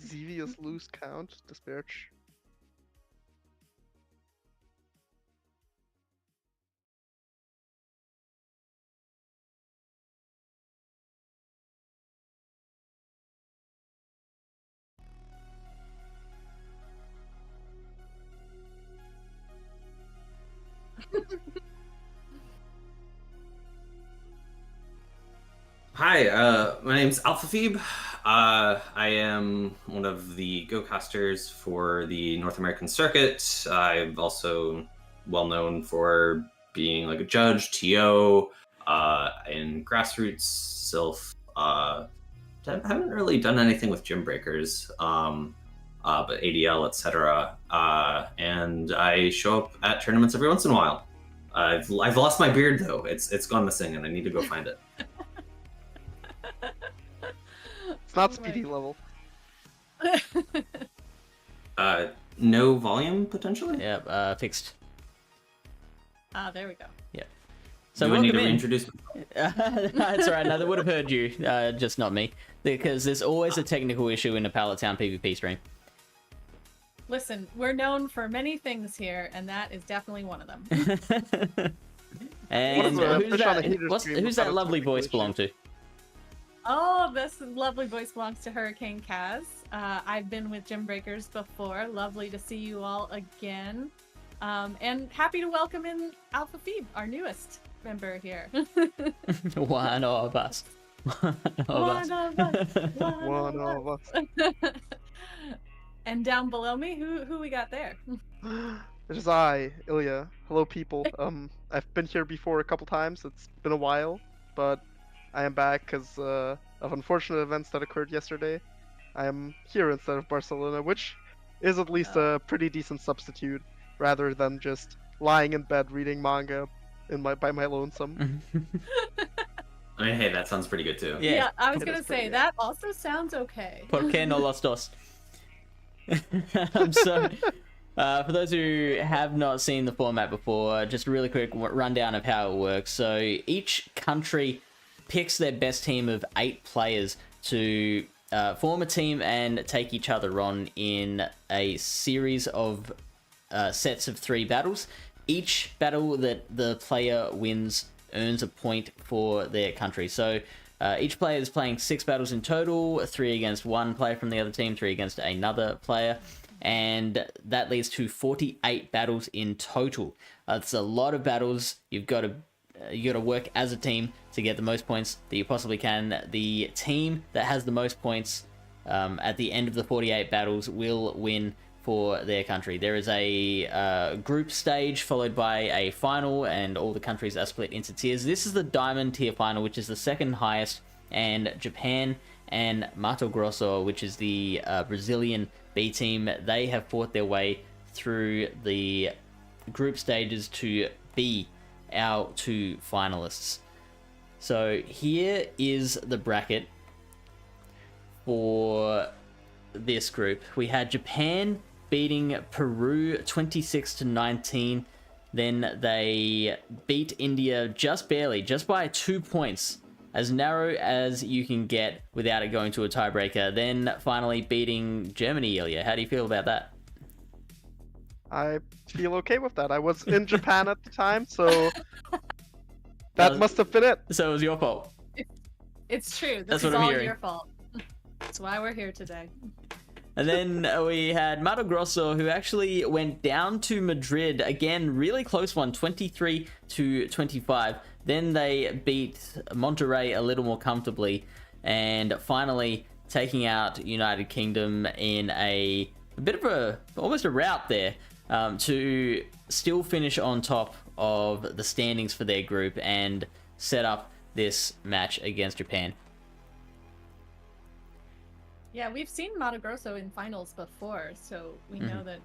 Xevious lose count? Disparage. Hi, my name's AlphaPhoebe. I am one of the go-casters for the North American circuit. I'm also well known for being like a judge, TO, in grassroots, Silph. Haven't really done anything with Gymbreakers, but ADL, etc. And I show up at tournaments every once in a while. I've lost my beard though. It's gone missing, and I need to go find it. It's not speedy level. No volume potentially. Yeah, fixed. Ah, there we go. Yeah. So we need to reintroduce. That's right. No, they would have heard you, just not me, because there's always a technical issue in a Pallet Town PvP stream. Listen, we're known for many things here, and that is definitely one of them. And who's that lovely voice belong to? Oh, this lovely voice belongs to Hurricane Kaz. I've been with Gymbreakers before. Lovely to see you all again. And happy to welcome in AlphaPhoebe, our newest member here. One of us. One of us. And down below me, who we got there? It is I, Ilya. Hello, people. I've been here before a couple times. It's been a while, but I am back because of unfortunate events that occurred yesterday. I am here instead of Barcelona, which is at least a pretty decent substitute, rather than just lying in bed reading manga by my lonesome. I mean, hey, that sounds pretty good too. Yeah, I was gonna say that also sounds okay. ¿Por qué no los dos? So, for those who have not seen the format before, just a really quick rundown of how it works. So each country picks their best team of 8 players to form a team and take each other on in a series of sets of 3 battles. Each battle that the player wins earns a point for their country. So each player is playing 6 battles in total, 3 against one player from the other team, 3 against another player, and that leads to 48 battles in total. It's a lot of battles. You got to work as a team to get the most points that you possibly can. The team that has the most points at the end of the 48 battles will win for their country. There is a group stage followed by a final, and all the countries are split into tiers. This is the Diamond tier final, which is the second highest, and Japan and Mato Grosso, which is the Brazilian B team, they have fought their way through the group stages to be our 2 finalists. So here is the bracket for this group. We had Japan beating Peru 26-19. Then they beat India just barely, just by 2 points, as narrow as you can get without it going to a tiebreaker. Then finally beating Germany, Ilya. How do you feel about that? I feel okay with that. I was in Japan at the time, so that must have been it. So it was your fault. It's true. That's This what is I'm all hearing. your fault. That's why we're here today. And then we had Mato Grosso, who actually went down to Madrid. Again, really close one, 23-25. Then they beat Monterrey a little more comfortably. And finally taking out United Kingdom in a bit of almost a rout there, to still finish on top of the standings for their group and set up this match against Japan. Yeah, we've seen Mato Grosso in finals before, so we know that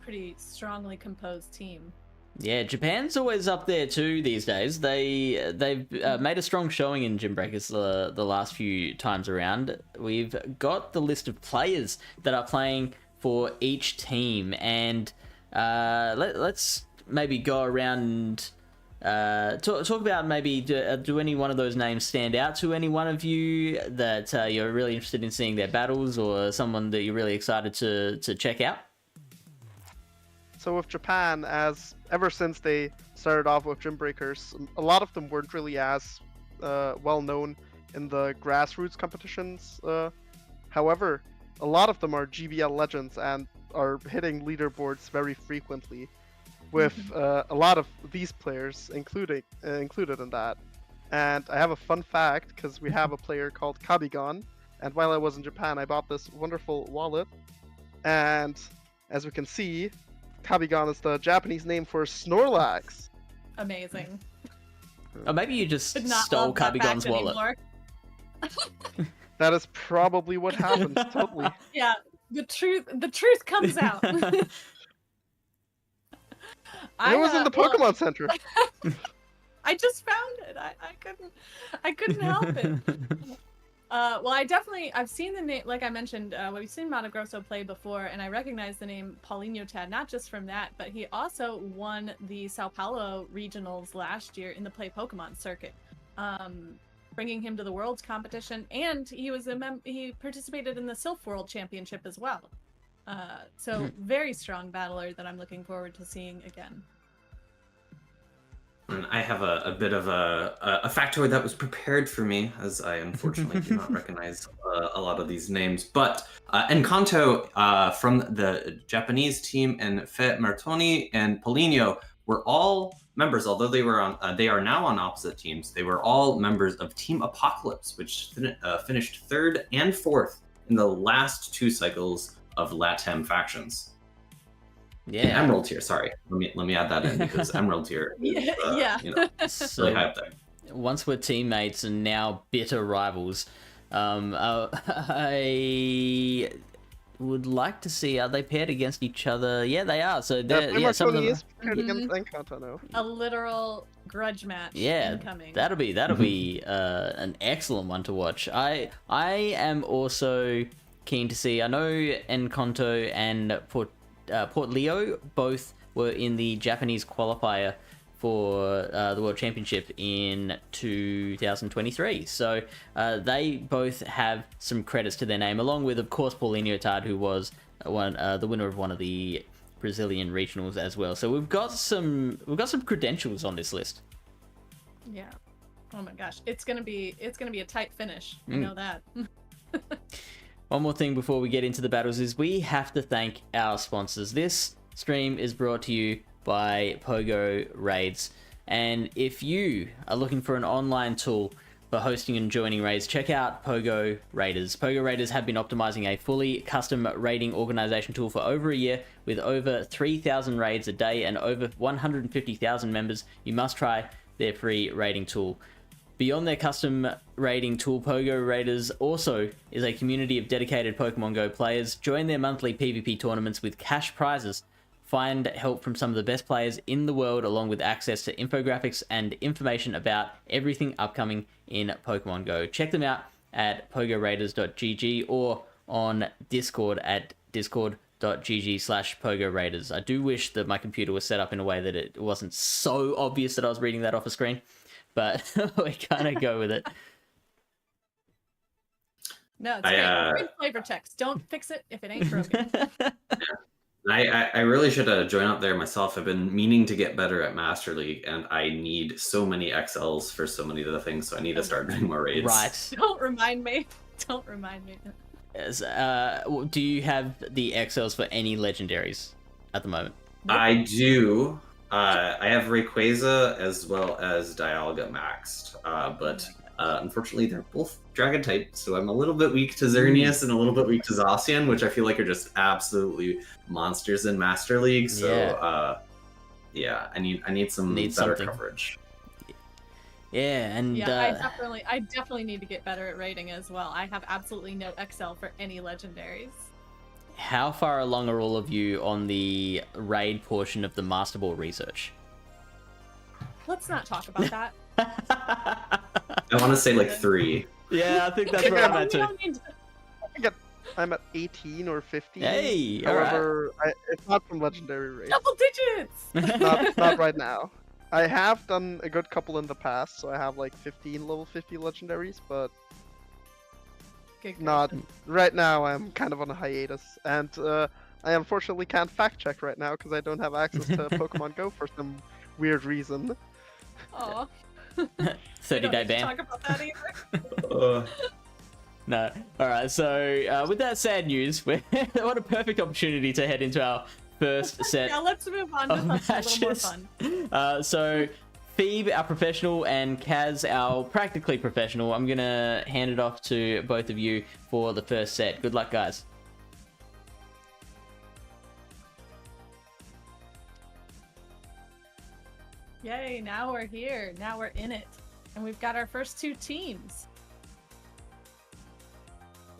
pretty strongly composed team. Yeah, Japan's always up there too these days. They've made a strong showing in Gymbreakers the last few times around. We've got the list of players that are playing for each team, and let's maybe go around talk about maybe do any one of those names stand out to any one of you that you're really interested in seeing their battles, or someone that you're really excited to check out? So with Japan, ever since they started off with Gymbreakers, a lot of them weren't really as well known in the grassroots competitions. However, a lot of them are GBL legends and are hitting leaderboards very frequently, with a lot of these players included in that. And I have a fun fact, because we have a player called Kabigon, and while I was in Japan, I bought this wonderful wallet, and as we can see, Kabigon is the Japanese name for Snorlax. Amazing. Or maybe you just Could not stole love that Kabigon's fact wallet. anymore. That is probably what happened. Totally. Yeah, the truth comes out. It was in the Pokemon Center. I just found it. I couldn't help it. Well, I've seen the name, like I mentioned, we've seen Mato Grosso play before, and I recognize the name Paulinho Tad, not just from that, but he also won the Sao Paulo regionals last year in the Play Pokemon circuit, bringing him to the Worlds competition, and he participated in the Silph World Championship as well. So very strong battler that I'm looking forward to seeing again. And I have a bit of a factoid that was prepared for me, as I unfortunately do not recognize a lot of these names. But Encanto from the Japanese team, and Fe Martoni and Paulinho were all members, although they are now on opposite teams. They were all members of Team Apocalypse, which finished 3rd and 4th in the last 2 cycles of LATAM factions. Yeah, and Emerald tier. Sorry, let me add that in, because Emerald tier is, so really high up there. Once we're teammates and now bitter rivals. I would like to see, are they paired against each other? Yeah, they are. So some of them is paired against Encanto now. A literal grudge match. Yeah, incoming. that'll be an excellent one to watch. I am also keen to see. I know Encanto and Port Leo both were in the Japanese qualifier for the World Championship in 2023. So they both have some credits to their name, along with, of course, Paulinho Tad, who was the winner of one of the Brazilian regionals as well. So we've got some credentials on this list. Yeah. Oh my gosh, it's gonna be a tight finish. I know that. One more thing before we get into the battles is we have to thank our sponsors. This stream is brought to you by Pogo Raids, and if you are looking for an online tool for hosting and joining raids, check out Pogo Raiders. Pogo Raiders have been optimizing a fully custom raiding organization tool for over a year, with over 3,000 raids a day and over 150,000 members. You must try their free raiding tool. Beyond their custom raiding tool, Pogo Raiders also is a community of dedicated Pokemon Go players. Join their monthly PvP tournaments with cash prizes. Find help from some of the best players in the world, along with access to infographics and information about everything upcoming in Pokemon Go. Check them out at pogoraiders.gg or on Discord at discord.gg/pogoraiders. I do wish that my computer was set up in a way that it wasn't so obvious that I was reading that off a screen, but we kind of go with it. No, it's great. Great flavor text. Don't fix it if it ain't broken. I really should join up there myself. I've been meaning to get better at Master League, and I need so many XLs for so many of the things, so I need to start doing more raids. Right. Don't remind me. Don't remind me. Yes, do you have the XLs for any legendaries at the moment? I do. I have Rayquaza as well as Dialga maxed, but unfortunately they're both Dragon type, so I'm a little bit weak to Xerneas and a little bit weak to Zacian, which I feel like are just absolutely monsters in Master League. So yeah, I need some better coverage. Yeah, and yeah, I definitely need to get better at raiding as well. I have absolutely no XL for any legendaries. How far along are all of you on the raid portion of the Master Ball research? Let's not talk about that. I want to say like 3. Yeah, I think that's where I'm at too. I'm at 18 or 15. Hey, however, it's not from legendary raids. Double digits. Not right now. I have done a good couple in the past, so I have like 15 level 50 legendaries, but Good not gracious. right now. I'm kind of on a hiatus, and I unfortunately can't fact check right now because I don't have access to Pokemon Go for some weird reason. Aw. 30-day ban. Talk about that either. No. All right. So with that sad news, what a perfect opportunity to head into our first set Yeah, let's move on to of something a little more matches. fun. So Phoebe, our professional, and Kaz, our practically professional. I'm gonna hand it off to both of you for the first set. Good luck, guys. Yay, now we're here. Now we're in it. And we've got our first two teams.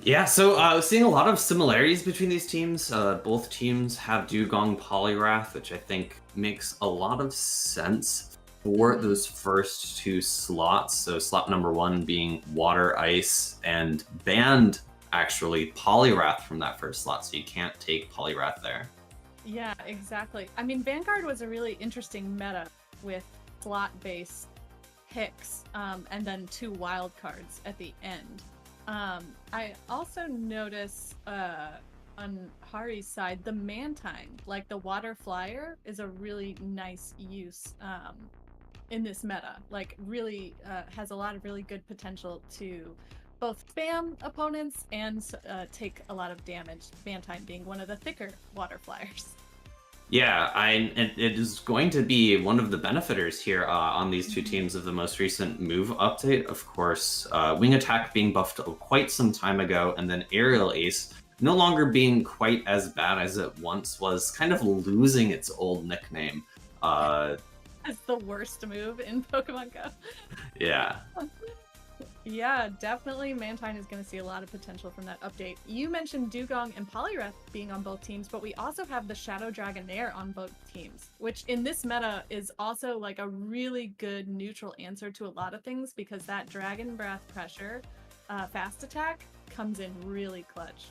Yeah, so seeing a lot of similarities between these teams. Both teams have Dugong Poliwrath, which I think makes a lot of sense for those first two slots. So slot number 1 being Water, Ice, and banned actually Poliwrath from that first slot, so you can't take Poliwrath there. Yeah, exactly. I mean, Vanguard was a really interesting meta with slot-based picks and then 2 wild cards at the end. I also notice on Hari's side, the Mantine, like the Water Flyer, is a really nice use in this meta. Like, really has a lot of really good potential to both spam opponents and take a lot of damage. Mantine being one of the thicker Water Flyers. Yeah, it is going to be one of the benefiters here on these two teams of the most recent move update. Of course, Wing Attack being buffed quite some time ago, and then Aerial Ace no longer being quite as bad as it once was, kind of losing its old nickname. As the worst move in Pokemon Go. Yeah. Yeah, definitely Mantine is going to see a lot of potential from that update. You mentioned Dugong and Poliwrath being on both teams, but we also have the Shadow Dragonair on both teams, which in this meta is also like a really good neutral answer to a lot of things, because that Dragon Breath pressure fast attack comes in really clutch.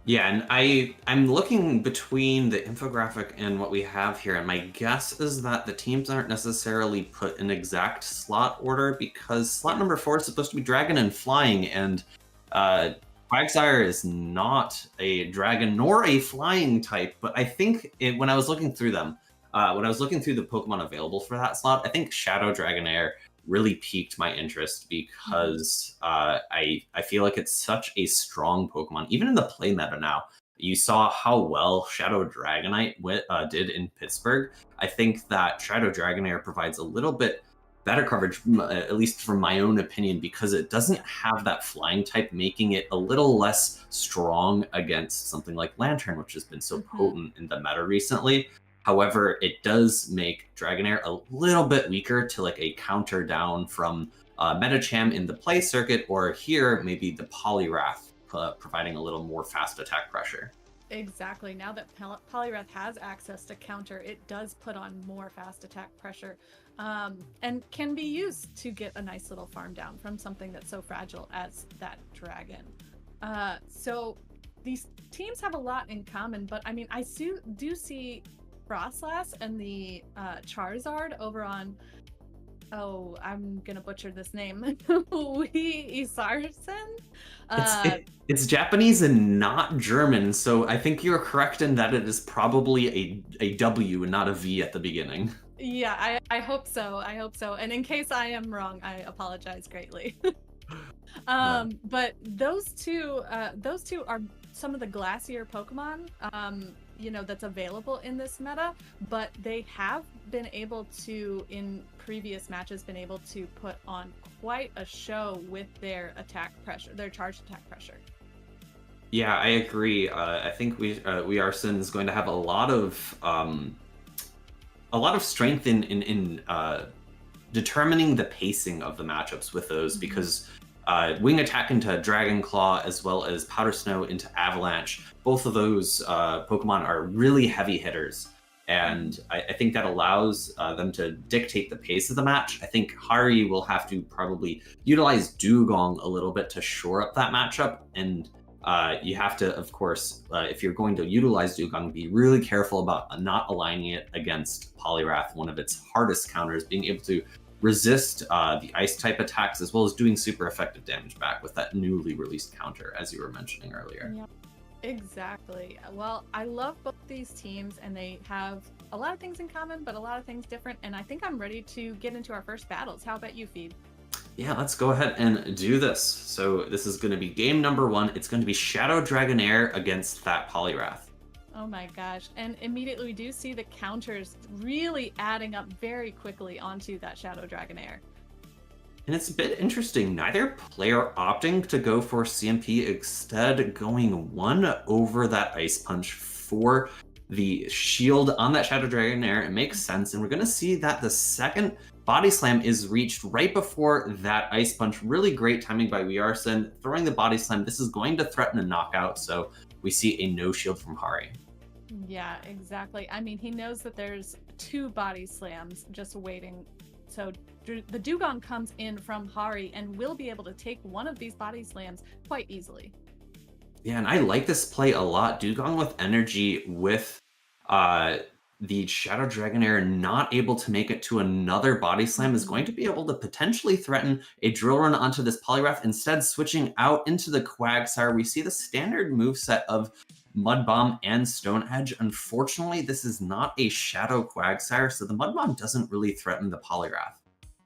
Yeah, and I'm looking between the infographic and what we have here, and my guess is that the teams aren't necessarily put in exact slot order, because slot number 4 is supposed to be Dragon and Flying, and Quagsire is not a Dragon nor a Flying type, but I think when I was looking through them, when I was looking through the Pokemon available for that slot, I think Shadow Dragonair really piqued my interest, because I feel like it's such a strong Pokemon. Even in the play meta now, you saw how well Shadow Dragonite did in Pittsburgh. I think that Shadow Dragonair provides a little bit better coverage, at least from my own opinion, because it doesn't have that flying type, making it a little less strong against something like Lantern, which has been so potent in the meta recently. However, it does make Dragonair a little bit weaker to like a counter down from Metacham in the play circuit, or here maybe the Poliwrath providing a little more fast attack pressure. Exactly. Now that Poliwrath has access to counter, it does put on more fast attack pressure, and can be used to get a nice little farm down from something that's so fragile as that dragon. So these teams have a lot in common, but I mean, I do see Frostlass and the Charizard over on, oh, I'm gonna butcher this name, Isarsen? It's Japanese and not German, so I think you're correct in that it is probably a W and not a V at the beginning. Yeah, I hope so. I hope so. And in case I am wrong, I apologize greatly. But those two are some of the glacier Pokemon, you know, that's available in this meta, but they have been able to, in previous matches, been able to put on quite a show with their attack pressure, their charge attack pressure. Yeah, I agree. I think We Are Sin is going to have a lot of strength in determining the pacing of the matchups with those, because Wing Attack into Dragon Claw as well as Powder Snow into Avalanche, both of those Pokemon are really heavy hitters, and I think that allows them to dictate the pace of the match. I think Hari will have to probably utilize Dugong a little bit to shore up that matchup, and You have to, of course, if you're going to utilize Dugong, be really careful about not aligning it against Poliwrath, one of its hardest counters, being able to resist the ice type attacks, as well as doing super effective damage back with that newly released counter, as you were mentioning earlier. Yeah. Exactly. Well, I love both these teams, and they have a lot of things in common, but a lot of things different. And I think I'm ready to get into our first battles. How about you, Feed? Yeah, let's go ahead and do this. So this is going to be game number 1. It's going to be Shadow Dragonair against Fat Poliwrath. Oh my gosh. And immediately we do see the counters really adding up very quickly onto that Shadow Dragonair. And it's a bit interesting. Neither player opting to go for CMP, instead going 1 over that Ice Punch for the shield on that Shadow Dragonair. It makes sense. And we're going to see that the second Body Slam is reached right before that Ice Punch. Really great timing by Wearson. Throwing the Body Slam. This is going to threaten a knockout. So we see a no shield from Hari. Yeah, exactly. I mean, he knows that there's 2 Body Slams just waiting. So the Dugong comes in from Hari and will be able to take one of these Body Slams quite easily. Yeah, and I like this play a lot. Dugong with energy with the Shadow Dragonair not able to make it to another Body Slam is going to be able to potentially threaten a Drill Run onto this Poliwrath, instead switching out into the Quagsire. We see the standard moveset of Mud Bomb and Stone Edge. Unfortunately, this is not a Shadow Quagsire, so the Mud Bomb doesn't really threaten the Poliwrath.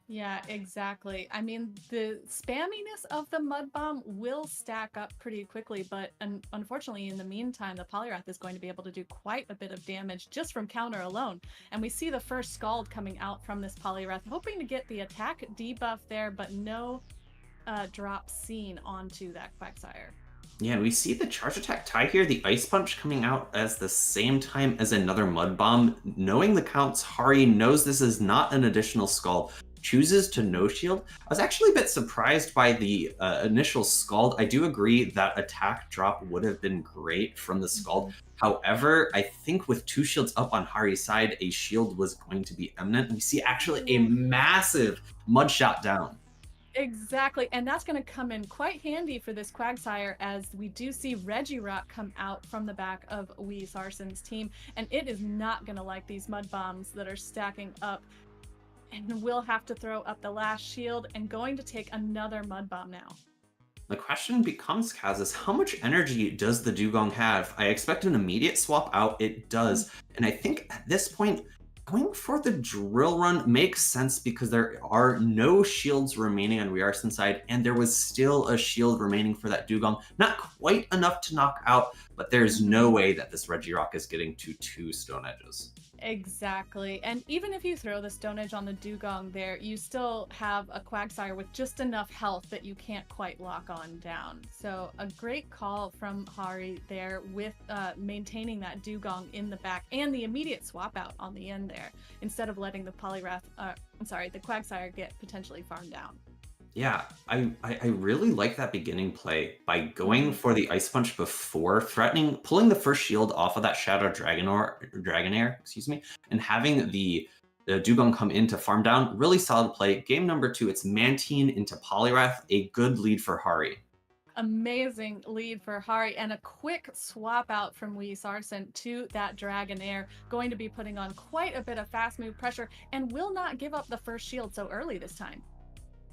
Yeah, exactly. I mean, the spamminess of the Mud Bomb will stack up pretty quickly, but unfortunately, in the meantime, the Poliwrath is going to be able to do quite a bit of damage just from counter alone. And we see the first Scald coming out from this Poliwrath, hoping to get the attack debuff there, but no drop seen onto that Quagsire. Yeah, and we see the charge attack tie here, the Ice Punch coming out as the same time as another Mud Bomb. Knowing the counts, Hari knows this is not an additional Scald, chooses to no shield. I was actually a bit surprised by the initial Scald. I do agree that attack drop would have been great from the Scald. However, I think with 2 shields up on Hari's side, a shield was going to be imminent. We see actually a massive Mud Shot down. Exactly, and that's going to come in quite handy for this Quagsire, as we do see Regirock come out from the back of Wearson's team, and it is not going to like these Mud Bombs that are stacking up, and will have to throw up the last shield and going to take another Mud Bomb now. The question becomes, Kaz, is how much energy does the Dugong have? I expect an immediate swap out. It does, and I think at this point, going for the Drill Run makes sense because there are no shields remaining on Wearson's side, and there was still a shield remaining for that Dugong. Not quite enough to knock out, but there's no way that this Regirock is getting to 2 Stone Edges. Exactly, and even if you throw the Stone Edge on the Dugong there, you still have a Quagsire with just enough health that you can't quite lock on down. So a great call from Hari there with maintaining that Dugong in the back and the immediate swap out on the end there, instead of letting the the Quagsire get potentially farmed down. Yeah, I really like that beginning play by going for the Ice Punch before pulling the first shield off of that Shadow Dragonair, and having the Dugong come in to farm down. Really solid play. Game number 2, it's Mantine into Poliwrath, a good lead for Hari. Amazing lead for Hari, and a quick swap out from Wearson to that Dragonair, going to be putting on quite a bit of fast move pressure and will not give up the first shield so early this time.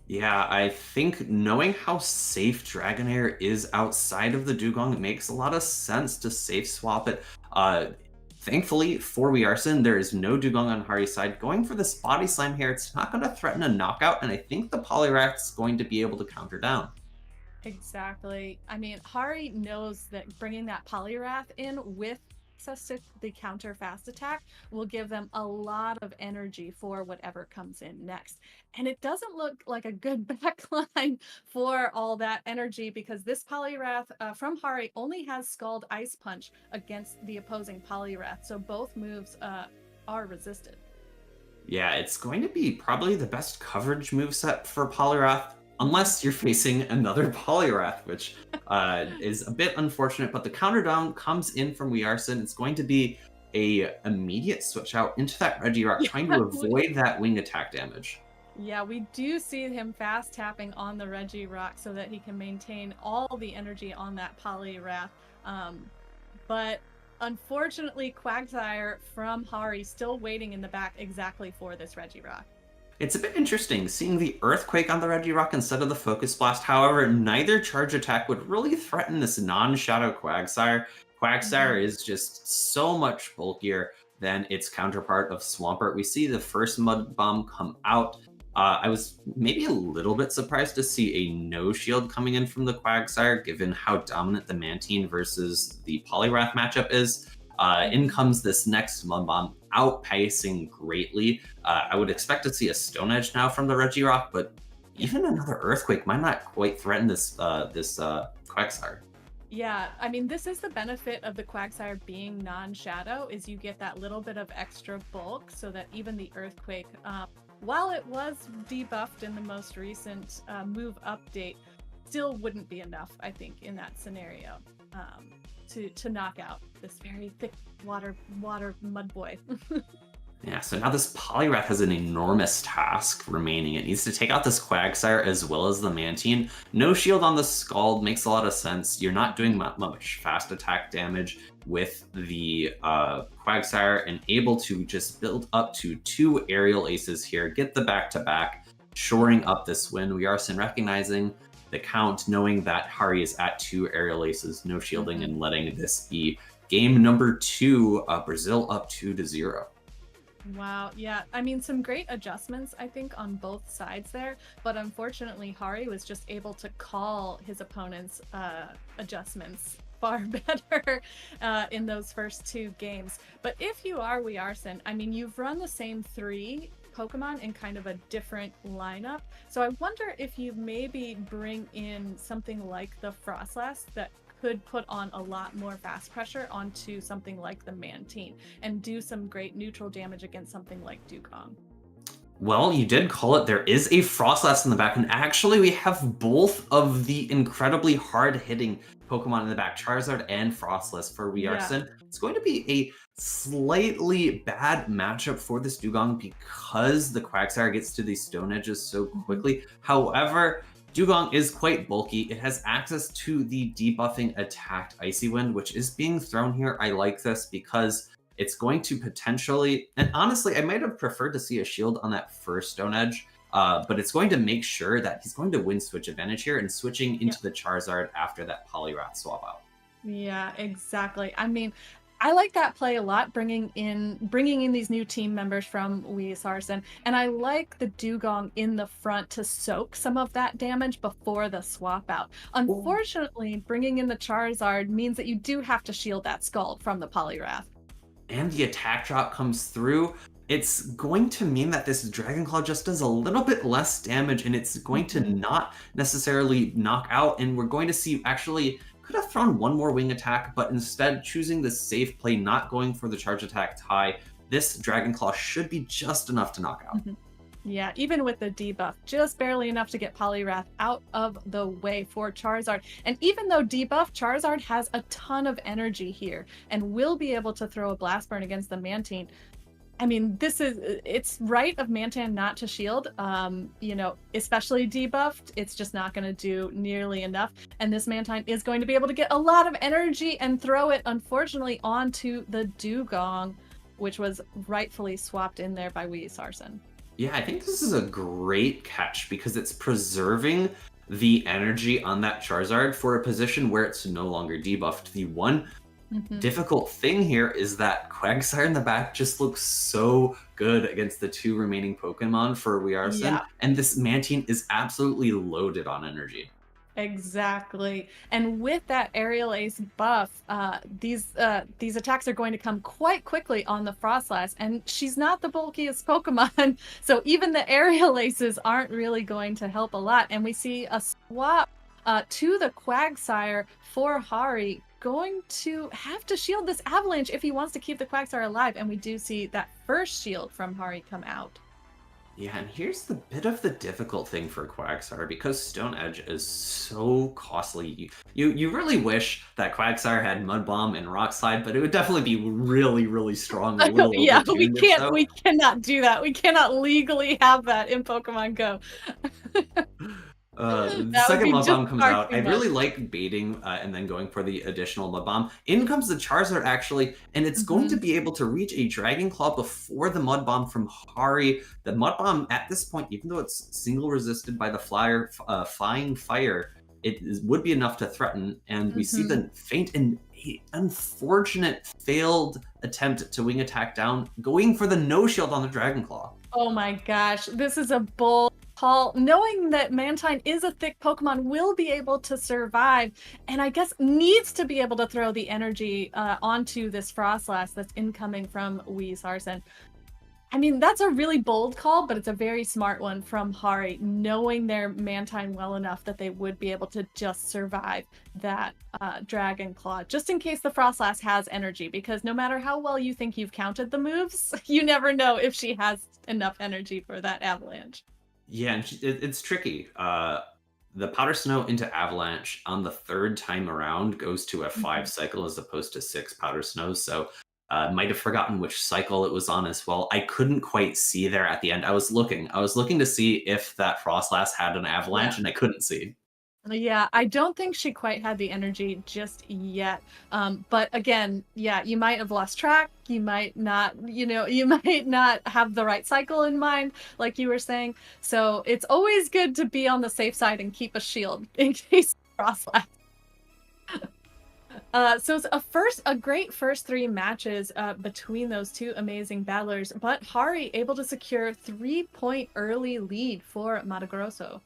Yeah, I think knowing how safe Dragonair is outside of the Dugong, it makes a lot of sense to safe swap it. Thankfully for Wearson, there is no Dugong on Hari's side. Going for this Body Slam here, it's not going to threaten a knockout, and I think the Poliwrath is going to be able to counter down. Exactly. I mean, Hari knows that bringing that Poliwrath in with access to the counter fast attack will give them a lot of energy for whatever comes in next. And it doesn't look like a good backline for all that energy, because this Poliwrath from Hari only has Scald Ice Punch against the opposing Poliwrath, so both moves are resisted. Yeah, it's going to be probably the best coverage moveset for Poliwrath, unless you're facing another Poliwrath, which is a bit unfortunate, but the counter down comes in from Wearson. It's going to be a immediate switch out into that Regirock, trying to avoid that wing attack damage. Yeah, we do see him fast tapping on the Regirock so that he can maintain all the energy on that Poliwrath. But unfortunately, Quagsire from Hari still waiting in the back exactly for this Regirock. It's a bit interesting seeing the Earthquake on the Regirock instead of the Focus Blast. However, neither charge attack would really threaten this non-Shadow Quagsire. Quagsire is just so much bulkier than its counterpart of Swampert. We see the first Mud Bomb come out. I was maybe a little bit surprised to see a no shield coming in from the Quagsire, given how dominant the Mantine versus the Poliwrath matchup is. In comes this next Mud Bomb, outpacing greatly. I would expect to see a Stone Edge now from the Regirock, but even another Earthquake might not quite threaten this Quagsire. Yeah, I mean, this is the benefit of the Quagsire being non-shadow, is you get that little bit of extra bulk so that even the Earthquake, while it was debuffed in the most recent move update, still wouldn't be enough, I think, in that scenario to knock out this very thick water mud boy. Yeah, so now this Poliwrath has an enormous task remaining. It needs to take out this Quagsire as well as the Mantine. No shield on the Scald makes a lot of sense. You're not doing much fast attack damage with the Quagsire, and able to just build up to 2 aerial aces here, get the back-to-back, shoring up this win. We are recognizing the count, knowing that Hari is at 2 aerial aces, no shielding, and letting this be game number 2, Brazil up 2-0. Wow, yeah. I mean, some great adjustments, I think, on both sides there, but unfortunately, Hari was just able to call his opponent's adjustments far better in those first 2 games. But if you are Wearson, I mean, you've run the same 3 Pokemon in kind of a different lineup, so I wonder if you maybe bring in something like the Frostlass that could put on a lot more fast pressure onto something like the Mantine and do some great neutral damage against something like Dugong. Well, you did call it. There is a Frostlass in the back, and actually we have both of the incredibly hard-hitting Pokemon in the back, Charizard and Frostlass for Wearson. Yeah. It's going to be a slightly bad matchup for this Dugong because the Quagsire gets to these Stone Edges so quickly. However, Dugong is quite bulky. It has access to the debuffing attacked Icy Wind, which is being thrown here. I like this because it's going to potentially, and honestly, I might have preferred to see a shield on that first Stone Edge, but it's going to make sure that he's going to win switch advantage here and switching into the Charizard after that Poliwrath swap out. Yeah, exactly. I mean, I like that play a lot, bringing in these new team members from Wearson, and I like the Dugong in the front to soak some of that damage before the swap out. Unfortunately, bringing in the Charizard means that you do have to shield that Scald from the Poliwrath. And the attack drop comes through. It's going to mean that this Dragon Claw just does a little bit less damage, and it's going to not necessarily knock out, and we're going to see actually could have thrown one more wing attack, but instead choosing the safe play, not going for the charge attack tie. This Dragon Claw should be just enough to knock out. Yeah, even with the debuff, just barely enough to get Poliwrath out of the way for Charizard. And even though debuff, Charizard has a ton of energy here and will be able to throw a Blast Burn against the Mantine. I mean, it's right of Mantine not to shield, you know, especially debuffed. It's just not going to do nearly enough. And this Mantine is going to be able to get a lot of energy and throw it, unfortunately, onto the Dugong, which was rightfully swapped in there by Wearson. Yeah, I think this is a great catch because it's preserving the energy on that Charizard for a position where it's no longer debuffed. The one difficult thing here is that Quagsire in the back just looks so good against the 2 remaining Pokemon for Wearson, and this Mantine is absolutely loaded on energy. Exactly. And with that Aerial Ace buff, these attacks are going to come quite quickly on the Frostlass, and she's not the bulkiest Pokemon, so even the Aerial Aces aren't really going to help a lot. And we see a swap to the Quagsire for Hari, going to have to shield this Avalanche if he wants to keep the Quagsire alive, and we do see that first shield from Hari come out. Yeah, and here's the bit of the difficult thing for Quagsire, because Stone Edge is so costly. You really wish that Quagsire had Mud Bomb and Rock Slide, but it would definitely be really, really strong, a little Yeah, we overtuned if so. we cannot do that. We cannot legally have that in Pokemon Go. The That would second be Mud just Bomb comes far out. too I really much. like baiting and then going for the additional Mud Bomb. In comes the Charizard, actually, and it's going to be able to reach a Dragon Claw before the Mud Bomb from Hari. The Mud Bomb, at this point, even though it's single resisted by the Flying Fire, would be enough to threaten, and we see the feint and a unfortunate failed attempt to wing attack down, going for the no shield on the Dragon Claw. Oh my gosh, this is a bold call. Knowing that Mantine is a thick Pokemon, will be able to survive, and I guess needs to be able to throw the energy onto this Frostlass that's incoming from Weezarsen. I mean, that's a really bold call, but it's a very smart one from Hari, knowing their Mantine well enough that they would be able to just survive that Dragon Claw, just in case the Frostlass has energy, because no matter how well you think you've counted the moves, you never know if she has enough energy for that Avalanche. Yeah, and it's tricky. The Powder Snow into Avalanche on the third time around goes to a 5 cycle as opposed to 6 Powder Snows, so might have forgotten which cycle it was on as well. I couldn't quite see there at the end. I was looking to see if that Frostlass had an Avalanche, and I couldn't see. Yeah, I don't think she quite had the energy just yet. But again, yeah, you might have lost track. You might not, you might not have the right cycle in mind, like you were saying. So it's always good to be on the safe side and keep a shield in case Frostlass. So it's a great first 3 matches between those two amazing battlers, but Hari able to secure 3-point early lead for Mato Grosso.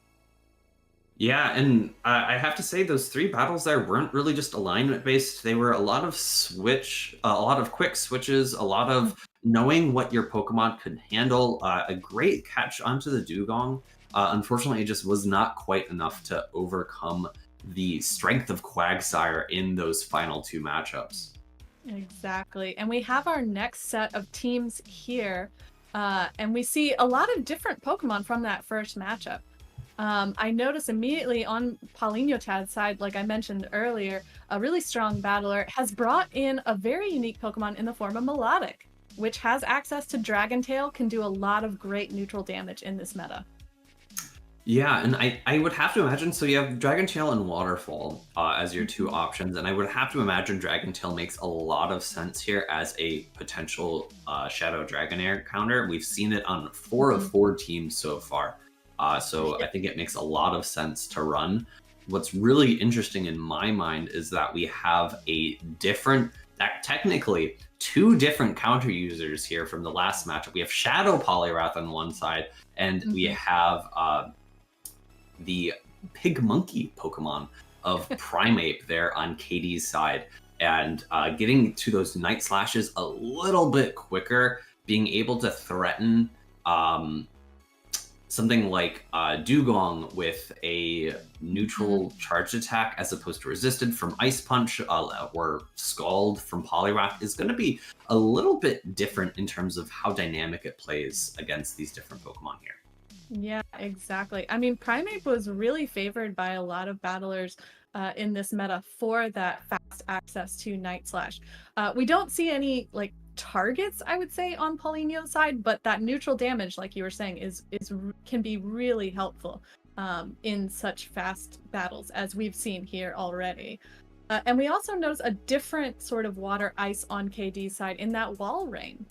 Yeah, and I have to say those 3 battles there weren't really just alignment based. They were a lot of a lot of quick switches, a lot of knowing what your Pokemon could handle. A great catch onto the Dugong. Unfortunately, it just was not quite enough to overcome the strength of Quagsire in those final 2 matchups. Exactly. And we have our next set of teams here. And we see a lot of different Pokemon from that first matchup. I notice immediately on Paulinho-Tad's side, like I mentioned earlier, a really strong battler has brought in a very unique Pokemon in the form of Melodic, which has access to Dragon Tail, can do a lot of great neutral damage in this meta. Yeah, and I would have to imagine, so you have Dragon Tail and Waterfall as your 2 options, and I would have to imagine Dragon Tail makes a lot of sense here as a potential Shadow Dragonair counter. We've seen it on 4 of 4 teams so far, so I think it makes a lot of sense to run. What's really interesting in my mind is that we have technically 2 different counter users here from the last matchup. We have Shadow Poliwrath on one side, and we have the Pig Monkey Pokemon of Primeape there on KD's side. And getting to those Night Slashes a little bit quicker, being able to threaten something like Dugong with a neutral charged attack as opposed to resisted from Ice Punch or Scald from Poliwrath is going to be a little bit different in terms of how dynamic it plays against these different Pokemon here. Yeah, exactly. I mean, Primeape was really favored by a lot of battlers in this meta for that fast access to Night Slash. We don't see any like targets, I would say, on Paulinho's side, but that neutral damage, like you were saying, can be really helpful in such fast battles as we've seen here already. And we also notice a different sort of water ice on KD's side in that Walrein.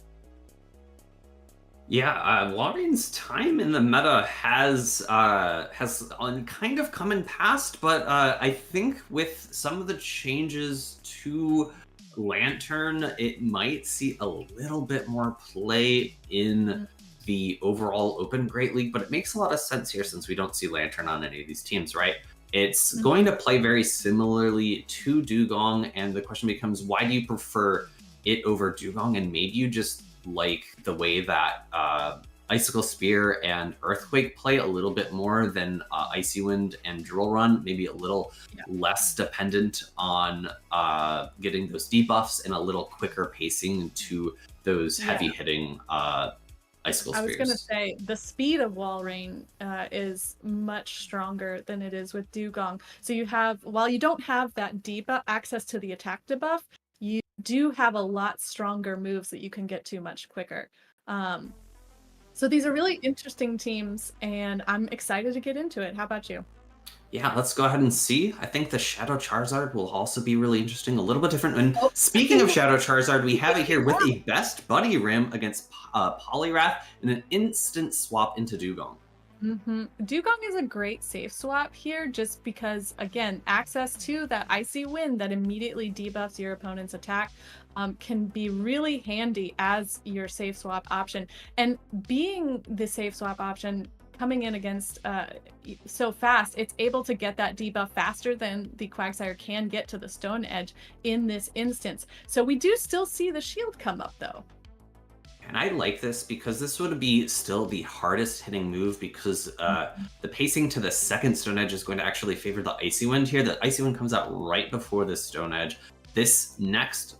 Yeah, Walrein's time in the meta has kind of come and passed, but I think with some of the changes to Lantern, it might see a little bit more play in the overall Open Great League, but it makes a lot of sense here since we don't see Lantern on any of these teams, right? It's going to play very similarly to Dugong, and the question becomes, why do you prefer it over Dugong? And maybe you just like the way that Icicle Spear and Earthquake play a little bit more than Icy Wind and Drill Run, maybe a little less dependent on getting those debuffs and a little quicker pacing to those heavy hitting Icicle I was going to Spears. say the speed of Walrein is much stronger than it is with Dugong. So you have, while you don't have that debuff access to the attack debuff, you do have a lot stronger moves that you can get to much quicker. So these are really interesting teams, and I'm excited to get into it. How about you? Yeah, let's go ahead and see. I think the Shadow Charizard will also be really interesting, a little bit different. And speaking of Shadow Charizard, we have it here with a Best Buddy Rim against Poliwrath and an instant swap into Dugong. Dugong is a great safe swap here just because, again, access to that Icy Wind that immediately debuffs your opponent's attack can be really handy as your safe swap option. And being the safe swap option, coming in against so fast, it's able to get that debuff faster than the Quagsire can get to the Stone Edge in this instance. So we do still see the shield come up, though. And I like this because this would be still the hardest hitting move because the pacing to the second Stone Edge is going to actually favor the Icy Wind here. The Icy Wind comes out right before the Stone Edge. This next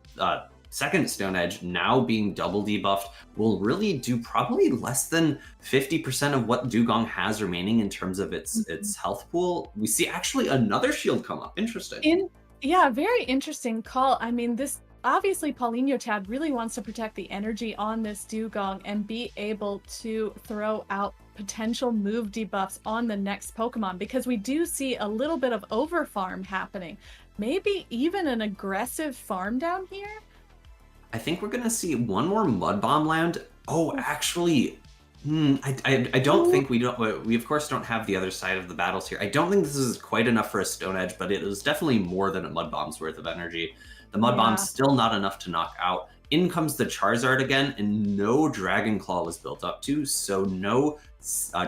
second Stone Edge, now being double debuffed, will really do probably less than 50% of what Dugong has remaining in terms of its health pool. We see actually another shield come up. Interesting. Yeah, very interesting call. I mean, this obviously Paulinho really wants to protect the energy on this Dugong and be able to throw out potential move debuffs on the next Pokemon, because we do see a little bit of over farm happening. Maybe even an aggressive farm down here. I think we're gonna see one more Mud Bomb land. Oh, actually, I don't think we of course don't have the other side of the battles here. I don't think this is quite enough for a Stone Edge, but it is definitely more than a Mud Bomb's worth of energy. The Mud Bomb's still not enough to knock out. In comes the Charizard again, and no Dragon Claw was built up to, so no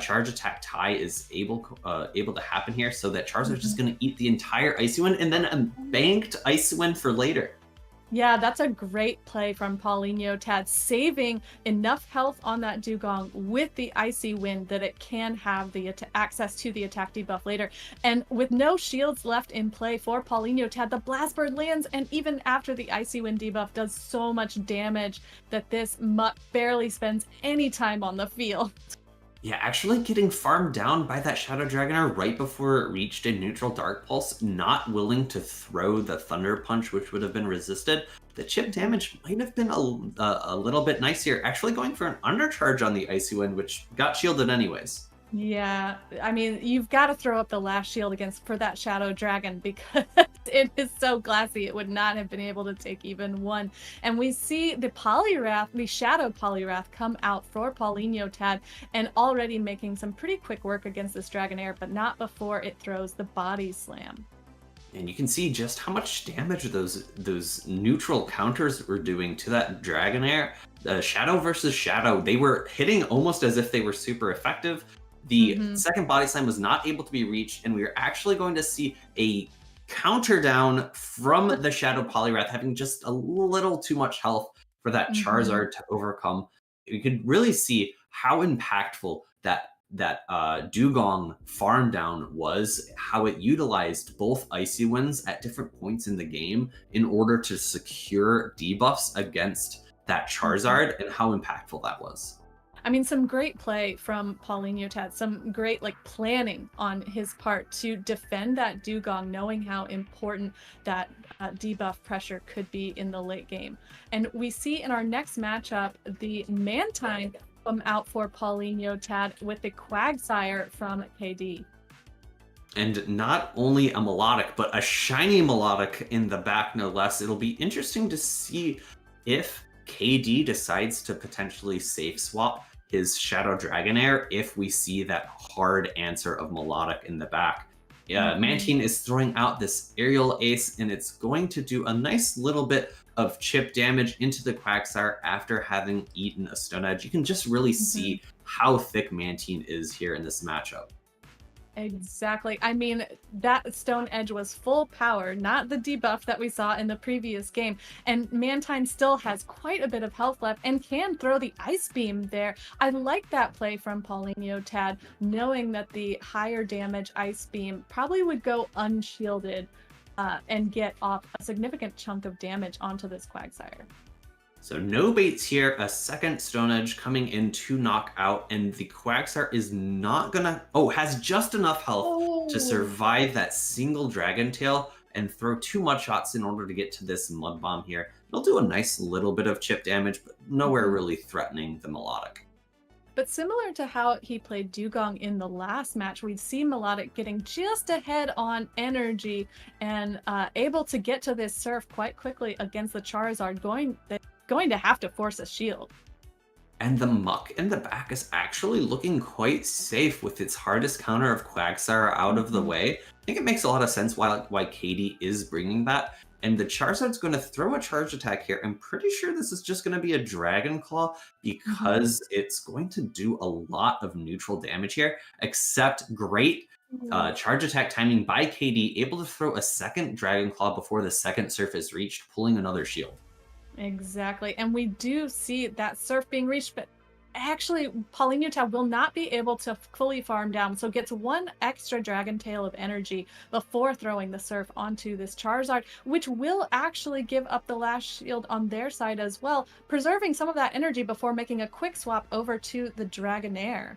charge attack tie is able to happen here. So that Charizard's just going to eat the entire Icy Wind, and then a banked Icy Wind for later. Yeah, that's a great play from Paulinho, saving enough health on that Dugong with the Icy Wind that it can have the access to the attack debuff later. And with no shields left in play for Paulinho, the Blast Bird lands, and even after the Icy Wind debuff does so much damage that this Mutt barely spends any time on the field. Yeah, actually getting farmed down by that Shadow Dragonair right before it reached a neutral Dark Pulse, not willing to throw the Thunder Punch, which would have been resisted. The chip damage might have been a little bit nice here, actually going for an undercharge on the Icy Wind, which got shielded anyways. Yeah, I mean, you've got to throw up the last shield for that Shadow Dragon because it is so glassy. It would not have been able to take even one. And we see the Poliwrath, the Shadow Poliwrath, come out for Paulinho and already making some pretty quick work against this Dragonair, but not before it throws the Body Slam. And you can see just how much damage those neutral counters were doing to that Dragonair. Shadow versus Shadow, they were hitting almost as if they were super effective. The second Body Slam was not able to be reached, and we are actually going to see a counter down from the Shadow Poliwrath, having just a little too much health for that Charizard to overcome. You could really see how impactful that Dugong farm down was, how it utilized both Icy Winds at different points in the game in order to secure debuffs against that Charizard, and how impactful that was. I mean, some great play from Paulinho, some great planning on his part to defend that Dugong, knowing how important that debuff pressure could be in the late game. And we see in our next matchup, the Mantine come out for Paulinho with the Quagsire from KD. And not only a Melodic, but a shiny Melodic in the back, no less. It'll be interesting to see if KD decides to potentially safe swap his Shadow Dragonair if we see that hard answer of Melodic in the back. Mantine is throwing out this Aerial Ace, and it's going to do a nice little bit of chip damage into the Quagsire after having eaten a Stone Edge. You can just really see how thick Mantine is here in this matchup. Exactly. I mean, that Stone Edge was full power, not the debuff that we saw in the previous game. And Mantine still has quite a bit of health left and can throw the Ice Beam there. I like that play from Paulinho, knowing that the higher damage Ice Beam probably would go unshielded and get off a significant chunk of damage onto this Quagsire. So no baits here, a second Stone Edge coming in to knock out, and the Quagsire is not gonna, has just enough health to survive that single Dragon Tail and throw 2 mud shots in order to get to this Mud Bomb here. It'll do a nice little bit of chip damage, but nowhere really threatening the Melodic. But similar to how he played Dugong in the last match, we've seen Melodic getting just ahead on energy and able to get to this Surf quite quickly against the Charizard, going to have to force a shield. And the Muck in the back is actually looking quite safe with its hardest counter of Quagsire out of the way. I think it makes a lot of sense why KD is bringing that. And the Charizard's going to throw a charge attack here. I'm pretty sure this is just going to be a Dragon Claw because it's going to do a lot of neutral damage here, except great charge attack timing by KD, able to throw a second Dragon Claw before the second Surf is reached, pulling another shield. Exactly. And we do see that Surf being reached, but actually Polyneuta will not be able to fully farm down, so gets 1 extra Dragon Tail of energy before throwing the Surf onto this Charizard, which will actually give up the last shield on their side as well, preserving some of that energy before making a quick swap over to the Dragonair.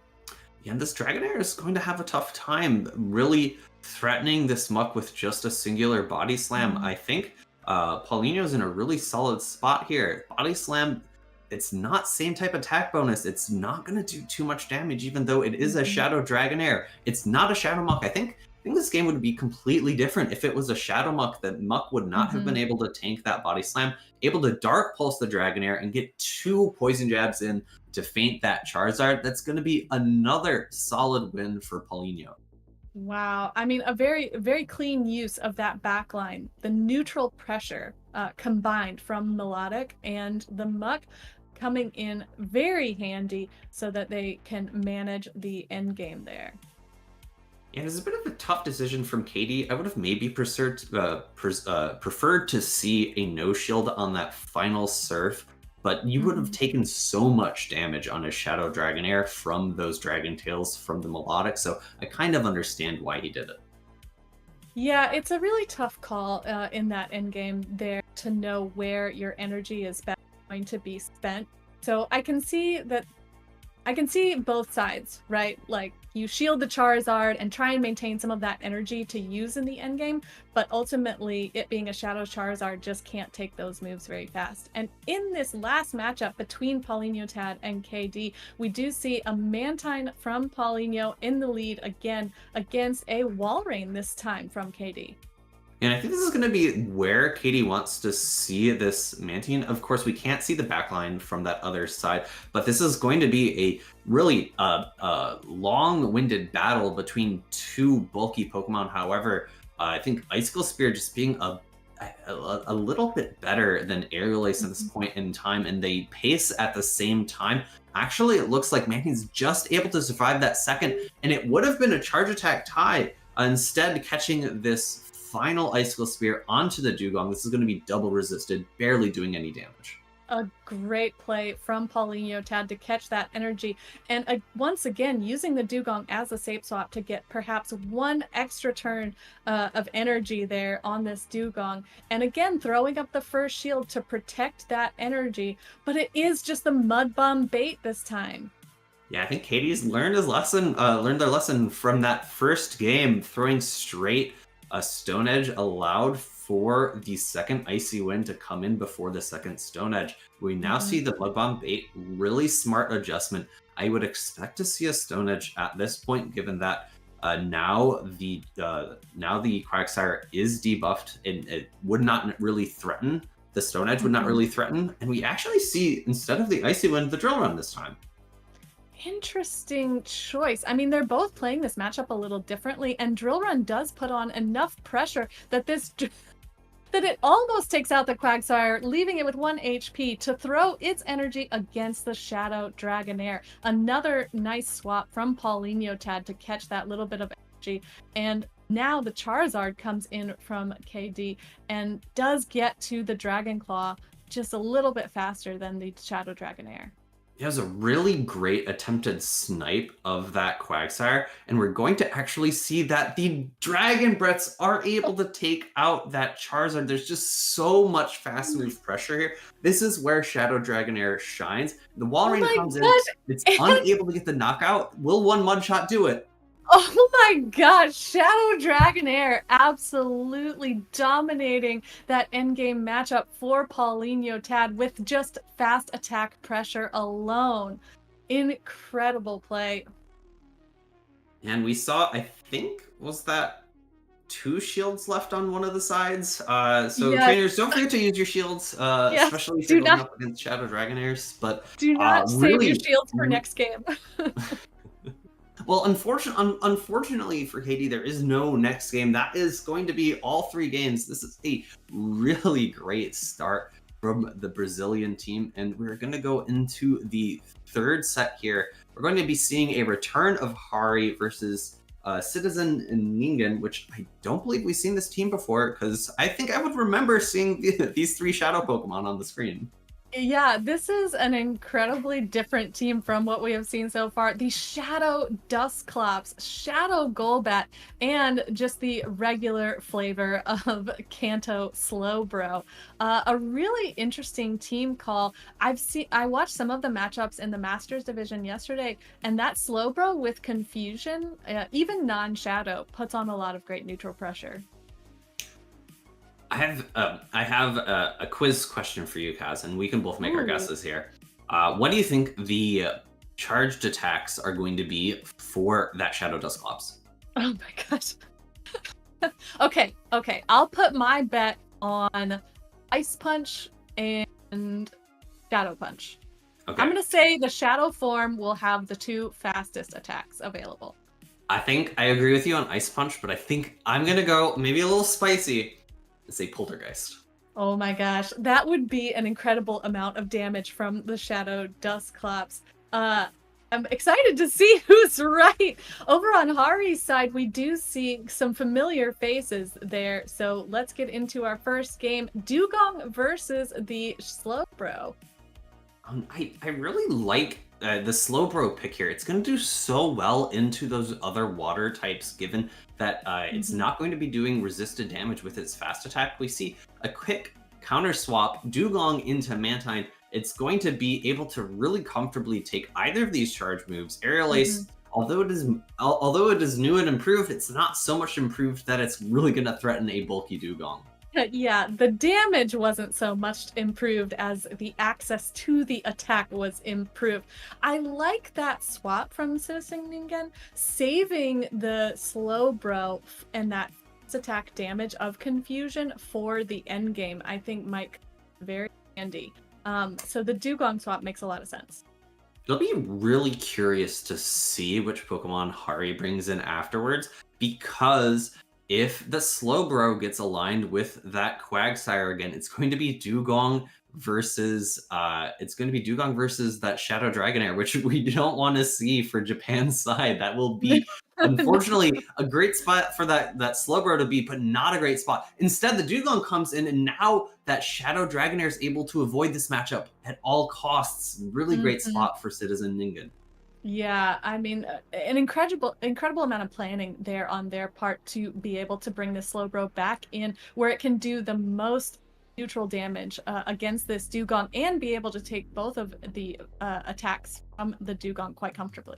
Yeah, and this Dragonair is going to have a tough time really threatening this Muck with just a singular Body Slam. I think Paulinho's in a really solid spot here. Body Slam, it's not same type attack bonus. It's not going to do too much damage, even though it is a Shadow Dragonair. It's not a Shadow Muck. I think this game would be completely different if it was a Shadow Muck. That Muck would not have been able to tank that Body Slam, able to Dark Pulse the Dragonair and get 2 Poison Jabs in to feint that Charizard. That's going to be another solid win for Paulinho. Wow. I mean, a very, very clean use of that backline. The neutral pressure combined from Melodic and the Muck coming in very handy so that they can manage the end game there. Yeah, it's a bit of a tough decision from Katie. I would have maybe preferred to see a no shield on that final Surf, but you would have taken so much damage on a Shadow Dragonair from those Dragon Tails from the Melodic, so I kind of understand why he did it. Yeah, it's a really tough call in that endgame there to know where your energy is best going to be spent. So I can see both sides, right? Like, you shield the Charizard and try and maintain some of that energy to use in the endgame, but ultimately it being a Shadow Charizard just can't take those moves very fast. And in this last matchup between Polyneuta and KD, we do see a Mantine from Paulinho in the lead again against a Walrein this time from KD. And I think this is going to be where Katie wants to see this Mantine. Of course, we can't see the backline from that other side, but this is going to be a really long-winded battle between 2 bulky Pokemon. However, I think Icicle Spear just being a little bit better than Aerial Ace at this point in time, and they pace at the same time. Actually, it looks like Mantine's just able to survive that second, and it would have been a charge attack tie. Instead, catching this final Icicle Spear onto the Dugong. This is going to be double resisted, barely doing any damage. A great play from Polyneuta to catch that energy, and once again using the Dugong as a safe swap to get perhaps 1 extra turn of energy there on this Dugong, and again throwing up the first shield to protect that energy, but it is just the Mud Bomb bait this time. Yeah, I think Katie's learned their lesson from that first game, throwing straight a Stone Edge allowed for the second Icy Wind to come in before the second Stone Edge. We now see the Mud Bomb bait, really smart adjustment. I would expect to see a Stone Edge at this point, given that now the Quagsire is debuffed and it would not really threaten. The Stone Edge would not really threaten, and we actually see, instead of the Icy Wind, the Drill Run this time. Interesting choice. I mean, they're both playing this matchup a little differently, and Drill Run does put on enough pressure that that it almost takes out the Quagsire, leaving it with 1 HP to throw its energy against the Shadow Dragonair. Another nice swap from Polyneuta to catch that little bit of energy, and now the Charizard comes in from KD and does get to the Dragon Claw just a little bit faster than the Shadow Dragonair. It was a really great attempted snipe of that Quagsire, and we're going to actually see that the Dragon Breaths are able to take out that Charizard. There's just so much fast move pressure here. This is where Shadow Dragonair shines. The Walrein comes in, it's unable to get the knockout. Will one Mudshot do it? Oh my gosh, Shadow Dragonair absolutely dominating that endgame matchup for Paulinho Tad with just fast attack pressure alone. Incredible play. And we saw, I think, was that 2 shields left on one of the sides? So Yes. trainers, don't forget to use your shields, Yes, especially if you're going up against Shadow Dragonairs. But do not save your shields for next game. Well, unfortunately for Katie, there is no next game. That is going to be all 3 games. This is a really great start from the Brazilian team, and we're going to go into the 3rd set here. We're going to be seeing a return of Hari versus Citizen Ningen, which I don't believe we've seen this team before, because I think I would remember seeing these 3 Shadow Pokemon on the screen. Yeah, this is an incredibly different team from what we have seen so far. The Shadow Dusclops, Shadow Golbat, and just the regular flavor of Kanto Slowbro. A really interesting team call. I watched some of the matchups in the Masters division yesterday, and that Slowbro with Confusion, even non-Shadow, puts on a lot of great neutral pressure. I have a quiz question for you, Kaz, and we can both make our guesses here. What do you think the charged attacks are going to be for that Shadow Dusclops? Oh my gosh. Okay. I'll put my bet on Ice Punch and Shadow Punch. Okay. I'm going to say the Shadow form will have the 2 fastest attacks available. I think I agree with you on Ice Punch, but I think I'm going to go maybe a little spicy. Say Poltergeist. Oh my gosh, that would be an incredible amount of damage from the Shadow Dusclops. I'm excited to see who's right. Over on Hari's side, we do see some familiar faces there. So let's get into our first game. Dugong versus the Slowbro. I really like the Slowbro pick here. It's going to do so well into those other water types, given that it's not going to be doing resisted damage with its fast attack. We see a quick counter swap Dugong into Mantine. It's going to be able to really comfortably take either of these charge moves. Aerial Ace, although it is new and improved, it's not so much improved that it's really going to threaten a bulky Dugong. Yeah, the damage wasn't so much improved as the access to the attack was improved. I like that swap from Citizen Ningen, saving the Slowbro and that attack damage of Confusion for the end game. I think might be very handy. So the Dugong swap makes a lot of sense. It'll be really curious to see which Pokemon Hari brings in afterwards, because if the Slowbro gets aligned with that Quagsire again, it's going to be Dugong versus that Shadow Dragonair, which we don't want to see for Japan's side. That will be unfortunately a great spot for that Slowbro to be, but not a great spot. Instead, the Dugong comes in, and now that Shadow Dragonair is able to avoid this matchup at all costs. Really great spot for Citizen Ningen. Yeah, I mean, an incredible amount of planning there on their part to be able to bring the Slowbro back in where it can do the most neutral damage against this Dugong and be able to take both of the attacks from the Dugong quite comfortably.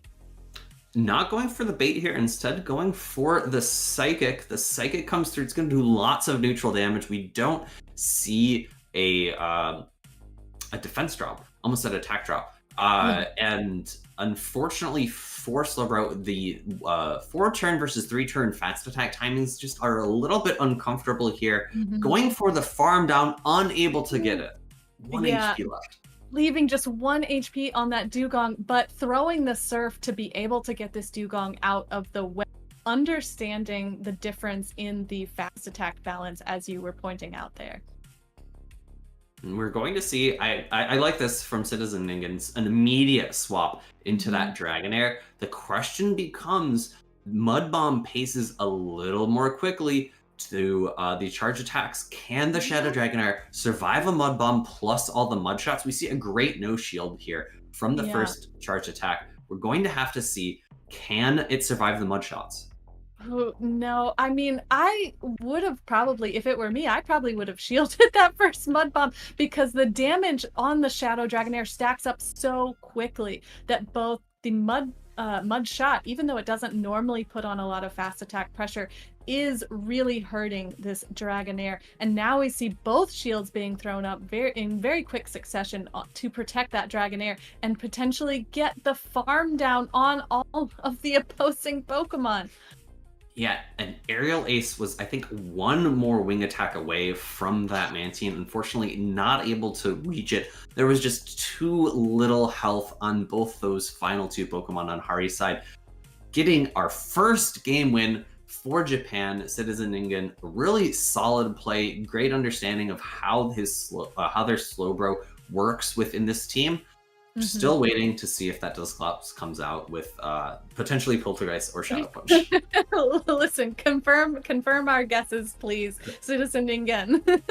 Not going for the bait here, instead going for the Psychic. The Psychic comes through, it's going to do lots of neutral damage. We don't see a defense drop, almost an attack drop. And unfortunately for Slowbro, the 4-turn versus 3-turn fast attack timings just are a little bit uncomfortable here. Going for the farm down, unable to get it. 1 HP left. Leaving just 1 HP on that Dugong, but throwing the Surf to be able to get this Dugong out of the way. Understanding the difference in the fast attack balance, as you were pointing out there. We're going to see, I like this from Citizen Ningen's, an immediate swap into that Dragonair. The question becomes, Mud Bomb paces a little more quickly to the charge attacks. Can the Shadow Dragonair survive a Mud Bomb plus all the Mud Shots? We see a great no shield here from the Yeah. first charge attack, we're going to have to see, can it survive the mud shots? Oh, no, I mean, I would have probably, if it were me, I probably would have shielded that first mud bomb because the damage on the Shadow Dragonair stacks up so quickly that both the mud shot, even though it doesn't normally put on a lot of fast attack pressure, is really hurting this Dragonair. And now we see both shields being thrown up in very quick succession to protect that Dragonair and potentially get the farm down on all of the opposing Pokemon. Yeah, an aerial ace was, I think, one more wing attack away from that Mantine. Unfortunately, not able to reach it. There was just too little health on both those final two Pokemon on Hari's side. Getting our first game win for Japan, Citizen Ningen. Really solid play, great understanding of how their Slowbro works within this team. Still waiting to see if that Dusclops comes out with potentially Poltergeist or Shadow Punch. Listen, confirm our guesses, please, Citizen Ningen.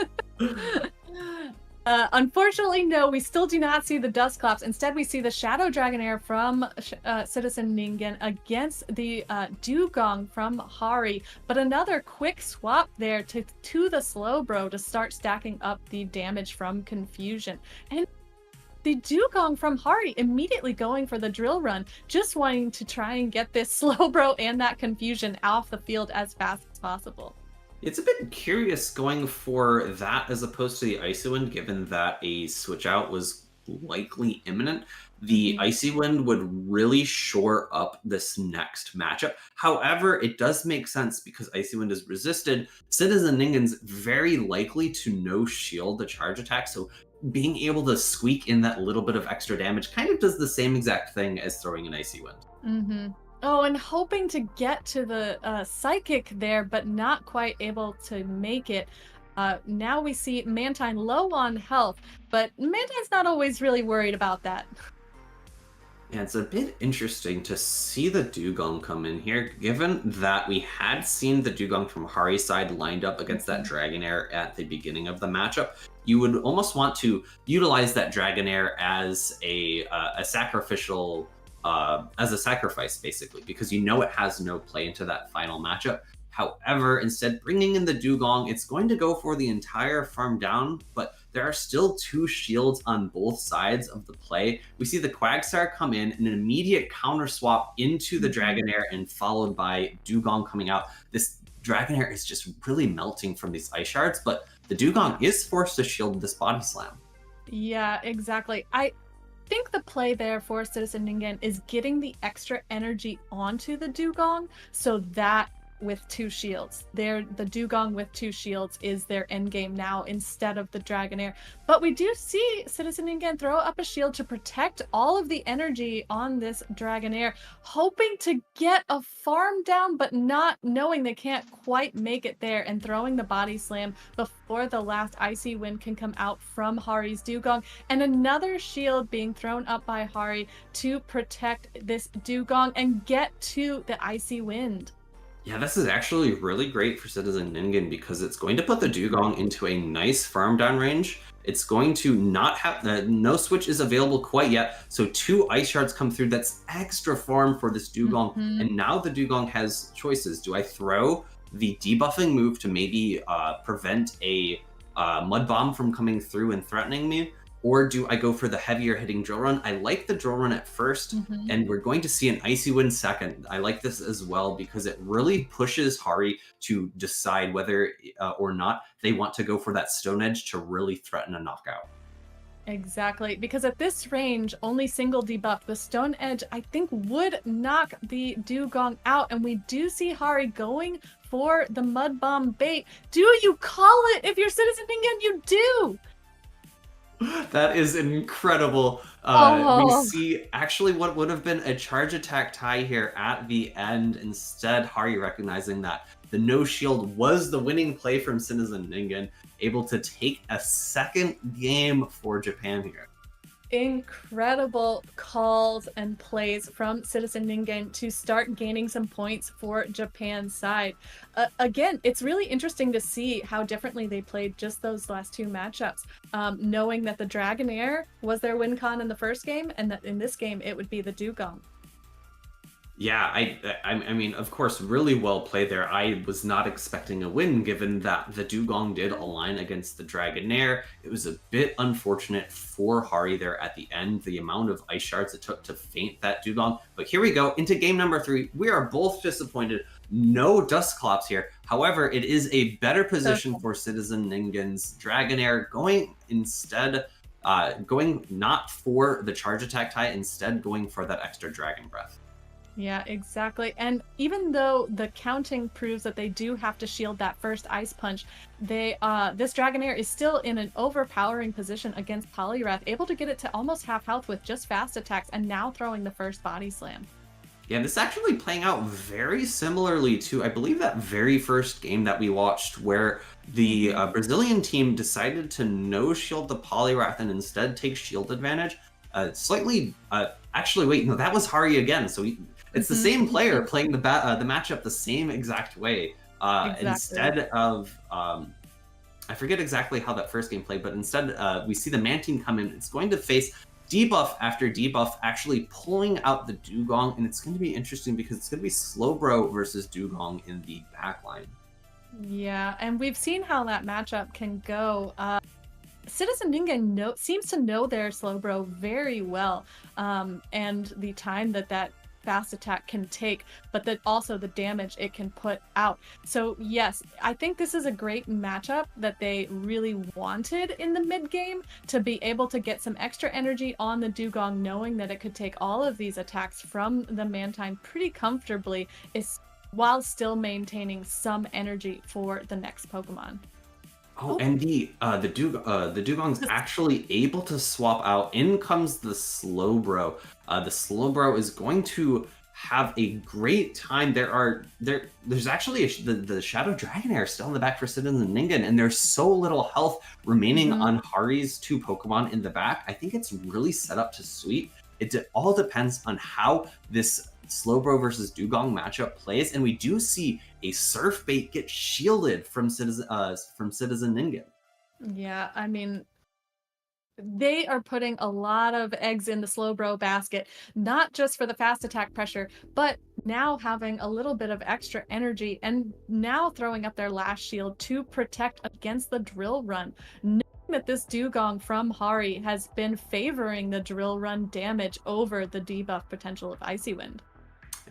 Unfortunately, no, we still do not see the Dusclops. Instead, we see the Shadow Dragonair from Citizen Ningen against the Dugong from Hari. But another quick swap there to the Slowbro to start stacking up the damage from Confusion. And the Dugong from Hari immediately going for the drill run, just wanting to try and get this Slowbro and that Confusion off the field as fast as possible. It's a bit curious going for that as opposed to the Icy Wind, given that a switch out was likely imminent. The Icy Wind would really shore up this next matchup. However, it does make sense because Icy Wind is resisted. Citizen Ningen's very likely to no shield the charge attack, so being able to squeak in that little bit of extra damage kind of does the same exact thing as throwing an Icy Wind. Oh, and hoping to get to the Psychic there, but not quite able to make it. Now we see Mantine low on health, but Mantine's not always really worried about that. Yeah, it's a bit interesting to see the Dugong come in here, given that we had seen the Dugong from Hari's side lined up against that Dragonair at the beginning of the matchup. You would almost want to utilize that Dragonair as a sacrificial, as a sacrifice, basically, because you know it has no play into that final matchup. However, instead bringing in the Dugong, it's going to go for the entire farm down, but there are still two shields on both sides of the play. We see the Quagsire come in, an immediate counter swap into the Dragonair, and followed by Dugong coming out. This Dragonair is just really melting from these ice shards, but the Dugong is forced to shield this body slam. Yeah, exactly. I think the play there for Citizen Ningen is getting the extra energy onto the Dugong so that with two shields. The Dugong with two shields is their endgame now instead of the Dragonair. But we do see Citizen Ningen throw up a shield to protect all of the energy on this Dragonair, hoping to get a farm down, but not knowing they can't quite make it there, and throwing the body slam before the last Icy Wind can come out from Hari's Dugong. And another shield being thrown up by Hari to protect this Dugong and get to the Icy Wind. Yeah, this is actually really great for Citizen Ningen because it's going to put the Dugong into a nice farm down range. It's going to not have, no switch is available quite yet, so two ice shards come through. That's extra farm for this Dugong, and now the Dugong has choices. Do I throw the debuffing move to maybe prevent a Mud Bomb from coming through and threatening me? Or do I go for the heavier hitting drill run? I like the drill run at first, and we're going to see an Icy Wind second. I like this as well because it really pushes Hari to decide whether or not they want to go for that Stone Edge to really threaten a knockout. Exactly, because at this range, only single debuff. The Stone Edge, I think, would knock the Dugong out, and we do see Hari going for the Mud Bomb bait. Do you call it? If you're Citizen Ningen, you do! That is incredible. We see actually what would have been a charge attack tie here at the end. Instead, Hari recognizing that the no shield was the winning play from Citizen Ningen, able to take a second game for Japan here. Incredible calls and plays from Citizen Ningen to start gaining some points for Japan's side. Again, it's really interesting to see how differently they played just those last two matchups, knowing that the Dragonair was their win con in the first game, and that in this game it would be the Dugong. Yeah, I mean, of course, really well played there. I was not expecting a win, given that the Dugong did align against the Dragonair. It was a bit unfortunate for Hari there at the end, the amount of ice shards it took to feint that Dugong. But here we go, into game number 3. We are both disappointed. No Dusclops here. However, it is a better position for Citizen Ningen's Dragonair, going instead, going not for the charge attack tie, instead going for that extra Dragon Breath. Yeah, exactly. And even though the counting proves that they do have to shield that first ice punch, they this Dragonair is still in an overpowering position against Poliwrath, able to get it to almost half health with just fast attacks, and now throwing the first body slam. Yeah, this is actually playing out very similarly to, I believe, that very first game that we watched, where the Brazilian team decided to no shield the Poliwrath and instead take shield advantage. Actually, wait, no, that was Hari again. So it's the same player playing the matchup the same exact way. Exactly. Instead of, I forget exactly how that first game played, but instead we see the Mantine come in. It's going to face debuff after debuff, actually pulling out the Dugong, and it's going to be interesting because it's going to be Slowbro versus Dugong in the backline. Yeah, and we've seen how that matchup can go. Citizen Ningen seems to know their Slowbro very well, and the time that fast attack can take, but that also the damage it can put out. So yes, I think this is a great matchup that they really wanted in the mid game, to be able to get some extra energy on the Dugong, knowing that it could take all of these attacks from the Mantine pretty comfortably, while still maintaining some energy for the next Pokemon. Oh, and the Dugong's actually able to swap out. In comes the Slowbro. The Slowbro is going to have a great time. There's actually the Shadow Dragonair still in the back for Citizen Ningen, and there's so little health remaining on Hari's 2 Pokemon in the back. I think it's really set up to sweep. It all depends on how this Slowbro versus Dugong matchup plays, and we do see a Surf Bait get shielded from Citizen Ningen. Yeah, I mean, they are putting a lot of eggs in the Slowbro basket, not just for the fast attack pressure, but now having a little bit of extra energy, and now throwing up their last shield to protect against the drill run. Knowing that this Dugong from Hari has been favoring the drill run damage over the debuff potential of Icy Wind.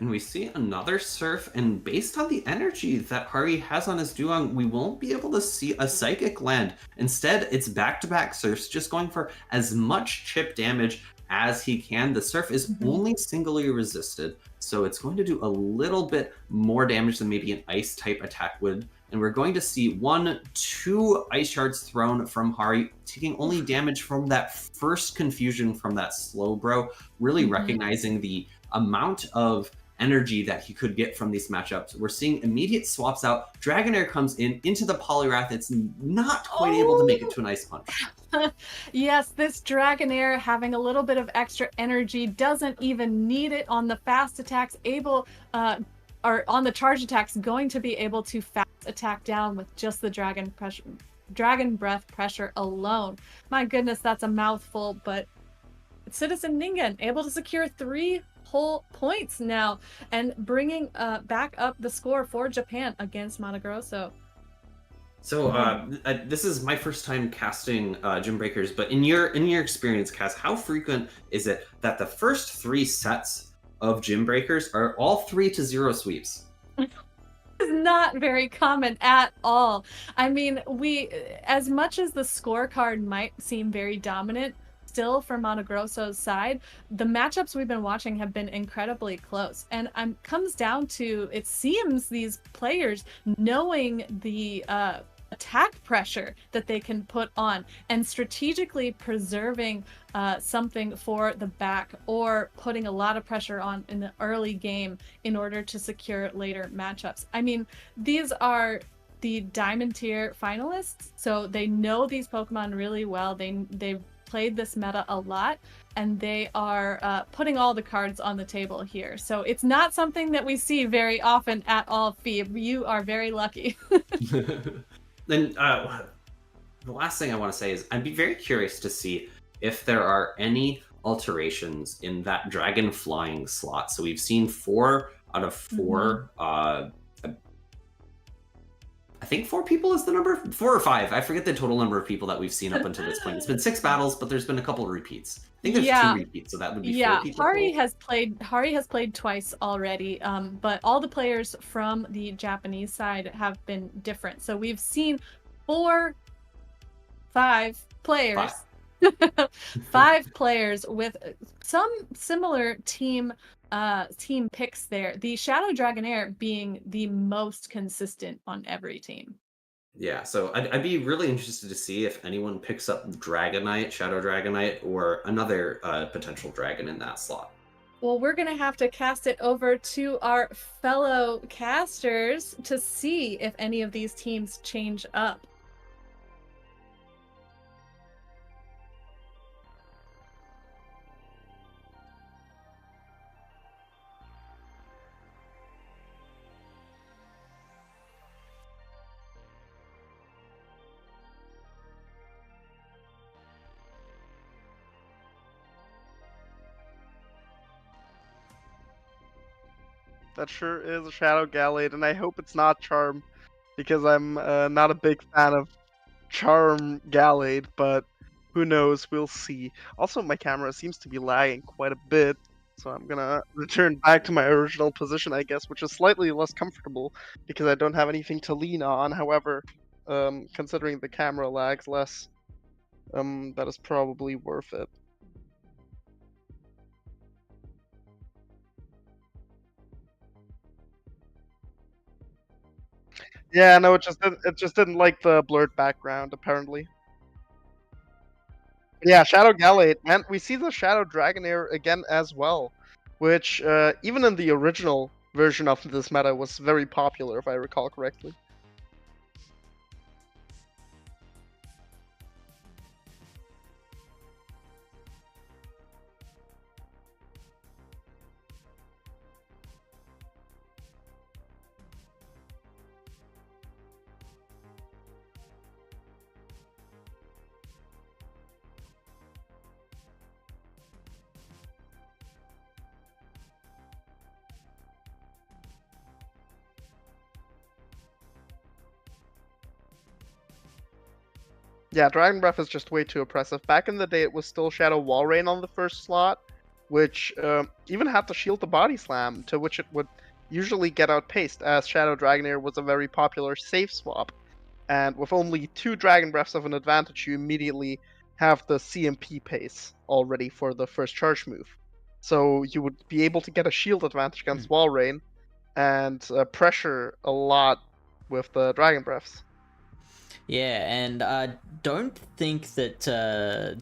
And we see another Surf, and based on the energy that Hari has on his Dugong, we won't be able to see a Psychic land. Instead, it's back-to-back Surfs, just going for as much chip damage as he can. The Surf is only singly resisted, so it's going to do a little bit more damage than maybe an Ice-type attack would. And we're going to see 2 Ice Shards thrown from Hari, taking only damage from that first confusion from that Slowbro, really recognizing the amount of energy that he could get from these matchups. We're seeing immediate swaps out. Dragonair comes into the Poliwrath. It's not quite able to make it to an Ice Punch. Yes, this Dragonair having a little bit of extra energy, doesn't even need it on the fast attacks, or on the charge attacks, going to be able to fast attack down with just the Dragon Breath pressure alone. My goodness, that's a mouthful, but Citizen Ningen able to secure 3 whole points now, and bringing back up the score for Japan against Mato Grosso. So this is my first time casting Gymbreakers, but in your experience, Cass, how frequent is it that the first 3 sets of Gymbreakers are all 3-0 sweeps? Is not very common at all. I mean, as much as the scorecard might seem very dominant, still from Mato Grosso's side, the matchups we've been watching have been incredibly close, and comes down to, it seems, these players knowing the attack pressure that they can put on, and strategically preserving something for the back, or putting a lot of pressure on in the early game in order to secure later matchups. I mean, these are the Diamond tier finalists, so they know these Pokemon really well. They've played this meta a lot, and they are putting all the cards on the table here. So it's not something that we see very often at all, Phoebe. You are very lucky. Then the last thing I want to say is I'd be very curious to see if there are any alterations in that dragon flying slot. So we've seen 4 out of 4. I think 4 people is the number, 4 or 5. I forget the total number of people that we've seen up until this point. It's been 6 battles, but there's been a couple of repeats. I think there's 2 repeats, so that would be 4 people. Hari has played twice already, but all the players from the Japanese side have been different. So we've seen 5 players. 5 players with some similar team picks there. The Shadow Dragonair being the most consistent on every team. Yeah, so I'd be really interested to see if anyone picks up Dragonite, Shadow Dragonite, or another potential dragon in that slot. Well, we're going to have to cast it over to our fellow casters to see if any of these teams change up. That sure is a Shadow Gallade, and I hope it's not Charm, because I'm not a big fan of Charm Gallade, but who knows, we'll see. Also, my camera seems to be lagging quite a bit, so I'm gonna return back to my original position, I guess, which is slightly less comfortable, because I don't have anything to lean on. However, considering the camera lags less, that is probably worth it. Yeah, no, it just didn't like the blurred background, apparently. Yeah, Shadow Gallade, and we see the Shadow Dragonair again as well, which even in the original version of this meta was very popular, if I recall correctly. Yeah, Dragon Breath is just way too oppressive. Back in the day, it was still Shadow Wall Rain on the first slot, which even had to shield the Body Slam, to which it would usually get outpaced, as Shadow Dragonair was a very popular safe swap. And with only 2 Dragon Breaths of an advantage, you immediately have the CMP pace already for the first charge move. So you would be able to get a shield advantage against Wall Rain, and pressure a lot with the Dragon Breaths. Yeah, and I don't think that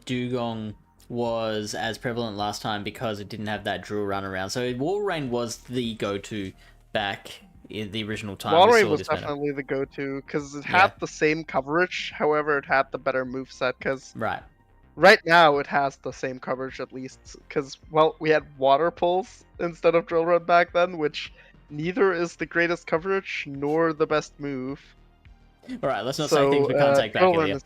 Dugong was as prevalent last time because it didn't have that drill run around. So Wall Rain was the go-to back in the original time. Wall Rain was definitely the go-to because it had the same coverage. However, it had the better moveset because right now it has the same coverage at least. Because, well, we had Water Pulse instead of Drill Run back then, which neither is the greatest coverage nor the best move. All right, let's not say things we can't take back here.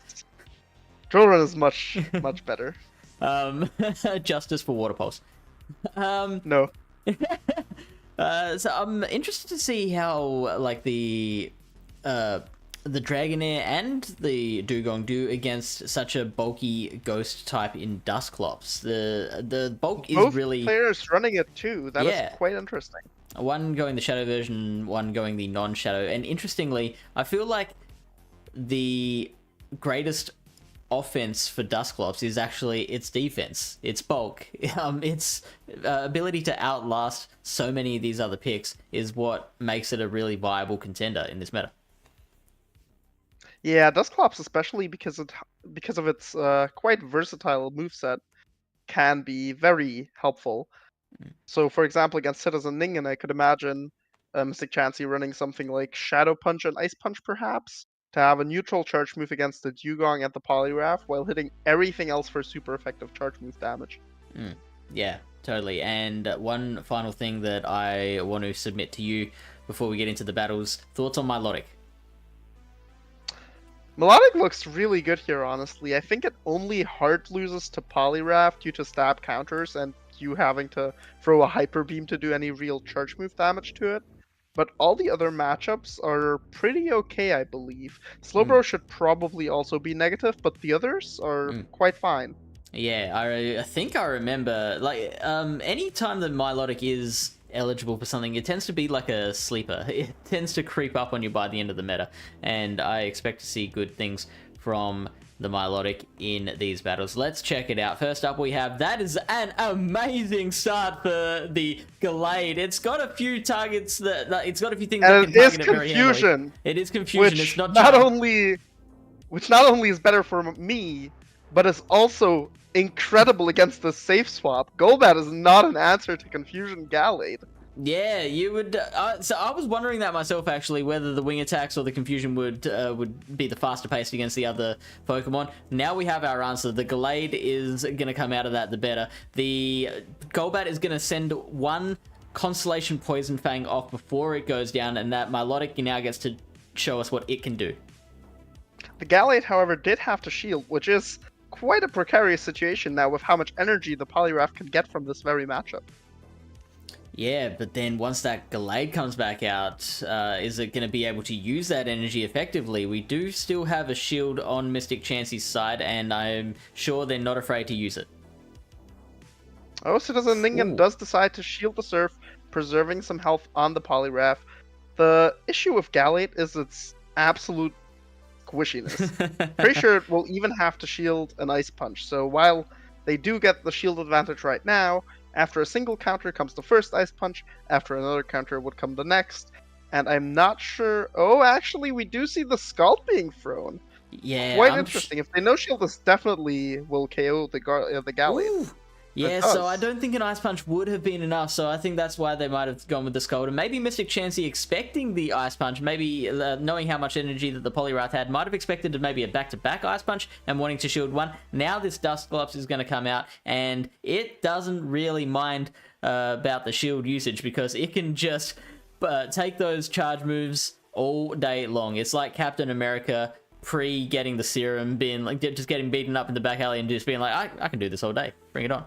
Drill Run is much better. Justice for Water Pulse. No. So I'm interested to see how like the Dragonair and the Dugong do against such a bulky ghost type in Dusclops. The bulk is really both players running it too. That is quite interesting. One going the shadow version, one going the non-shadow. And interestingly, I feel like the greatest offense for Dusclops is actually its defense, its bulk. Its ability to outlast so many of these other picks is what makes it a really viable contender in this meta. Yeah, Dusclops, especially because of its quite versatile moveset, can be very helpful. So, for example, against Citizen Ningen, I could imagine Mystic Chansey running something like Shadow Punch and Ice Punch, perhaps, to have a neutral charge move against the Dugong and the Poliwrath while hitting everything else for super effective charge move damage. Yeah, totally. And one final thing that I want to submit to you before we get into the battles. Thoughts on Milotic? Melodic looks really good here, honestly. I think it only hard loses to Poliwrath due to stab counters and you having to throw a Hyper Beam to do any real charge move damage to it. But all the other matchups are pretty okay, I believe. Slowbro should probably also be negative, but the others are quite fine. Yeah, I think I remember, like, any time that Milotic is eligible for something, it tends to be like a sleeper. It tends to creep up on you by the end of the meta, and I expect to see good things from the Milotic in these battles. Let's check it out. First up, we have, that is an amazing start for the Gallade. It's got a few targets that, it's got a few things that can target it very handily. It is confusion. It's not which not only is better for me, but is also incredible against the safe swap. Golbat is not an answer to Confusion Gallade. Yeah, you would. So I was wondering that myself, actually, whether the wing attacks or the Confusion would be the faster paced against the other Pokemon. Now we have our answer. The Gallade is going to come out of that the better. The Golbat is going to send one Constellation Poison Fang off before it goes down, and that Milotic now gets to show us what it can do. The Gallade, however, did have to shield, which is quite a precarious situation now with how much energy the Poliwrath can get from this very matchup. Yeah, but then once that Gallade comes back out, is it going to be able to use that energy effectively? We do still have a shield on Mystic Chansey's side, and I'm sure they're not afraid to use it. Oh, Citizen Ningen does decide to shield the Surf, preserving some health on the Poliwrath. The issue with Gallade is its absolute squishiness. Pretty sure it will even have to shield an Ice Punch, so while they do get the shield advantage right now, after a single counter comes the first Ice Punch, after another counter would come the next, and I'm not sure... Oh, actually, we do see the Scald being thrown. Yeah, quite interesting. If they no shield, this definitely will KO the Gallade. Ooh. Yeah, so I don't think an Ice Punch would have been enough, so I think that's why they might have gone with the Scald. And maybe Mystic Chansey expecting the Ice Punch, maybe knowing how much energy that the Poliwrath had, might have expected maybe a back-to-back Ice Punch and wanting to shield one. Now this Dusclops is going to come out, and it doesn't really mind about the shield usage, because it can just take those charge moves all day long. It's like Captain America pre-getting the serum, being like just getting beaten up in the back alley and just being like, I can do this all day. Bring it on.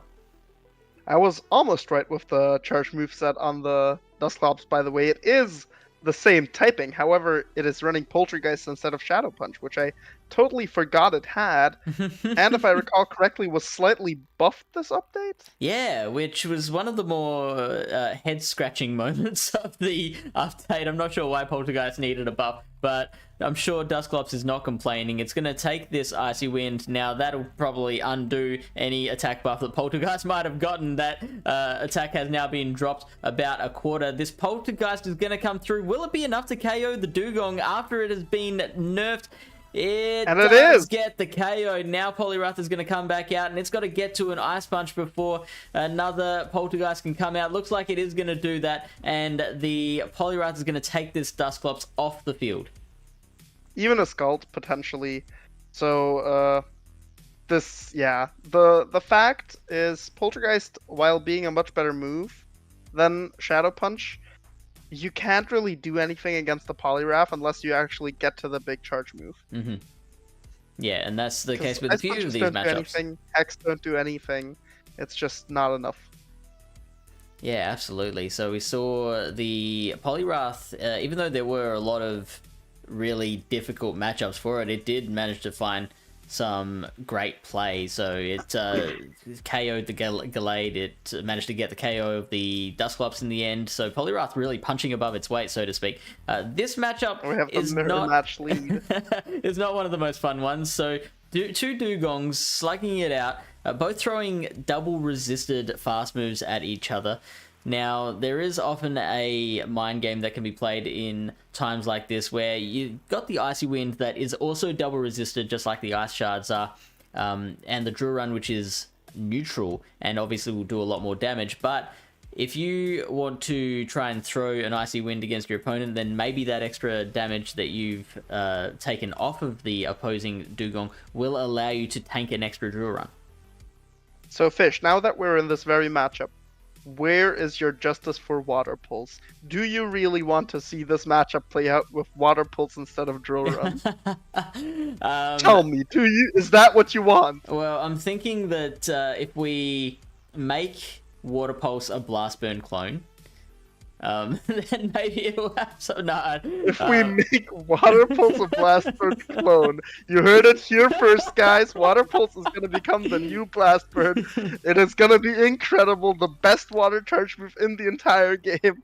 I was almost right with the charge moveset on the Dusclops, by the way. It is the same typing, however, it is running Poltergeist instead of Shadow Punch, which I totally forgot it had, and if I recall correctly, was slightly buffed this update? Yeah, which was one of the more head-scratching moments of the update. I'm not sure why Poltergeist needed a buff, but I'm sure Dusclops is not complaining. It's going to take this Icy Wind. Now, that'll probably undo any attack buff that Poltergeist might have gotten. That attack has now been dropped about a quarter. This Poltergeist is going to come through. Will it be enough to KO the Dugong after it has been nerfed? It does get the KO. Now Poliwrath is going to come back out, and it's got to get to an Ice Punch before another Poltergeist can come out. Looks like it is going to do that, and the Poliwrath is going to take this Dusclops off the field. Even a Scald, potentially. So, the fact is, Poltergeist, while being a much better move than Shadow Punch, you can't really do anything against the Poliwrath unless you actually get to the big charge move. Mm-hmm. Yeah, and that's the case with a few of these matchups. Hex don't do anything. It's just not enough. Yeah, absolutely. So we saw the Poliwrath, even though there were a lot of really difficult matchups for it, it did manage to find some great play. So it KO'd the Gallade, it managed to get the KO of the Dusclops in the end. So Poliwrath really punching above its weight, so to speak. This matchup is not match lead. is not one of the most fun ones. So two Dugongs slugging it out, both throwing double resisted fast moves at each other. Now, there is often a mind game that can be played in times like this where you've got the Icy Wind that is also double resisted, just like the Ice Shards are, and the Drill Run, which is neutral and obviously will do a lot more damage, but if you want to try and throw an Icy Wind against your opponent, then maybe that extra damage that you've taken off of the opposing Dugong will allow you to tank an extra drill run. So Fish, now that we're in this very matchup, where is your justice for Water Pulse? Do you really want to see this matchup play out with Water Pulse instead of Drill Run? Tell me, is that what you want? Well, I'm thinking that if we make Water Pulse a Blast Burn clone, then maybe it'll have some... No, if we make Water Pulse a Blast Burn clone, you heard it here first, guys. Water Pulse is going to become the new Blast Burn. It is going to be incredible, the best water charge move in the entire game.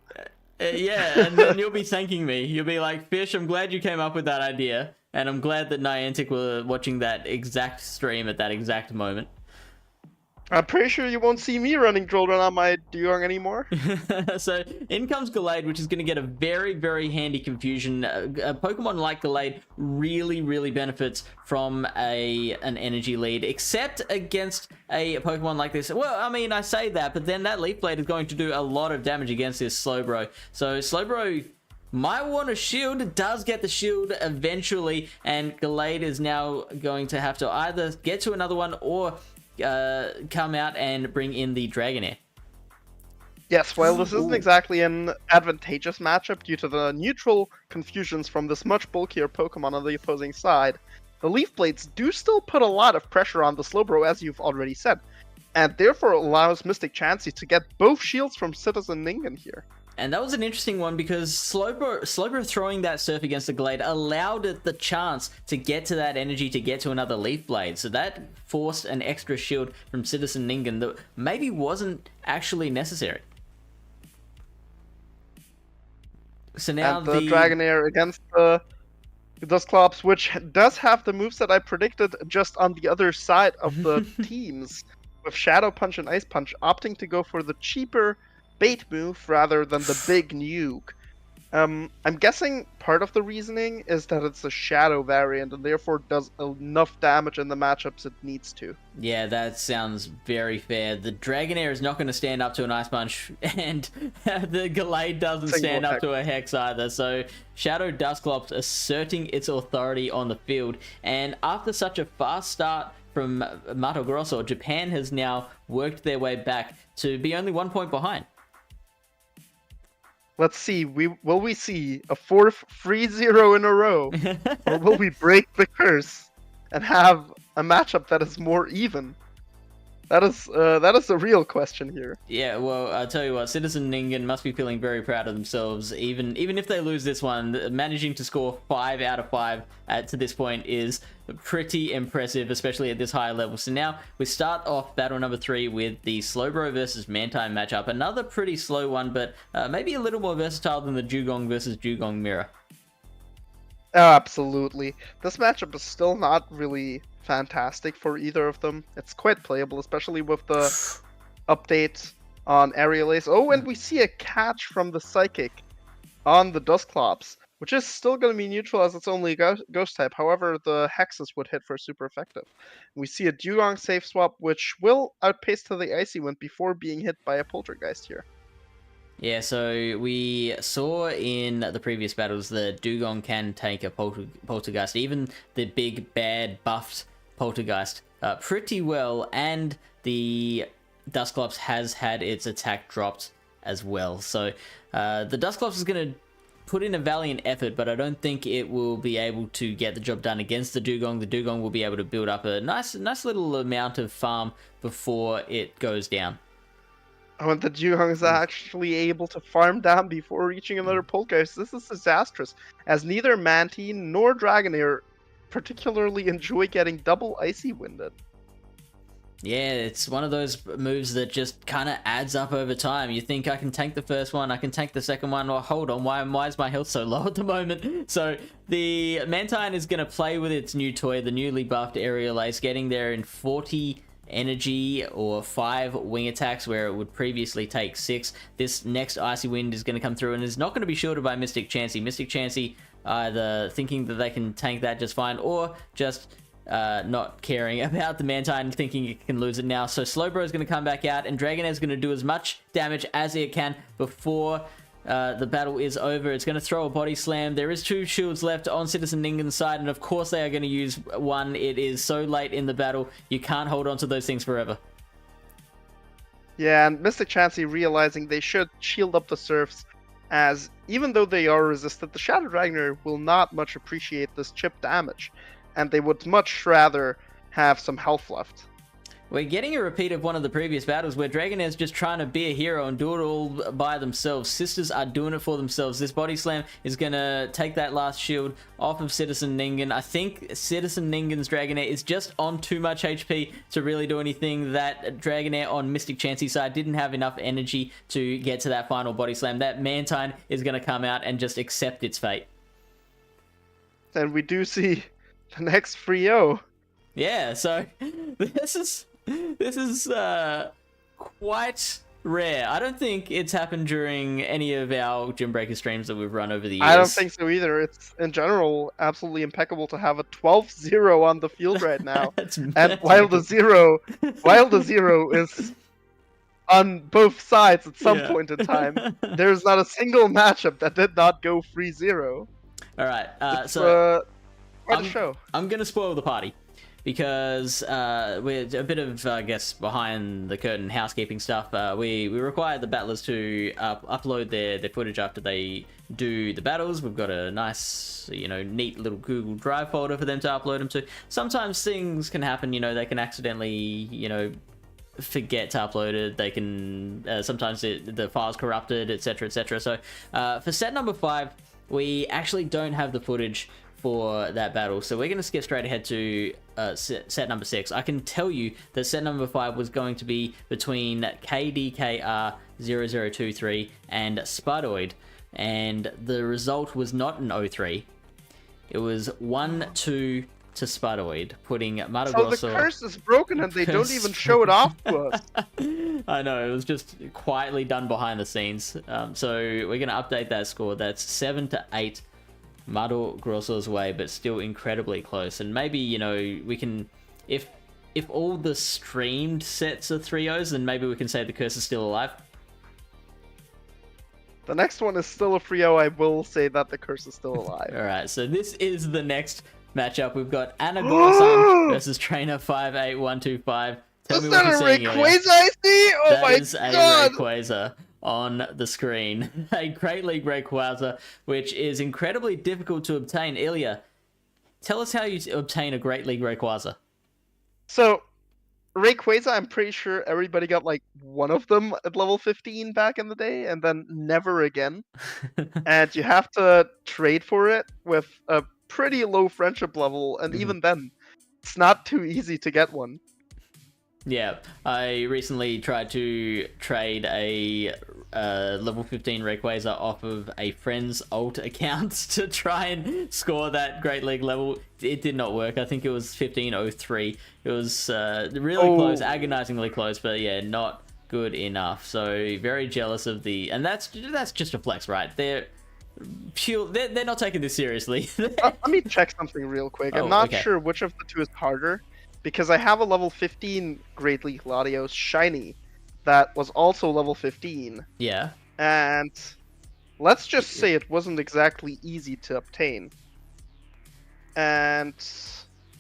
Yeah, and then you'll be thanking me. You'll be like, Fish, I'm glad you came up with that idea, and I'm glad that Niantic were watching that exact stream at that exact moment. I'm pretty sure you won't see me running Drill Run on my Dugong anymore. So in comes Gallade, which is going to get a very, very handy confusion. A Pokemon like Gallade really benefits from an energy lead, except against a Pokemon like this. Well, I mean, I say that, but then that Leaf Blade is going to do a lot of damage against this Slowbro. So Slowbro might want a shield. It does get the shield eventually, and Gallade is now going to have to either get to another one or come out and bring in the Dragonair. Yes, well, this isn't exactly an advantageous matchup due to the neutral confusions from this much bulkier Pokemon on the opposing side. The Leaf Blades do still put a lot of pressure on the Slowbro, as you've already said, and therefore allows Mystic Chansey to get both shields from Citizen Ningen here. And that was an interesting one because Slowbro throwing that Surf against the Glade allowed it the chance to get to that energy to get to another Leaf Blade. So that forced an extra shield from Citizen Ningen that maybe wasn't actually necessary. So now and the Dragonair against the Dusclops, which does have the moves that I predicted just on the other side of the teams, with Shadow Punch and Ice Punch opting to go for the cheaper bait move rather than the big nuke. I'm guessing part of the reasoning is that it's a Shadow variant and therefore does enough damage in the matchups it needs to. Yeah, that sounds very fair. The Dragonair is not going to stand up to an Ice Punch, and the Gallade doesn't stand up to a Hex either. So Shadow Dusclops asserting its authority on the field, and after such a fast start from Mato Grosso, Japan has now worked their way back to be only 1 point behind. Let's see, will we see a fourth 3-0 in a row? Or will we break the curse and have a matchup that is more even? That is the real question here. Yeah, well, I'll tell you what, Citizen Ningen must be feeling very proud of themselves. Even if they lose this one, managing to score 5 out of 5 to this point is pretty impressive, especially at this higher level. So now we start off battle number 3 with the Slowbro versus Mantine matchup. Another pretty slow one, but maybe a little more versatile than the Dugong versus Dugong mirror. Absolutely. This matchup is still not really fantastic for either of them. It's quite playable, especially with the update on Aerial Ace. Oh, and we see a catch from the Psychic on the Dusclops, which is still going to be neutral as it's only Ghost type. However, the Hexes would hit for super effective. We see a Dugong safe swap, which will outpace to the Icy Wind before being hit by a Poltergeist here. Yeah, so we saw in the previous battles that Dugong can take a Poltergeist, even the big, bad, buffed Poltergeist, pretty well, and the Dusclops has had its attack dropped as well. So the Dusclops is going to put in a valiant effort, but I don't think it will be able to get the job done against the Dugong. The Dugong will be able to build up a nice little amount of farm before it goes down. Oh, and the Dugong is actually able to farm down before reaching another Poltergeist. This is disastrous, as neither Mantine nor Dragonair particularly enjoy getting double Icy Winded. Yeah, it's one of those moves that just kind of adds up over time. You think, I can tank the first one, I can tank the second one, or hold on, why is my health so low at the moment? So the Mantine is going to play with its new toy, the newly buffed Aerial Ace, getting there in 40 energy or 5 wing attacks where it would previously take 6. This next Icy Wind is going to come through and is not going to be shielded by Mystic Chansey. Mystic Chansey either thinking that they can tank that just fine or just not caring about the Mantine, thinking it can lose it now. So Slowbro is going to come back out, and Dragonair is going to do as much damage as it can before the battle is over. It's going to throw a body slam. There is 2 shields left on Citizen Ningen's side, and of course they are going to use one. It is so late in the battle, you can't hold on to those things forever. Yeah, and Mystic Chansey realizing they should shield up the Serfs, as even though they are resisted, the Shadow Dragonair will not much appreciate this chip damage, and they would much rather have some health left. We're getting a repeat of one of the previous battles where Dragonair's just trying to be a hero and do it all by themselves. Sisters are doing it for themselves. This body slam is going to take that last shield off of Citizen Ningen. I think Citizen Ningen's Dragonair is just on too much HP to really do anything. That Dragonair on Mystic Chansey's side didn't have enough energy to get to that final body slam. That Mantine is going to come out and just accept its fate. And we do see the next 3-0. Yeah, so this is quite rare. I don't think it's happened during any of our Gymbreaker streams that we've run over the years. I don't think so either. It's, in general, absolutely impeccable to have a 12-0 on the field right now. And while the zero is on both sides at some point in time, there's not a single matchup that did not go 3-0. All right, quite a show. I'm going to spoil the party, because we're a bit of, I guess, behind the curtain housekeeping stuff. We require the battlers to upload their footage after they do the battles. We've got a nice, neat little Google Drive folder for them to upload them to. Sometimes things can happen, they can accidentally, forget to upload it. They can, sometimes the file's corrupted, etc, etc. So for set number 5, we actually don't have the footage for that battle, so we're going to skip straight ahead to set number 6. I can tell you that set number 5 was going to be between KDKR0023 and Spudoid, and the result was not an 0-3. It was 1-2 to Spudoid, putting Mato Grosso... So the curse is broken and they don't even show it off to us. I know, it was just quietly done behind the scenes. So we're going to update that score. That's 7-8 Mato Grosso's way, but still incredibly close. And maybe, we can... If all the streamed sets are 3-0s, then maybe we can say the curse is still alive. The next one is still a 3-0. I will say that the curse is still alive. Alright, so this is the next matchup. We've got Anna Gorsan versus Trainer 58125. Tell me what you're saying, Ilya. Rayquaza I see? Oh That my is a god! Rayquaza on the screen. A Great League Rayquaza, which is incredibly difficult to obtain. Ilya, tell us how you obtain a Great League Rayquaza. So, Rayquaza, I'm pretty sure everybody got like one of them at level 15 back in the day, and then never again. And you have to trade for it with a pretty low friendship level, and even then, it's not too easy to get one. Yeah, I recently tried to trade a level 15 Rayquaza off of a friend's alt account to try and score that Great League level. It did not work. I think it was 1503. It was really close, agonizingly close, but yeah, not good enough. So very jealous of the... And that's just a flex, right? They're not taking this seriously. Let me check something real quick. I'm not sure which of the two is harder, because I have a level 15 Great League Latios shiny that was also level 15. Yeah. And let's just say it wasn't exactly easy to obtain. And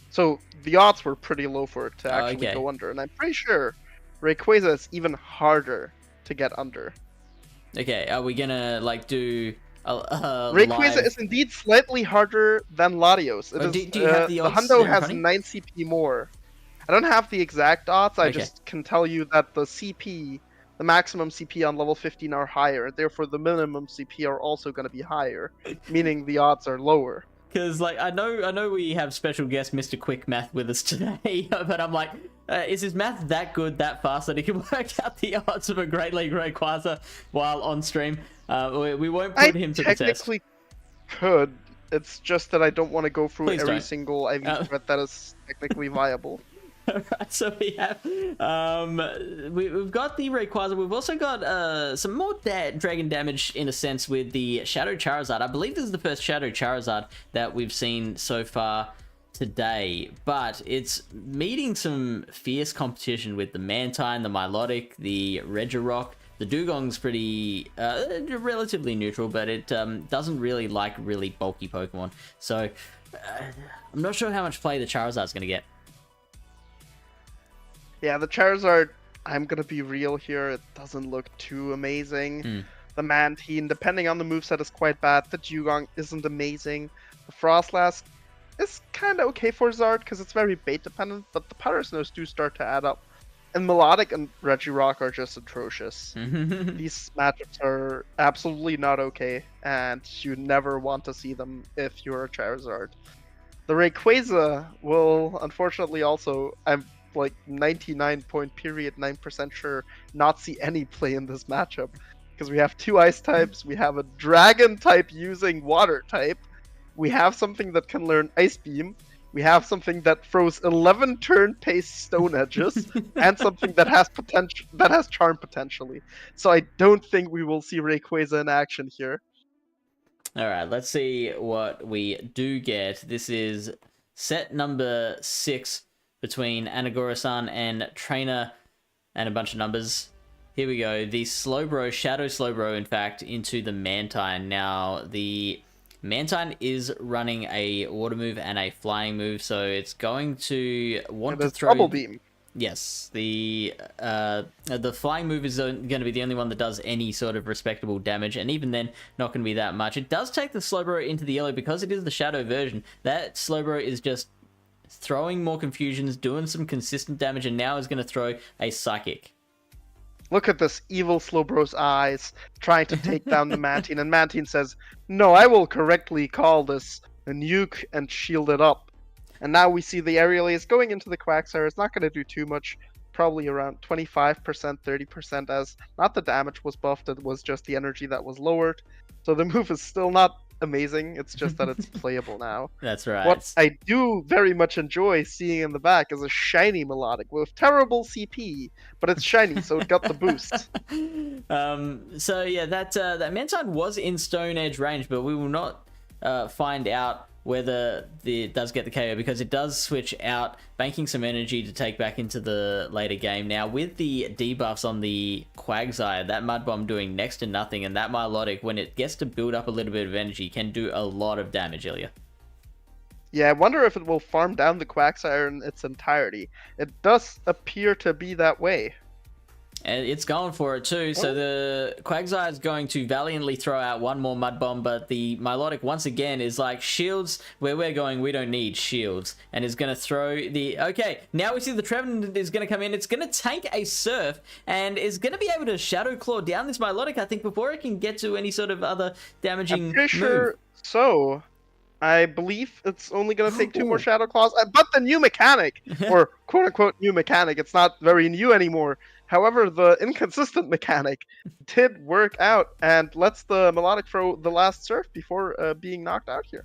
so the odds were pretty low for it to actually go under. And I'm pretty sure Rayquaza is even harder to get under. Okay, are we gonna do... Rayquaza is indeed slightly harder than Latios. Do you have the odds? The Hundo has 9 CP more. I don't have the exact odds. I just can tell you that the CP, the maximum CP on level 15 are higher. Therefore, the minimum CP are also going to be higher, meaning the odds are lower. Because I know we have special guest Mr. Quick Math with us today, but I'm like, is his math that good, that fast that he can work out the odds of a Great League Rayquaza while on stream? We won't put him to the test. I technically could. It's just that I don't want to go through every single IV threat that is technically viable. Alright, so we have we've got the Rayquaza. We've also got some more dragon damage in a sense with the Shadow Charizard. I believe this is the first Shadow Charizard that we've seen so far today, but it's meeting some fierce competition with the Mantine, the Milotic, the Regirock. The Dugong's pretty relatively neutral, but it doesn't really like really bulky Pokemon. So I'm not sure how much play the Charizard's going to get. Yeah, the Charizard, I'm going to be real here, it doesn't look too amazing. The Mantine, depending on the moveset, is quite bad. The Dugong isn't amazing. The Frostlass is kind of okay for Zard because it's very bait dependent, but the Powder Snows do start to add up. And Melodic and Regirock are just atrocious. These matchups are absolutely not okay, and you never want to see them if you're a Charizard. The Rayquaza will, unfortunately, also, I'm like 99.9% sure, not see any play in this matchup. Because we have two Ice types, we have a Dragon type using Water type, we have something that can learn Ice Beam, we have something that throws 11 turn-paced Stone Edges, and something that has Charm potentially. So I don't think we will see Rayquaza in action here. Alright, let's see what we do get. This is set number 6 between Anagora-san and Trainer and a bunch of numbers. Here we go. The Slowbro, Shadow Slowbro, in fact, into the Mantine. Now, the Mantine is running a water move and a flying move, so it's going to want to throw... Double Beam. Yes, the flying move is going to be the only one that does any sort of respectable damage, and even then, not going to be that much. It does take the Slowbro into the yellow because it is the Shadow version. That Slowbro is just throwing more confusions, doing some consistent damage, and now is going to throw a Psychic. Look at this evil Slowbro's eyes, trying to take down the Mantine, and Mantine says, "No, I will correctly call this a nuke and shield it up." And now we see the Aerial Ace going into the Quagsire. It's not going to do too much, probably around 25%, 30%, as not the damage was buffed, it was just the energy that was lowered. So the move is still not amazing, it's just that it's playable now. That's right. What I do very much enjoy seeing in the back is a shiny Melodic with terrible CP, but it's shiny, so it got the boost. So yeah, that Mantine was in Stone Edge range, but we will not find out whether it does get the KO, because it does switch out, banking some energy to take back into the later game. Now, with the debuffs on the Quagsire, that Mud Bomb doing next to nothing, and that Milotic, when it gets to build up a little bit of energy, can do a lot of damage, Ilya. Yeah, I wonder if it will farm down the Quagsire in its entirety. It does appear to be that way. And it's going for it too, so the Quagsire is going to valiantly throw out one more Mud Bomb, but the Milotic once again is like, shields, where we're going, we don't need shields, and is going to throw the... Okay, now we see the Trevenant is going to come in, it's going to tank a Surf, and is going to be able to Shadow Claw down this Milotic, I think, before it can get to any sort of other damaging I'm pretty move. sure so. I believe it's only going to take 2 more Shadow Claws, but the new mechanic, or quote-unquote new mechanic, it's not very new anymore. However, the inconsistent mechanic did work out and lets the Melodic throw the last Surf before being knocked out here.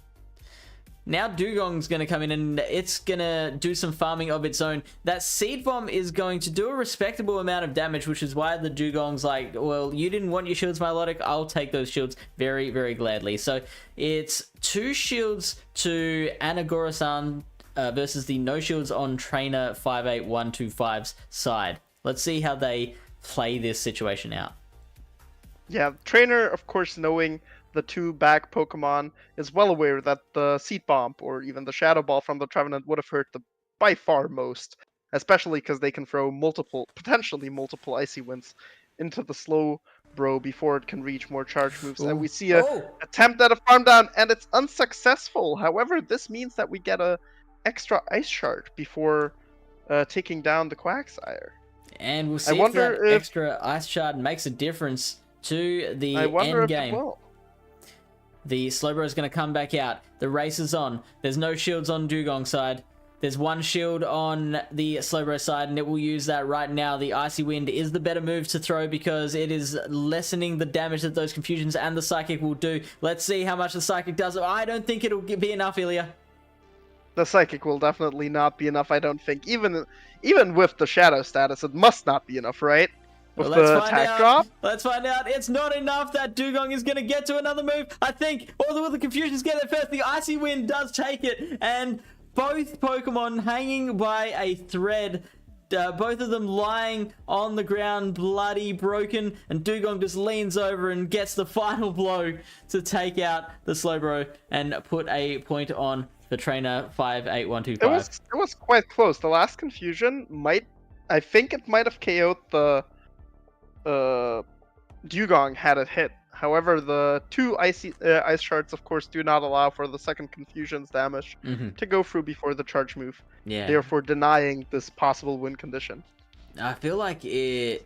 Now Dugong's going to come in and it's going to do some farming of its own. That Seed Bomb is going to do a respectable amount of damage, which is why the Dugong's like, well, you didn't want your shields, Milotic, I'll take those shields very, very gladly. So it's 2 shields to Anagora-san versus the no shields on Trainer 58125's side. Let's see how they play this situation out. Yeah, Trainer, of course, knowing the 2 back Pokemon, is well aware that the Seed Bomb or even the Shadow Ball from the Trevenant would have hurt by far most, especially because they can throw potentially multiple Icy Winds into the Slowbro before it can reach more charge moves. And we see a attempt at a farm down, and it's unsuccessful. However, this means that we get a extra Ice Shard before taking down the Quagsire. And we'll see if that extra Ice Shard makes a difference to the end game. The Slowbro is going to come back out. The race is on. There's no shields on Dugong's side. There's 1 shield on the Slowbro side, and it will use that right now. The Icy Wind is the better move to throw because it is lessening the damage that those confusions and the Psychic will do. Let's see how much the Psychic does. I don't think it'll be enough, Ilya. The Psychic will definitely not be enough, I don't think. Even with the Shadow status, it must not be enough, right? With the attack drop? Let's find out. It's not enough. That Dugong is going to get to another move. I think all the confusions get there first. The Icy Wind does take it. And both Pokemon hanging by a thread. Both of them lying on the ground, bloody, broken, and Dugong just leans over and gets the final blow to take out the Slowbro and put a point on the trainer 58125. It was quite close. The last confusion I think it might have KO'd the Dugong had it hit. However, the two ice shards, of course, do not allow for the second confusion's damage to go through before the charge move. Yeah. Therefore, denying this possible win condition. I feel like it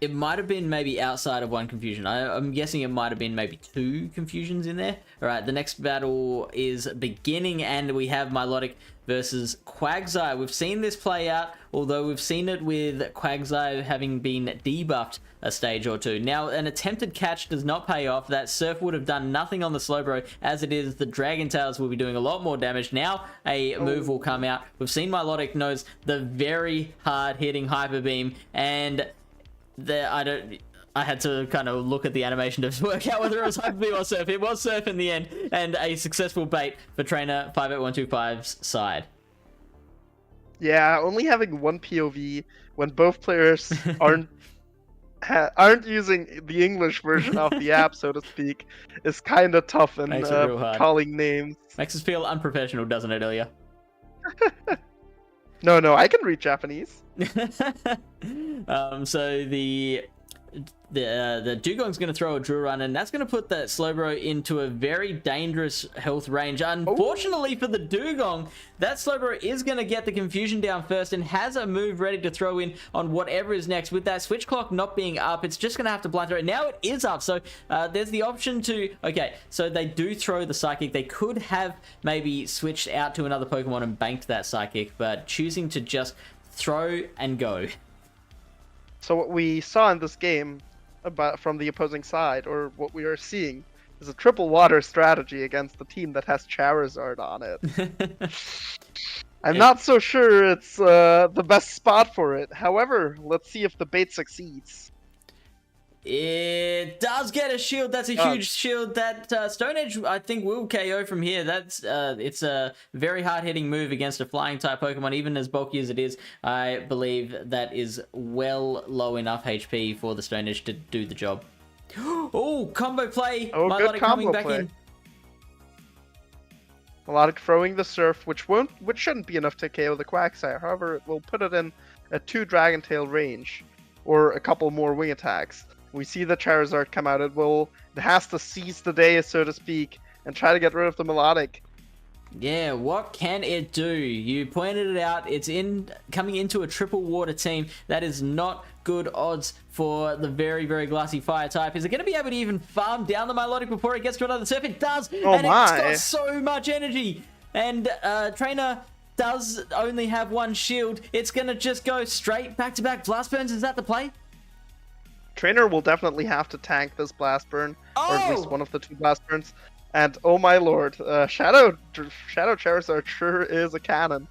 might have been maybe outside of one confusion. I'm guessing it might have been maybe two confusions in there. All right, the next battle is beginning, and we have Milotic versus Quagsire. We've seen this play out, although we've seen it with Quagsire having been debuffed a stage or two. Now, an attempted catch does not pay off. That Surf would have done nothing on the Slowbro. As it is, the Dragon Tails will be doing a lot more damage. Now, a move will come out. We've seen Milotic knows the very hard-hitting Hyper Beam, and I had to kind of look at the animation to work out whether it was Hyper Beam or Surf. It was Surf in the end, and a successful bait for trainer 58125's side. Yeah, only having one POV when both players aren't using the English version of the app, so to speak, is kind of tough in calling names. Makes us feel unprofessional, doesn't it, Ilya? No, I can read Japanese. So the Dugong's going to throw a Drill Run, and that's going to put that Slowbro into a very dangerous health range. Unfortunately for the Dugong, that Slowbro is going to get the confusion down first and has a move ready to throw in on whatever is next. With that switch clock not being up, it's just going to have to blind throw it. Now it is up, so there's the option to... Okay, so they do throw the Psychic. They could have maybe switched out to another Pokemon and banked that Psychic, but choosing to just throw and go. So what we saw in this game from the opposing side, or what we are seeing, is a triple water strategy against the team that has Charizard on it. I'm not so sure it's the best spot for it. However, let's see if the bait succeeds. It does get a shield. That's a huge shield. That Stone Edge, I think, will KO from here. That's it's a very hard-hitting move against a flying type Pokemon, even as bulky as it is. I believe that is well low enough HP for the Stone Edge to do the job. Oh, combo play! Oh, good combo play. Milotic throwing the Surf, which shouldn't be enough to KO the Quagsire. However, it will put it in a 2 Dragon Tail range, or a couple more wing attacks. We see the Charizard come out. It has to seize the day, so to speak, and try to get rid of the Milotic. Yeah, what can it do? You pointed it out. It's coming into a triple water team. That is not good odds for the very, very glassy fire type. Is it going to be able to even farm down the Milotic before it gets to another Surf? It does, and it's got so much energy. And Trainer does only have one shield. It's going to just go straight back-to-back Blast Burns. Is that the play? Trainer will definitely have to tank this Blast Burn, or at least one of the 2 Blast Burns. And oh my lord, Shadow Charizard sure is a cannon.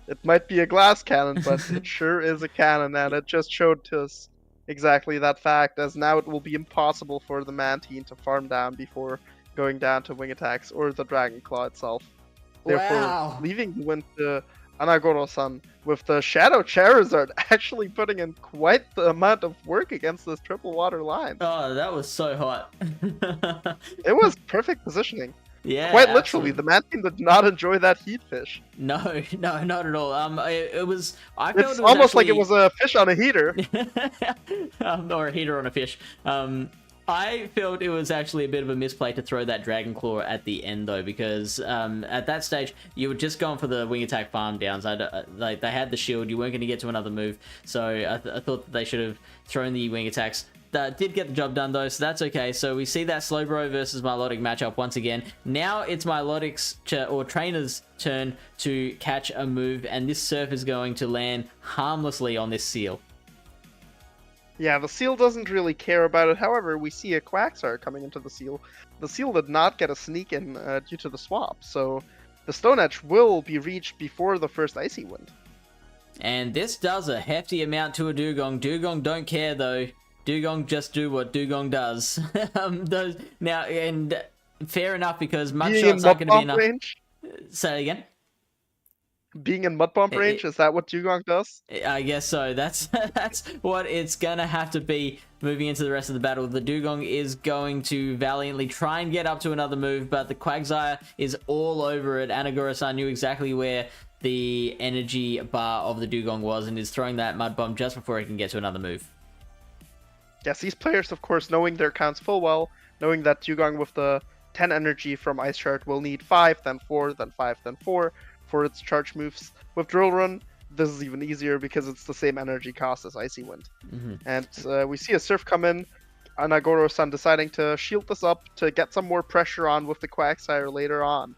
It might be a glass cannon, but it sure is a cannon, and it just showed to us exactly that fact, as now it will be impossible for the Mantine to farm down before going down to wing attacks or the Dragon Claw itself. Therefore, leaving the win to Anagoro-san, with the Shadow Charizard actually putting in quite the amount of work against this triple water line. Oh, that was so hot. It was perfect positioning. Yeah, quite literally, the Mantine did not enjoy that heat fish. No, not at all. It was. I felt it's it was almost actually... like it was a fish on a heater, or a heater on a fish. I felt it was actually a bit of a misplay to throw that Dragon Claw at the end, though, because at that stage, you were just going for the wing attack farm downs. Like, they had the shield, you weren't going to get to another move, so I thought that they should have thrown the wing attacks. That did get the job done, though, so that's okay. So we see that Slowbro versus Milotic matchup once again. Now it's Milotic's, or Trainer's, turn to catch a move, and this Surf is going to land harmlessly on this Seal. Yeah, the Seal doesn't really care about it. However, we see a Quagsire coming into the Seal. The Seal did not get a sneak in due to the swap, so the Stone Edge will be reached before the first Icy Wind. And this does a hefty amount to a Dugong. Dugong don't care, though. Dugong just do what Dugong does. Now, and fair enough, because Mudshot's not going to be enough. Range? Say it again. Being in mud bomb range, is that what Dugong does? I guess so. That's what it's gonna have to be moving into the rest of the battle. The Dugong is going to valiantly try and get up to another move, but the Quagsire is all over it. Anagura-san knew exactly where the energy bar of the Dugong was and is throwing that mud bomb just before it can get to another move. Yes, these players, of course, knowing their counts full well, knowing that Dugong with the 10 energy from Ice Shard will need 5, then 4, then 5, then 4 for its charge moves. With Drill Run, this is even easier because it's the same energy cost as Icy Wind. And we see a Surf come in, Anagoro-san deciding to shield this up to get some more pressure on with the Quagsire later on.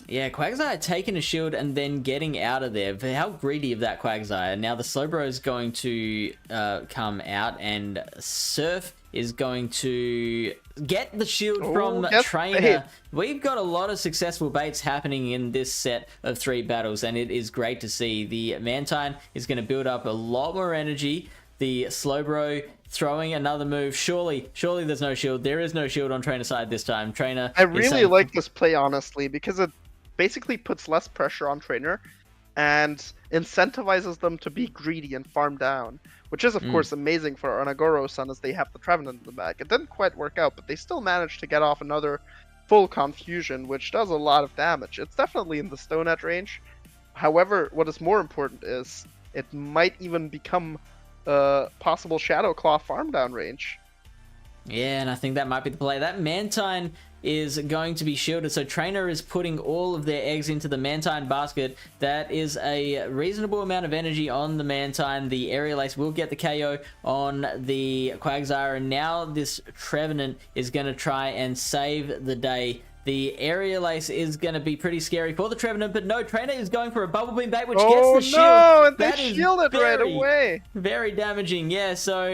Yeah, Quagsire taking a shield and then getting out of there. How greedy of that Quagsire. Now the Slowbro is going to come out, and Surf is going to get the shield from Trainer. We've got a lot of successful baits happening in this set of 3 battles, and it is great to see. The Mantine is going to build up a lot more energy. The Slowbro throwing another move. Surely there's no shield. There is no shield on Trainer's side this time. Trainer. I really like this play, honestly, because it basically puts less pressure on Trainer and incentivizes them to be greedy and farm down, which is of course amazing for Anagoro-san as they have the Trevenant in the back. It didn't quite work out, but they still managed to get off another full Confusion, which does a lot of damage. It's definitely in the Stone Edge range. However, what is more important is it might even become a possible Shadow Claw farm down range. Yeah, and I think that might be the play. That Mantine is going to be shielded, so Trainer is putting all of their eggs into the Mantine basket. That is a reasonable amount of energy on the Mantine. The Aerial Ace will get the KO on the Quagsire, and now this Trevenant is going to try and save the day. The Aerial Ace is going to be pretty scary for the Trevenant, but no, Trainer is going for a Bubble Beam bait, which gets the shield. Oh no, and they that shield it right away. Very damaging, yeah, so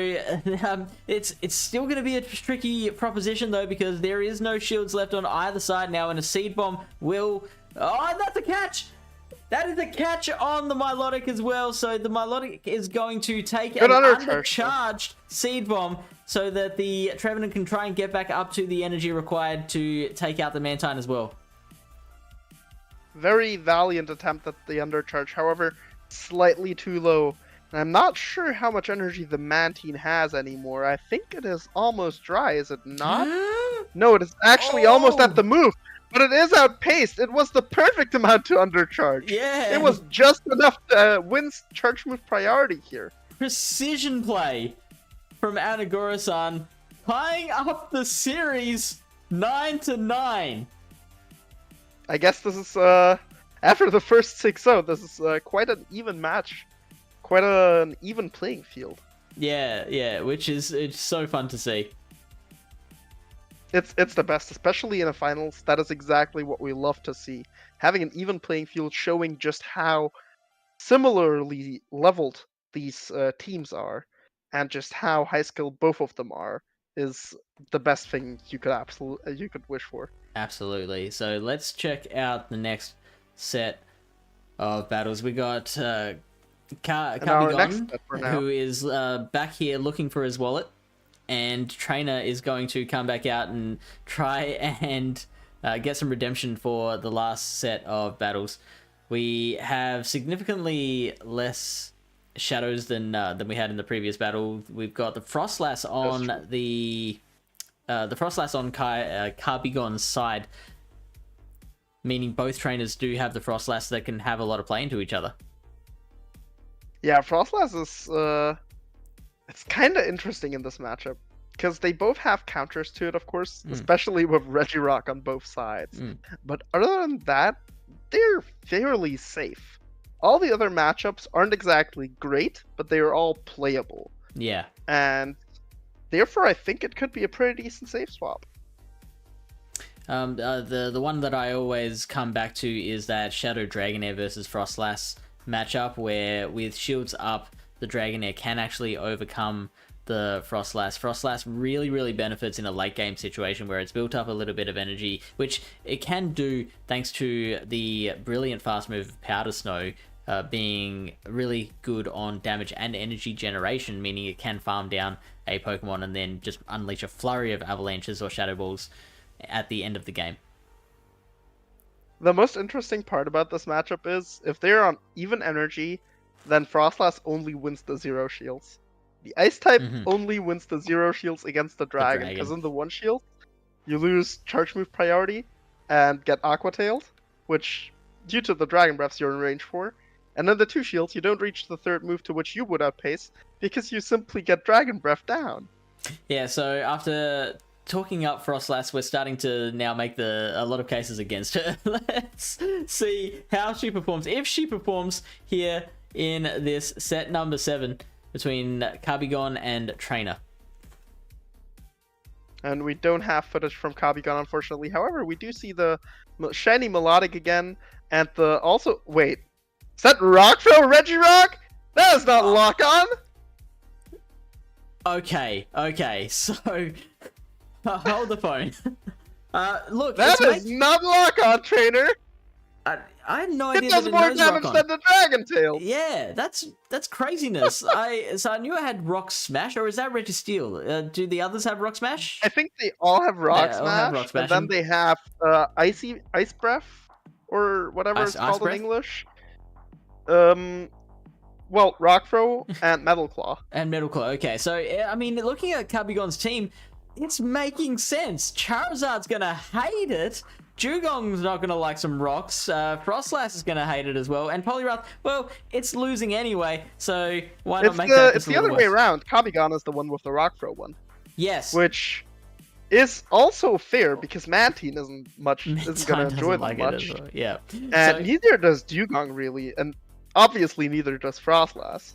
it's still going to be a tricky proposition, though, because there is no shields left on either side now, and a Seed Bomb will... Oh, that's a catch! That is a catch on the Milotic as well, so the Milotic is going to take an undercharged Seed Bomb so that the Trevenant can try and get back up to the energy required to take out the Mantine as well. Very valiant attempt at the undercharge, however, slightly too low. And I'm not sure how much energy the Mantine has anymore. I think it is almost dry, is it not? No, it is actually almost at the move. But it is outpaced. It was the perfect amount to undercharge. Yeah. It was just enough to win charge move priority here. Precision play from Anagura-san, tying up the series 9-9. I guess this is, after the first 6-0, this is quite an even match. Quite an even playing field. Yeah, which is it's so fun to see. It's the best, especially in a finals. That is exactly what we love to see. Having an even playing field, showing just how similarly leveled these teams are, and just how high skilled both of them are, is the best thing you could wish for. Absolutely. So let's check out the next set of battles. We got Carbigon, who is back here looking for his wallet. And Trainer is going to come back out and try and get some redemption for the last set of battles. We have significantly less shadows than we had in the previous battle. We've got the Frostlass on the Frostlass on Carbigon's side, meaning both Trainers do have the Frostlass that can have a lot of play into each other. Yeah, Frostlass is it's kind of interesting in this matchup, because they both have counters to it, of course, especially with Regirock on both sides. But other than that, they're fairly safe. All the other matchups aren't exactly great, but they are all playable. Yeah. And therefore, I think it could be a pretty decent safe swap. The one that I always come back to is that Shadow Dragonair versus Frostlass matchup, where with shields up, the Dragonair can actually overcome the Frostlass. Frostlass really benefits in a late game situation where it's built up a little bit of energy, which it can do thanks to the brilliant fast move of Powder Snow, being really good on damage and energy generation, meaning it can farm down a Pokemon and then just unleash a flurry of avalanches or Shadow Balls at the end of the game. the most interesting part about this matchup is if they're on even energy, then Frostlass only wins the 0 shields. The Ice type only wins the 0 shields against the Dragon, because in the 1 shield, you lose charge move priority and get Aqua Tailed, which, due to the Dragon Breaths, you're in range for. And then the 2 shields, you don't reach the 3rd move to which you would outpace, because you simply get Dragon Breath down. Yeah, so after talking up Frostlass, we're starting to now make a lot of cases against her. Let's see how she performs. If she performs here in this set number 7 between Carbigon and Trainer. And we don't have footage from Carbigon, unfortunately. However, we do see the shiny Melodic again, and the also... Wait, is that Rockfro Regirock? That is not lock-on! Okay, so... hold the phone. Look, that is not lock-on, Trainer! I had no idea it does that more damage than the Dragon Tail! Yeah, that's craziness. So I knew I had Rock Smash, or is that Registeel? Do the others have Rock Smash? I think they all have Rock Smash, and then they have Ice Breath, or whatever it's called in English. Well, Rock Throw and Metal Claw. And Metal Claw, okay. So, I mean, looking at Carbigon's team, it's making sense. Charizard's gonna hate it. Dugong's not gonna like some rocks. Frostlass is gonna hate it as well. And Poliwrath, well, it's losing anyway, so why not make that It's the other way around. Carbigon is the one with the Rock Throw one. Yes. Which is also fair, because Mantine isn't gonna enjoy them much. Well. Yeah. And neither does Dugong, really. And obviously neither does Frostlass.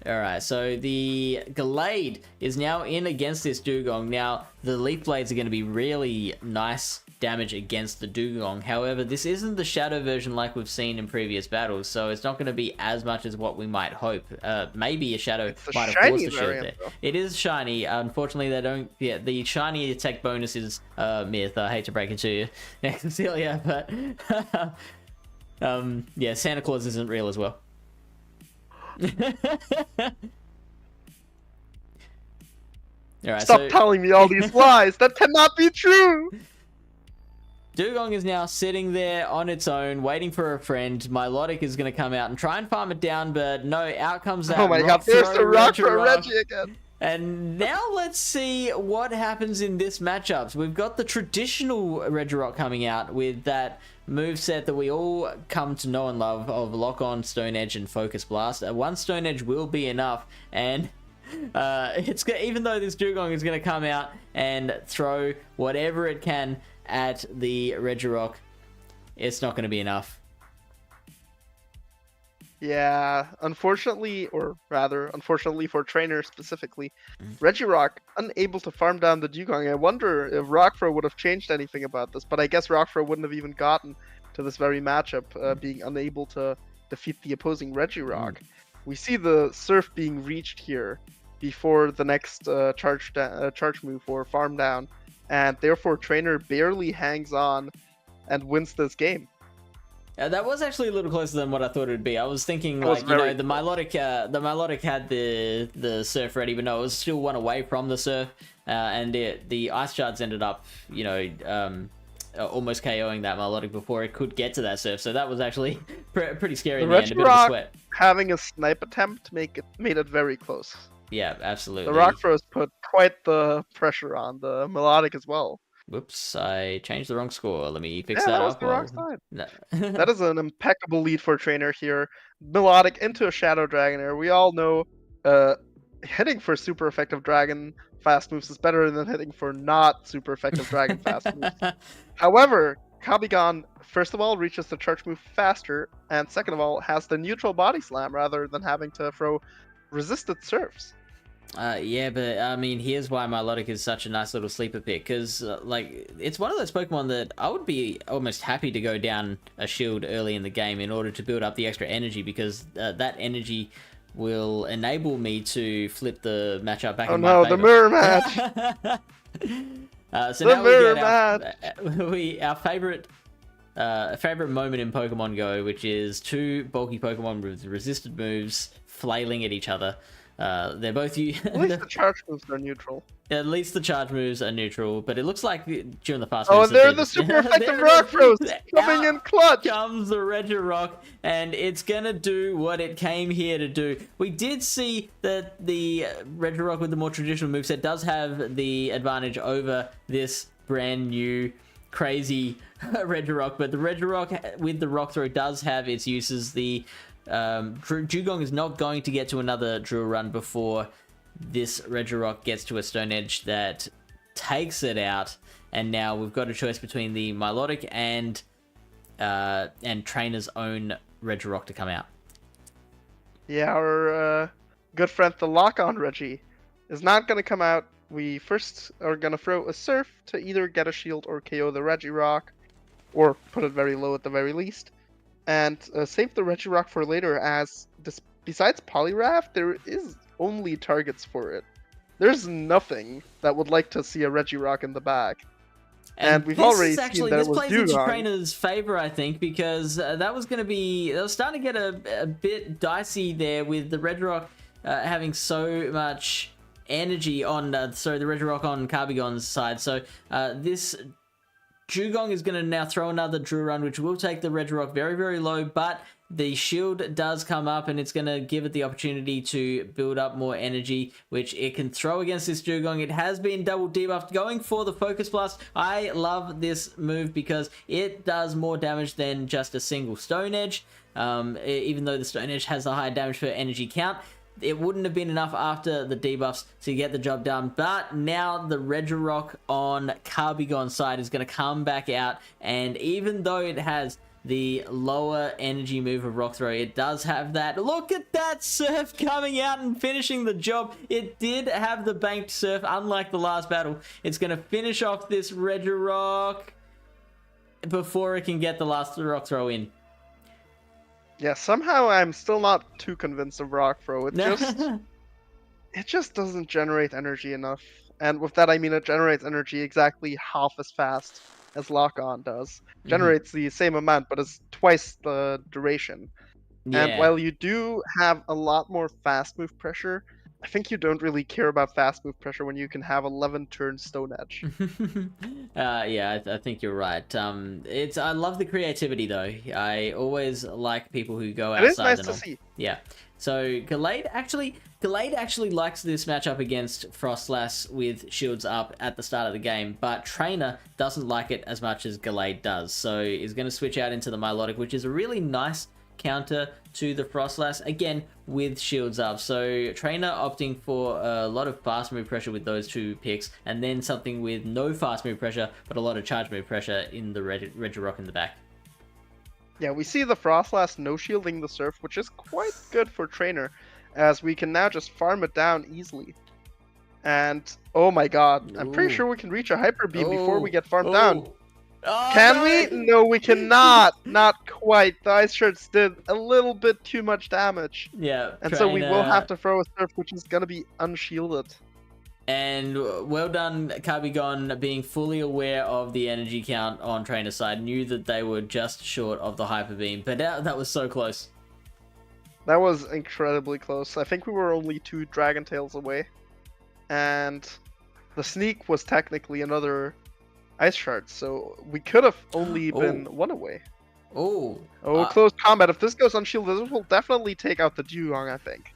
Alright, so the Gallade is now in against this Dugong. Now, the Leaf Blades are going to be really nice damage against the Dugong. However, this isn't the Shadow version like we've seen in previous battles, so it's not going to be as much as what we might hope. Maybe a Shadow might have forced the shield there. It is shiny. Unfortunately, they don't... Yeah, the shiny attack bonus is myth. I hate to break it to you, Cecilia, but... yeah, Santa Claus isn't real as well. Alright, Stop telling me all these lies. That cannot be true. Dugong is now sitting there on its own, waiting for a friend. Milotic is going to come out and try and farm it down, but no, out comes that. Oh my god, there's the Rock for Reggie again. And now let's see what happens in this matchup. So we've got the traditional Regirock coming out with that moveset that we all come to know and love of Lock On, Stone Edge, and Focus Blast. One Stone Edge will be enough, and even though this Dugong is going to come out and throw whatever it can at the Regirock, it's not going to be enough. Yeah, unfortunately, or rather, unfortunately for Trainer specifically, Regirock unable to farm down the Dugong. I wonder if Rockfro would have changed anything about this, but I guess Rockfro wouldn't have even gotten to this very matchup, being unable to defeat the opposing Regirock. We see the Surf being reached here before the next charge move or farm down, and therefore Trainer barely hangs on and wins this game. That was actually a little closer than what I thought it would be. I was thinking, like, you know, the Milotic had the Surf ready, but no, it was still one away from the Surf, and the Ice Shards ended up, you know, almost KOing that Milotic before it could get to that Surf. So that was actually pretty scary in the end. A bit of a sweat. Having a snipe attempt made it very close. Yeah, absolutely. The Rock Throws put quite the pressure on the Melodic as well. Whoops, I changed the wrong score. Let me fix that up. The wrong side. No. That is an impeccable lead for Trainer here. Melodic into a Shadow Dragonair. We all know hitting for super effective Dragon fast moves is better than hitting for not super effective Dragon fast moves. However, Carbigon, first of all, reaches the charge move faster, and second of all, has the neutral body slam rather than having to throw resisted surfs. Yeah, but I mean, here's why Milotic is such a nice little sleeper pick, because like, it's one of those Pokemon that I would be almost happy to go down a shield early in the game in order to build up the extra energy, because that energy will enable me to flip the matchup back in my favor. The mirror match! So now we get our favorite moment in Pokemon Go, which is two bulky Pokemon with resisted moves flailing at each other. They're both At least the charge moves are neutral. At least the charge moves are neutral, but it looks like during the fast Oh, moves... they're the super effective rock throws coming in clutch! Comes the Regirock, and it's gonna do what it came here to do. We did see that the Regirock with the more traditional moveset does have the advantage over this brand new crazy Regirock, but the Regirock with the rock throw does have its uses. The Dugong is not going to get to another drill run before this Regirock gets to a Stone Edge that takes it out, and now we've got a choice between the Milotic and Trainer's own Regirock to come out. Yeah, our good friend the lock-on Reggie is not going to come out. We first are going to throw a Surf to either get a shield or KO the Regirock, or put it very low at the very least, and save the Regirock for later, as besides Poliwrath, there is only targets for it. There's nothing that would like to see a Regirock in the back. And we've already seen that it was plays into Dugong. Trainer's favor, I think, because that was starting to get a bit dicey there with the Regirock having so much energy on, the Regirock on Carbigon's side. So this Dugong is going to now throw another drill run, which will take the Regirock very, very low, but the shield does come up, and it's going to give it the opportunity to build up more energy, which it can throw against this Dugong. It has been double debuffed, going for the Focus Blast. I love this move because it does more damage than just a single Stone Edge. Even though the Stone Edge has a higher damage per energy count, it wouldn't have been enough after the debuffs to get the job done. But now the Regirock on Carbigon's side is going to come back out, and even though it has the lower energy move of Rock Throw, it does have that. Look at that Surf coming out and finishing the job. It did have the banked Surf, unlike the last battle. It's going to finish off this Regirock before it can get the last Rock Throw in. Yeah, somehow I'm still not too convinced of Rock Throw. It just doesn't generate energy enough. And with that, I mean it generates energy exactly half as fast as Lock-On does. Generates the same amount, but it's twice the duration. Yeah. And while you do have a lot more fast move pressure, I think you don't really care about fast move pressure when you can have 11 turn Stone Edge. Yeah, I think you're right. I love the creativity though. I always like people who go outside. It is nice to see. Yeah. So Gallade actually likes this matchup against Frostlass with shields up at the start of the game, but Trainer doesn't like it as much as Gallade does. So he's going to switch out into the Milotic, which is a really nice counter to the Frostlass, again with shields up. So Trainer opting for a lot of fast move pressure with those two picks, and then something with no fast move pressure but a lot of charge move pressure in the Regirock in the back. Yeah, we see the Frostlass no shielding the Surf, which is quite good for Trainer, as we can now just farm it down easily. And oh my god, I'm pretty sure we can reach a Hyper Beam before we get farmed down. Oh, Can no! we? No, we cannot. Not quite. The Ice Shards did a little bit too much damage. Yeah, and so we will have to throw a Surf, which is going to be unshielded. And well done, Carbigon, being fully aware of the energy count on Trainer's side. Knew that they were just short of the Hyper Beam, but that was so close. That was incredibly close. I think we were only 2 Dragon Tails away. And the Sneak was technically another Ice Shard, so we could have only been 1 away. Close combat. If this goes unshielded, this will definitely take out the Dugong, I think.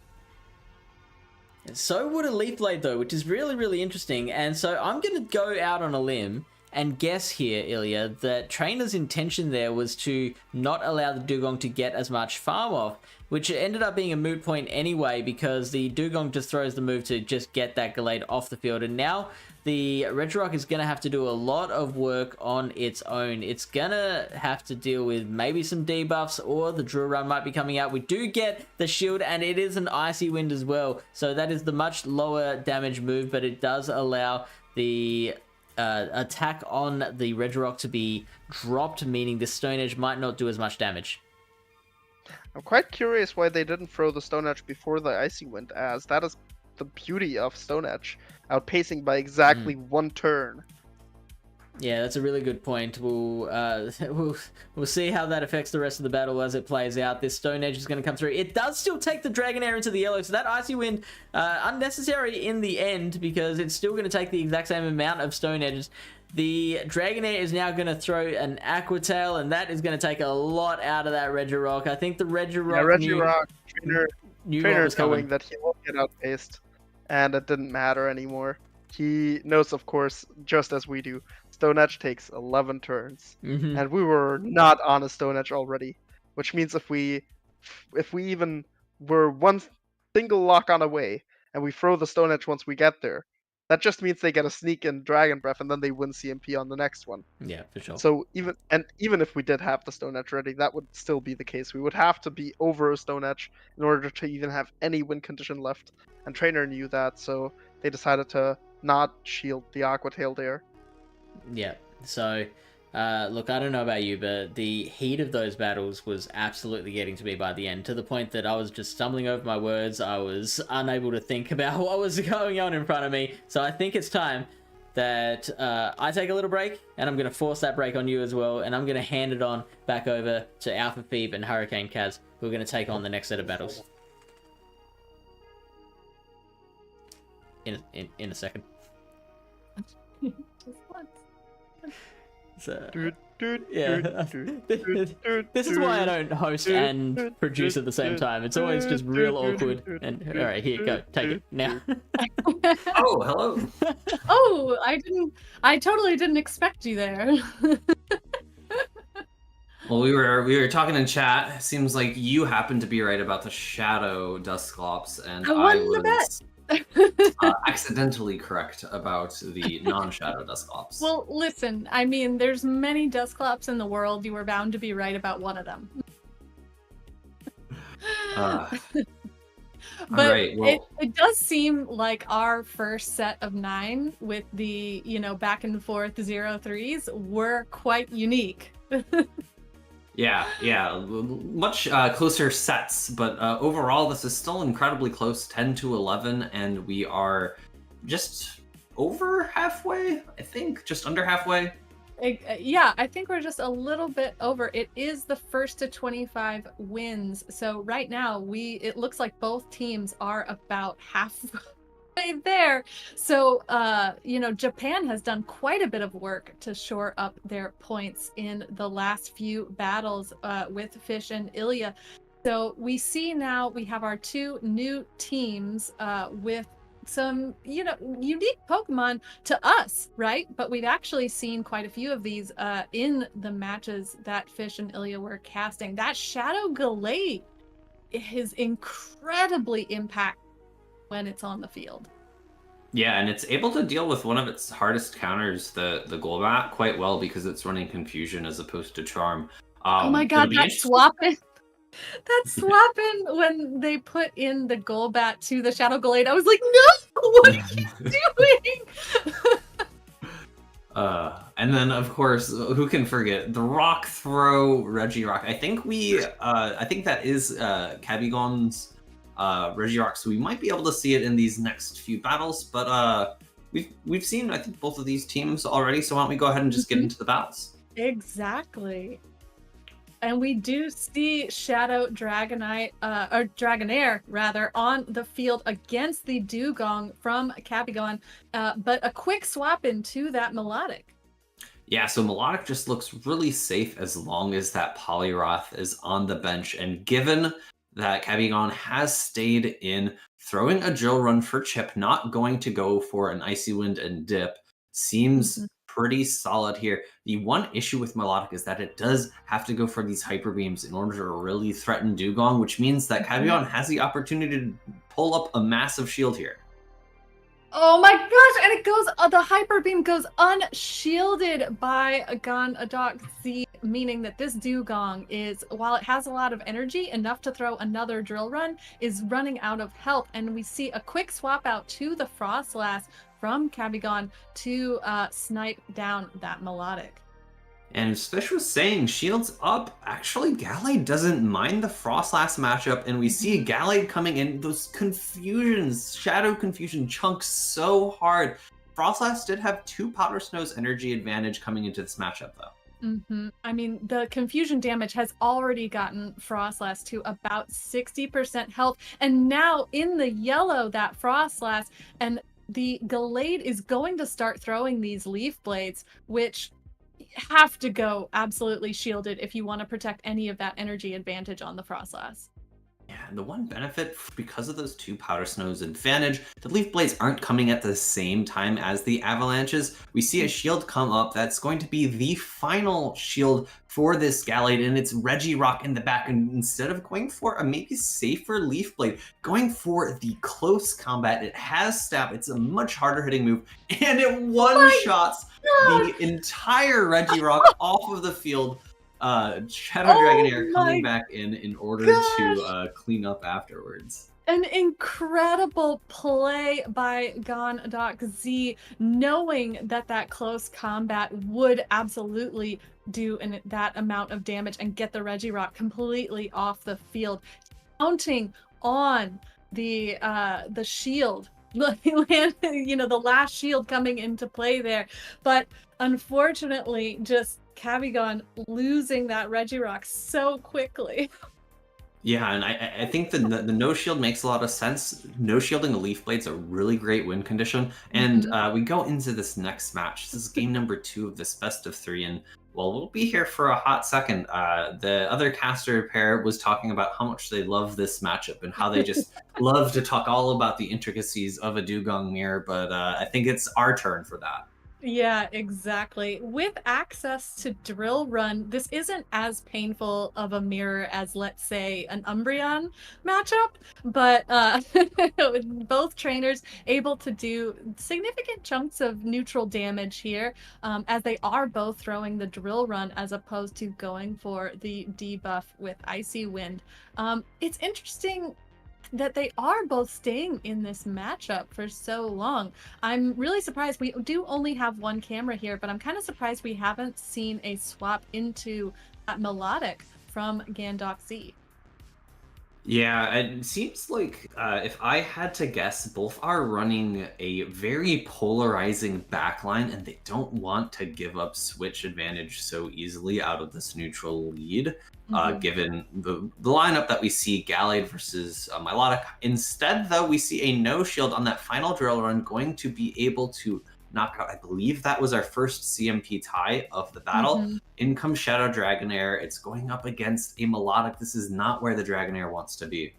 So would a Leaf Blade though, which is really, really interesting. And so I'm going to go out on a limb and guess here, Ilya, that Trainer's intention there was to not allow the Dugong to get as much farm off, which ended up being a moot point anyway, because the Dugong just throws the move to just get that Gallade off the field. And now the Regirock is going to have to do a lot of work on its own. It's going to have to deal with maybe some debuffs, or the Drill Run might be coming out. We do get the shield, and it is an Icy Wind as well. So that is the much lower damage move, but it does allow the attack on the Regirock to be dropped, meaning the Stone Edge might not do as much damage. I'm quite curious why they didn't throw the Stone Edge before the Icy Wind, as that is the beauty of Stone Edge, outpacing by exactly 1 turn. Yeah, that's a really good point. We'll see how that affects the rest of the battle as it plays out. This Stone Edge is going to come through. It does still take the Dragonair into the yellow, so that Icy Wind unnecessary in the end because it's still going to take the exact same amount of Stone Edges. The Dragonair is now going to throw an Aqua Tail, and that is going to take a lot out of that Regirock. I think the Regirock Trainer knowing that he won't get outpaced, and it didn't matter anymore. He knows, of course, just as we do, Stone Edge takes 11 turns, and we were not on a Stone Edge already, which means if we even were one single lock on away, and we throw the Stone Edge once we get there, that just means they get a sneak in Dragon Breath, and then they win CMP on the next one. Yeah, for sure. So even if we did have the Stone Edge ready, that would still be the case. We would have to be over a Stone Edge in order to even have any win condition left, and Trainer knew that, so they decided to not shield the Aqua Tail there. Yeah, so look, I don't know about you, but the heat of those battles was absolutely getting to me by the end, to the point that I was just stumbling over my words. I was unable to think about what was going on in front of me. So I think it's time that I take a little break, and I'm going to force that break on you as well, and I'm going to hand it on back over to Alpha Phoebe and Hurricane Kaz, who are going to take on the next set of battles. In a second. Just once. So, yeah. This is why I don't host and produce at the same time. It's always just real awkward. And all right, here, go, take it now. Oh, hello. Oh, I totally didn't expect you there. Well, we were talking in chat. Seems like you happen to be right about the Shadow Dusclops, and I won the bet. Accidentally correct about the non-Shadow Dusclops. Well, listen, I mean, there's many Dusclops in the world. You were bound to be right about one of them. But right, well, it does seem like our first set of 9 with the, back and forth 0-3s were quite unique. Yeah, much closer sets, but overall this is still incredibly close, 10-11, and we are just over halfway, I think, just under halfway. Yeah, I think we're just a little bit over. It is the first to 25 wins, so right now it looks like both teams are about halfway there. So Japan has done quite a bit of work to shore up their points in the last few battles with Fish and Ilya. So we see now we have our 2 new teams with some unique Pokemon to us, right? But we've actually seen quite a few of these in the matches that Fish and Ilya were casting. That Shadow Gallade is incredibly impactful when it's on the field. Yeah, and it's able to deal with one of its hardest counters, the Golbat, quite well because it's running Confusion as opposed to Charm. Oh my god, that's swapping when they put in the Golbat to the Shadow Gallade. I was like, no, what are you doing? And then of course, who can forget the Rock Throw Regirock? I think that is Cabigon's Regirock, so we might be able to see it in these next few battles, but we've seen, I think, both of these teams already, so why don't we go ahead and just get into the battles? Exactly. And we do see Shadow Dragonite, or Dragonair rather, on the field against the Dugong from Cabigon, but a quick swap into that Melodic. Yeah, so Melodic just looks really safe as long as that Poliwrath is on the bench, and given that Cabigon has stayed in, throwing a drill run for chip, not going to go for an Icy Wind and dip, seems pretty solid here. The one issue with Melodic is that it does have to go for these Hyper Beams in order to really threaten Dugong, which means that Cabigon has the opportunity to pull up a massive shield here. Oh my gosh, and it goes, the Hyper Beam goes unshielded by Gandoxy, meaning that this Dugong is, while it has a lot of energy, enough to throw another drill run, is running out of health. And we see a quick swap out to the Frostlass from Cabigon to snipe down that Melodic. And as Fish was saying, shields up. Actually, Gallade doesn't mind the Frostlass matchup, and we see Gallade coming in. Those confusions, Shadow Confusion chunks so hard. Frostlass did have 2 Powder Snow's energy advantage coming into this matchup, though. I mean, the confusion damage has already gotten Frostlass to about 60% health, and now in the yellow, that Frostlass, and the Gallade is going to start throwing these Leaf Blades, which have to go absolutely shielded if you want to protect any of that energy advantage on the Frostlass. Yeah, and the one benefit, because of those 2 Powder Snow's advantage, the Leaf Blades aren't coming at the same time as the Avalanches. We see a shield come up that's going to be the final shield for this Gallade, and it's Regirock in the back. And instead of going for a maybe safer Leaf Blade, going for the close combat, it has stab. It's a much harder hitting move, and it one-shots the entire Regirock off of the field. Shadow Dragonair coming back in order to clean up afterwards. An incredible play by Gondok-Z, knowing that close combat would absolutely do that amount of damage and get the Regirock completely off the field, counting on the shield. The last shield coming into play there, but unfortunately, just Cabigon losing that Regirock so quickly. Yeah, and I think the no shield makes a lot of sense. No shielding the Leaf Blade's a really great win condition. And we go into this next match. This is game number 2 of this best of 3, and well, we'll be here for a hot second. The other caster pair was talking about how much they love this matchup and how they just love to talk all about the intricacies of a Dugong mirror, but I think it's our turn for that. Yeah, exactly. With access to Drill Run, this isn't as painful of a mirror as, let's say, an Umbreon matchup, but both trainers able to do significant chunks of neutral damage here, as they are both throwing the Drill Run as opposed to going for the debuff with Icy Wind. It's interesting that they are both staying in this matchup for so long. I'm really surprised. We do only have one camera here, but I'm kind of surprised we haven't seen a swap into that Melodic from Gondok-Z. Yeah, it seems like if I had to guess, both are running a very polarizing backline, and they don't want to give up switch advantage so easily out of this neutral lead, given the lineup that we see, Gallade versus Milotic. Instead, though, we see a no shield on that final drill run, going to be able to knock out, I believe that was our first CMP tie of the battle. In comes Shadow Dragonair. It's going up against a Melodic. This is not where the Dragonair wants to be.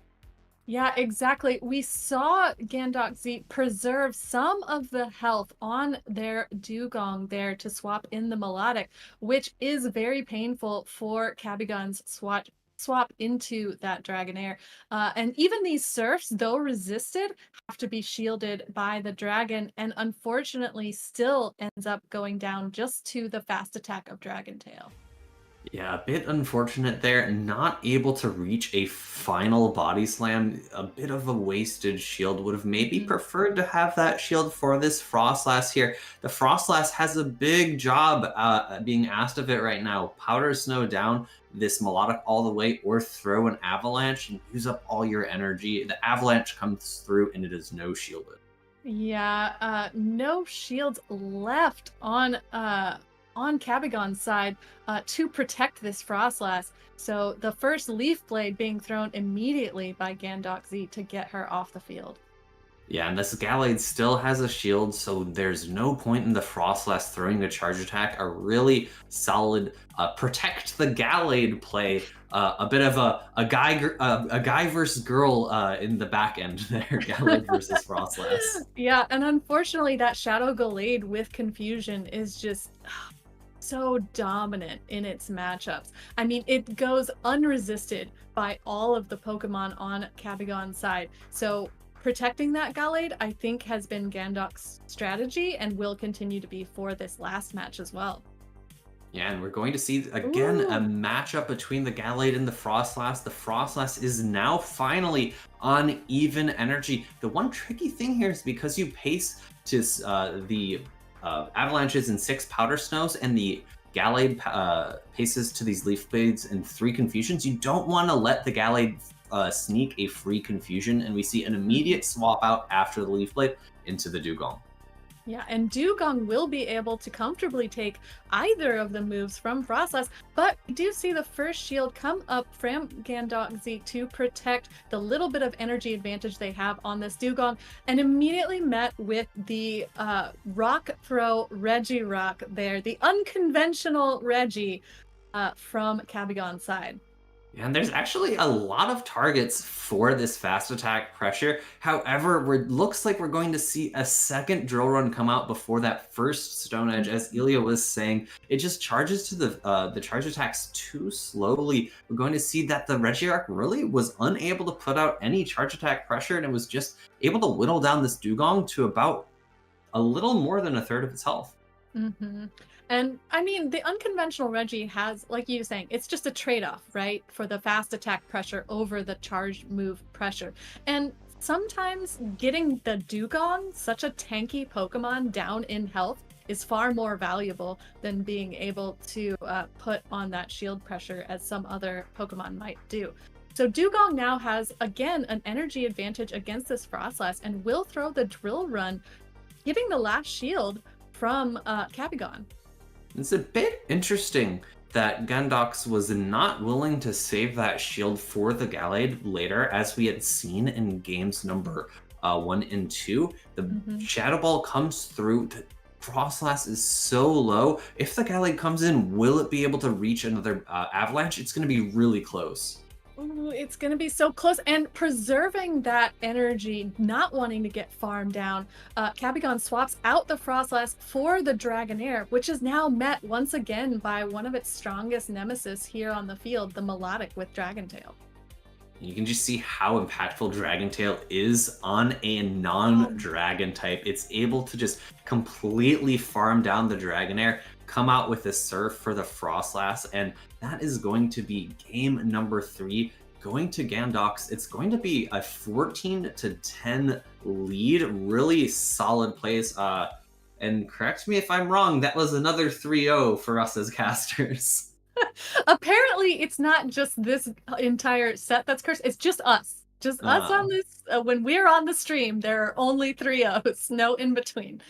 Yeah, exactly. We saw Gondok-Z preserve some of the health on their Dugong there to swap in the Melodic, which is very painful for Cabigon's swap into that Dragonair. And even these Surfs, though resisted, have to be shielded by the Dragon, and unfortunately still ends up going down just to the fast attack of Dragon Tail. Yeah, a bit unfortunate there. Not able to reach a final body slam. A bit of a wasted shield. Would have maybe preferred to have that shield for this Frostlass here. The Frostlass has a big job being asked of it right now. Powder Snow down this Melodic all the way, or throw an Avalanche and use up all your energy. The Avalanche comes through and it is no shielded. Yeah, no shields left on Cabigon's side to protect this Frostlass. So the first Leaf Blade being thrown immediately by Gondok-Z to get her off the field. Yeah, and this Gallade still has a shield, so there's no point in the Frostlass throwing the charge attack. A really solid protect the Gallade play. A bit of a guy versus girl in the back end there. Gallade versus Frostlass. Yeah, and unfortunately that Shadow Gallade with confusion is just so dominant in its matchups. I mean, it goes unresisted by all of the Pokemon on Cabigon's side. So protecting that Gallade, I think, has been Gondok's strategy and will continue to be for this last match as well. Yeah, and we're going to see, again, a matchup between the Gallade and the Frostlass. The Frostlass is now finally on even energy. The one tricky thing here is because you pace to the Avalanches in 6 Powder Snows and the Gallade paces to these Leaf Blades in 3 Confusions, you don't want to let the Gallade sneak a free Confusion, and we see an immediate swap out after the Leaf Blade into the Dugong. Yeah, and Dugong will be able to comfortably take either of the moves from Frostlass, but we do see the first shield come up from Gandok Z to protect the little bit of energy advantage they have on this Dugong, and immediately met with the rock throw Regirock there, the unconventional Reggie from Cabigon's side. And there's actually a lot of targets for this fast attack pressure. However, it looks like we're going to see a second drill run come out before that first Stone Edge. As Ilya was saying, it just charges to the charge attacks too slowly. We're going to see that the Regiarch really was unable to put out any charge attack pressure, and it was just able to whittle down this Dugong to about a little more than a third of its health. Mm-hmm. And I mean, the unconventional Reggie has, like you were saying, it's just a trade-off, right? For the fast attack pressure over the charge move pressure. And sometimes getting the Dugong, such a tanky Pokemon, down in health is far more valuable than being able to put on that shield pressure as some other Pokemon might do. So Dugong now has, again, an energy advantage against this Frostlass and will throw the Drill Run, getting the last shield from Cabigon. It's a bit interesting that Gandox was not willing to save that shield for the Gallade later, as we had seen in games number 1 and 2. The Shadow Ball comes through. Frostlass is so low. If the Gallade comes in, will it be able to reach another Avalanche? It's going to be really close. Ooh, it's going to be so close, and preserving that energy, not wanting to get farmed down, Cabigon swaps out the Frostlass for the Dragonair, which is now met once again by one of its strongest nemesis here on the field, the Melodic with Dragontail. You can just see how impactful Dragontail is on a non-dragon type. It's able to just completely farm down the Dragonair, come out with a Surf for the Frostlass, and that is going to be game number 3 going to Gandox. It's going to be a 14-10 lead. Really solid plays. And correct me if I'm wrong, that was another 3-0 for us as casters. Apparently, it's not just this entire set that's cursed. It's just us. Just us on this. When we're on the stream, there are only 3-0s. No in between.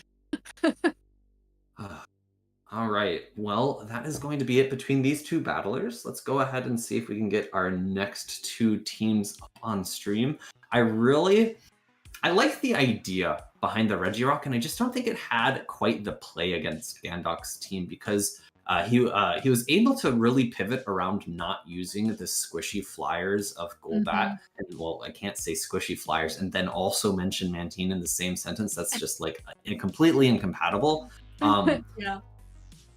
All right. Well, that is going to be it between these two battlers. Let's go ahead and see if we can get our next two teams up on stream. I like the idea behind the Regirock, and I just don't think it had quite the play against Gandok's team, because he was able to really pivot around not using the squishy flyers of Golbat. And, well, I can't say squishy flyers and then also mention Mantine in the same sentence. That's just like completely incompatible. Yeah.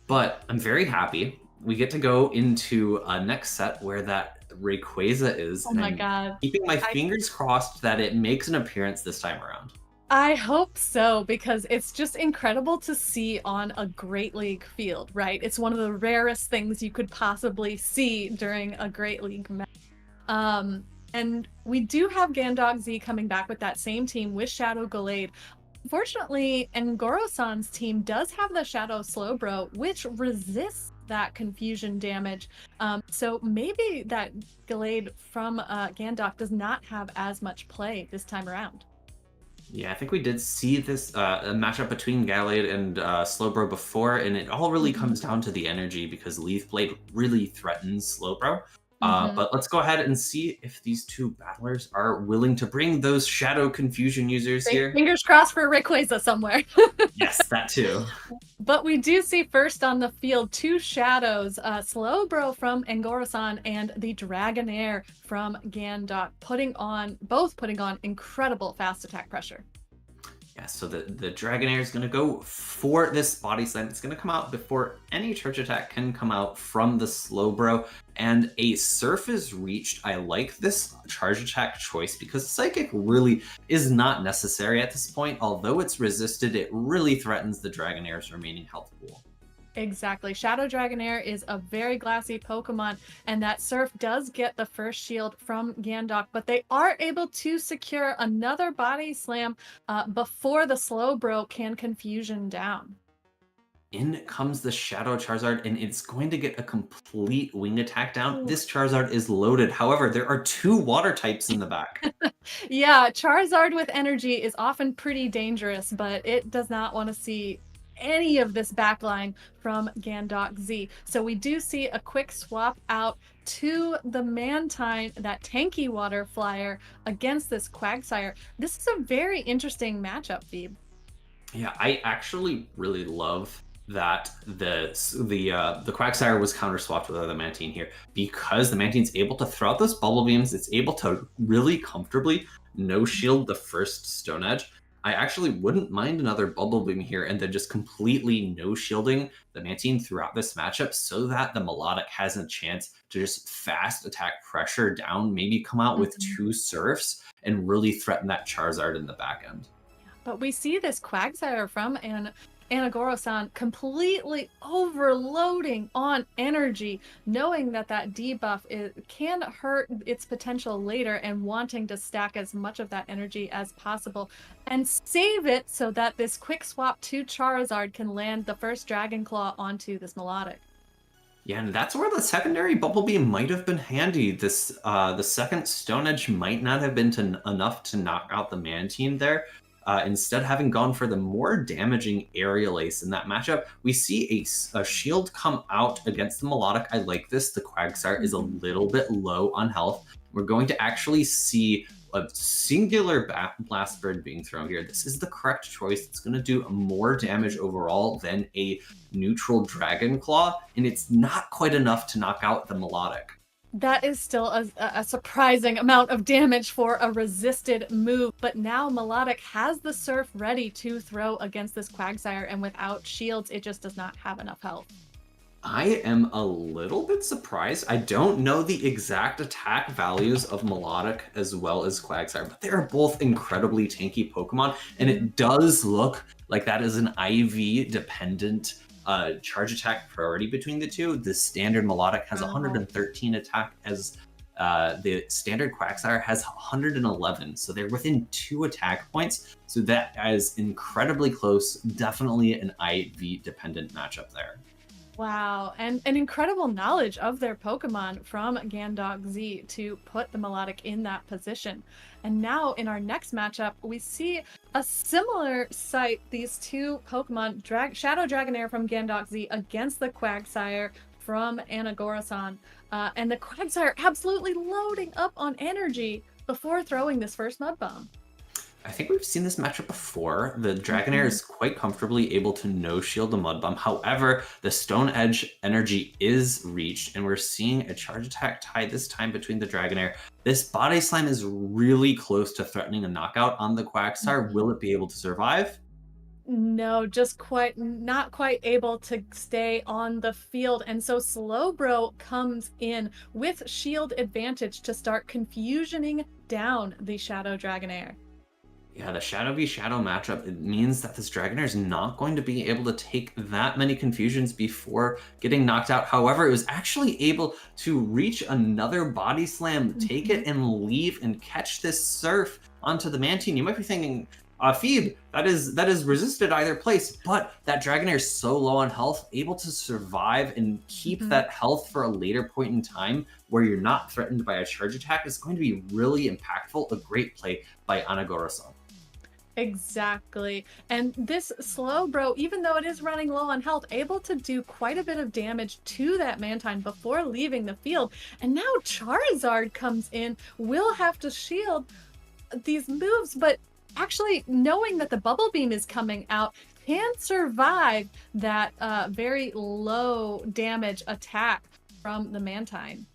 But I'm very happy. We get to go into a next set where that Rayquaza is. Oh my god. Keeping my fingers crossed that it makes an appearance this time around. I hope so, because it's just incredible to see on a Great League field, right? It's one of the rarest things you could possibly see during a Great League match. And we do have Gandok Z coming back with that same team with Shadow Gallade. Unfortunately, Ngoro-san's team does have the Shadow Slowbro, which resists that confusion damage. So maybe that Gallade from Gandok does not have as much play this time around. Yeah, I think we did see this a matchup between Gallade and Slowbro before, and it all really comes down to the energy, because Leaf Blade really threatens Slowbro. But let's go ahead and see if these two battlers are willing to bring those Shadow Confusion users here. Fingers crossed for Rayquaza somewhere. Yes, that too. But we do see first on the field 2 Shadows, Slowbro from Ngoro-san and the Dragonair from Gandok, both putting on incredible fast attack pressure. Yeah, so the Dragonair is going to go for this Body Slam. It's going to come out before any charge attack can come out from the Slowbro, and a Surf is reached. I like this charge attack choice because Psychic really is not necessary at this point. Although it's resisted, it really threatens the Dragonair's remaining health pool. Exactly. Shadow Dragonair is a very glassy Pokemon, and that Surf does get the first shield from Gandok, but they are able to secure another Body Slam before the Slowbro can Confusion down. in comes the Shadow Charizard, and it's going to get a complete wing attack down. Ooh. This Charizard is loaded. However, there are 2 water types in the back. Yeah, Charizard with energy is often pretty dangerous, but it does not want to see any of this backline from Gandok Z. So we do see a quick swap out to the Mantine, that tanky water flyer, against this Quagsire. This is a very interesting matchup, Phoebe. Yeah, I actually really love that the Quagsire was counter swapped with the Mantine here, because the Mantine's able to throw out those bubble beams. It's able to really comfortably no shield the first Stone Edge. I actually wouldn't mind another bubble beam here and then just completely no shielding the Mantine throughout this matchup, so that the Melodic has a chance to just fast attack pressure down, maybe come out with 2 Surfs and really threaten that Charizard in the back end. But we see this Quagsire from Anagoro-san completely overloading on energy, knowing that that debuff can hurt its potential later, and wanting to stack as much of that energy as possible and save it so that this quick swap to Charizard can land the first Dragon Claw onto this Melodic. Yeah, and that's where the secondary Bubble Beam might have been handy. The second Stone Edge might not have been enough to knock out the Mantine there. Instead, having gone for the more damaging Aerial Ace in that matchup, we see a shield come out against the Melodic. I like this. The Quagsire is a little bit low on health. We're going to actually see a singular Blast Bird being thrown here. This is the correct choice. It's going to do more damage overall than a neutral Dragon Claw, and it's not quite enough to knock out the Melodic. That is still a surprising amount of damage for a resisted move, but now Melodic has the Surf ready to throw against this Quagsire, and without shields, it just does not have enough health. I am a little bit surprised. I don't know the exact attack values of Melodic as well as Quagsire, but they are both incredibly tanky Pokemon, and it does look like that is an IV-dependent charge attack priority between the two. The standard Melodic has 113 attack, as the standard Quagsire has 111, so they're within 2 attack points, so that is incredibly close. Definitely an IV dependent matchup there. Wow, and an incredible knowledge of their Pokemon from Gandok Z to put the Melodic in that position. And now in our next matchup, we see a similar sight, these 2 Pokemon, Shadow Dragonair from Gandok Z against the Quagsire from Anagoro-san. And the Quagsire absolutely loading up on energy before throwing this first Mud Bomb. I think we've seen this matchup before. The Dragonair is quite comfortably able to no-shield the Mud Bomb. However, the Stone Edge energy is reached, and we're seeing a charge attack tie this time between the Dragonair. This Body Slam is really close to threatening a knockout on the Quagsire. Will it be able to survive? No, just not quite able to stay on the field. And so Slowbro comes in with shield advantage to start confusioning down the Shadow Dragonair. Yeah, the Shadow v Shadow matchup, it means that this Dragonair is not going to be able to take that many confusions before getting knocked out. However, it was actually able to reach another Body Slam, take it and leave and catch this Surf onto the Mantine. You might be thinking, Phoebe, that is resisted either place, but that Dragonair is so low on health, able to survive and keep that health for a later point in time where you're not threatened by a charge attack is going to be really impactful. A great play by Anagoro-san. Exactly. And this Slowbro, even though it is running low on health, able to do quite a bit of damage to that Mantine before leaving the field. And now Charizard comes in, will have to shield these moves, but actually knowing that the Bubble Beam is coming out, can survive that very low damage attack from the Mantine.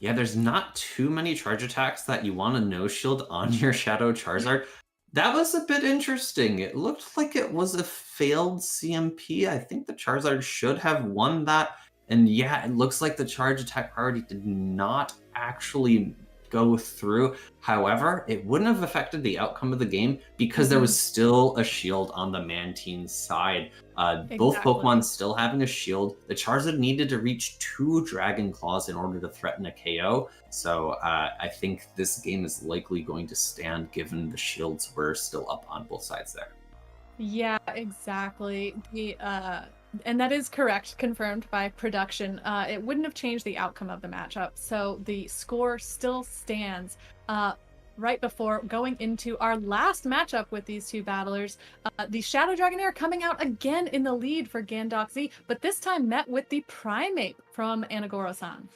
Yeah, there's not too many charge attacks that you want to no-shield on your Shadow Charizard. That was a bit interesting. It looked like it was a failed CMP. I think the Charizard should have won that. And yeah, it looks like the charge attack priority did not actually go through. However, it wouldn't have affected the outcome of the game because there was still a shield on the Mantine's side. Both Pokemon still having a shield. The Charizard needed to reach 2 Dragon Claws in order to threaten a KO. So I think this game is likely going to stand given the shields were still up on both sides there. Yeah, exactly. The And that is correct, confirmed by production. It wouldn't have changed the outcome of the matchup, so the score still stands. Right before going into our last matchup with these two battlers, the Shadow Dragonair coming out again in the lead for Gandok Z, but this time met with the Primate from Anagoro-san.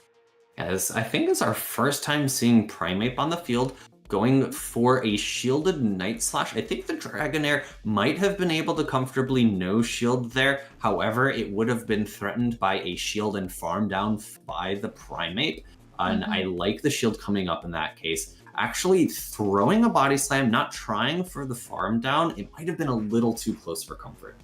As I think it's our first time seeing Primate on the field, going for a shielded Night Slash. I think the Dragonair might have been able to comfortably no shield there. However, it would have been threatened by a shield and farm down by the Primate. And I like the shield coming up in that case. Actually throwing a body slam, not trying for the farm down, it might have been a little too close for comfort.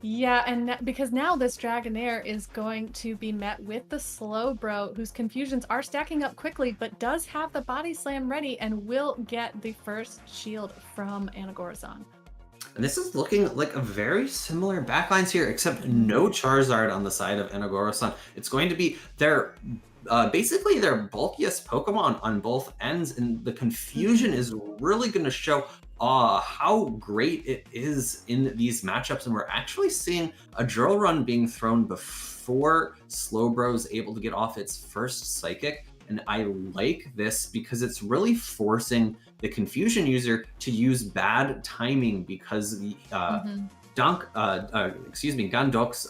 Yeah, and because now this Dragonair is going to be met with the Slowbro, whose confusions are stacking up quickly, but does have the body slam ready and will get the first shield from Anagoro-san. And this is looking like a very similar backlines here, except no Charizard on the side of Anagoro-san. It's going to be their basically their bulkiest Pokemon on both ends, and the confusion is really going to show how great it is in these matchups. And we're actually seeing a drill run being thrown before Slowbro is able to get off its first Psychic. And I like this because it's really forcing the confusion user to use bad timing, because the Gandok's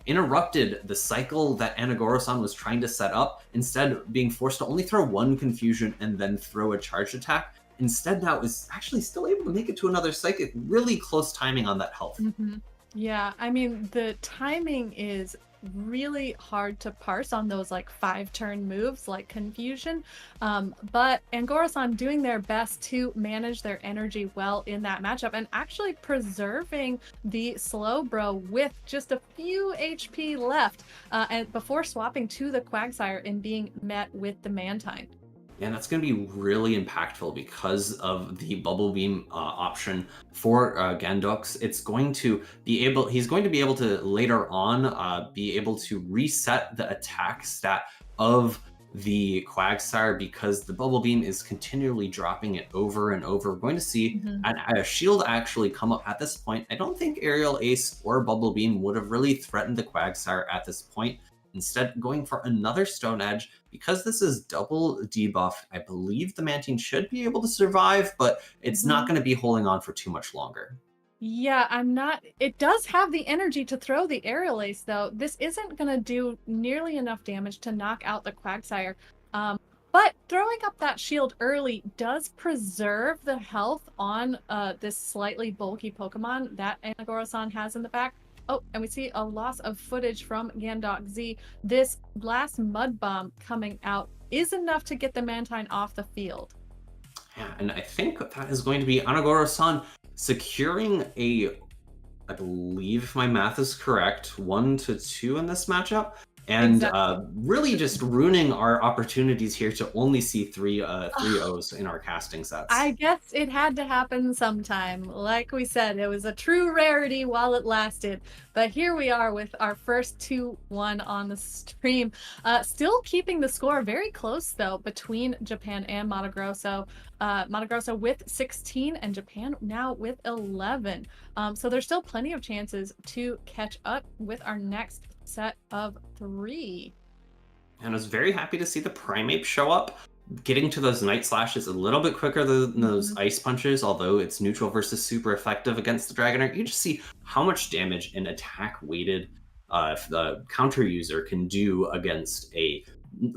interrupted the cycle that Anagoro-san was trying to set up, instead being forced to only throw one confusion and then throw a charge attack. Instead now is actually still able to make it to another Psychic. Really close timing on that health. Yeah, I mean, the timing is really hard to parse on those like 5-turn moves like confusion, but Anagoro-san doing their best to manage their energy well in that matchup and actually preserving the Slowbro with just a few HP left and before swapping to the Quagsire and being met with the Mantine. And that's going to be really impactful because of the Bubble Beam option for Gandox. It's going to be able, he's going to be able to later on be able to reset the attack stat of the Quagsire, because the Bubble Beam is continually dropping it over and over. We're going to see a shield actually come up at this point. I don't think Aerial Ace or Bubble Beam would have really threatened the Quagsire at this point. Instead, going for another Stone Edge. Because this is double debuffed, I believe the Mantine should be able to survive, but it's not going to be holding on for too much longer. Yeah, it does have the energy to throw the Aerial Ace, though. This isn't going to do nearly enough damage to knock out the Quagsire. But throwing up that shield early does preserve the health on this slightly bulky Pokemon that Anagoro-san has in the back. Oh, and we see a loss of footage from Gandok Z. This last Mud Bomb coming out is enough to get the Mantine off the field. Yeah, and I think that is going to be Anagoro-san securing I believe if my math is correct, 1-2 in this matchup. And really just ruining our opportunities here to only see three O's in our casting sets. I guess it had to happen sometime. Like we said, it was a true rarity while it lasted. But here we are with our first 2-1 on the stream. Still keeping the score very close, though, between Japan and Mato Grosso. Mato Grosso with 16 and Japan now with 11. So there's still plenty of chances to catch up with our next set of 3. And I was very happy to see the Primate show up. Getting to those Night Slashes a little bit quicker than those Ice Punches, although it's neutral versus super effective against the Dragonair. You just see how much damage an attack-weighted the counter user can do against a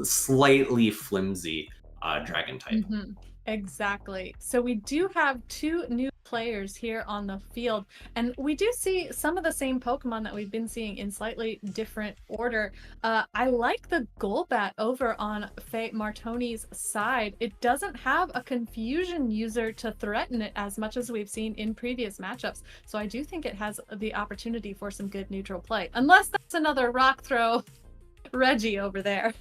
slightly flimsy Dragon type. Exactly. So we do have 2 new players here on the field, and we do see some of the same Pokemon that we've been seeing in slightly different order. I like the Golbat over on Faye Martoni's side. It doesn't have a confusion user to threaten it as much as we've seen in previous matchups. So I do think it has the opportunity for some good neutral play, unless that's another rock throw Reggie over there.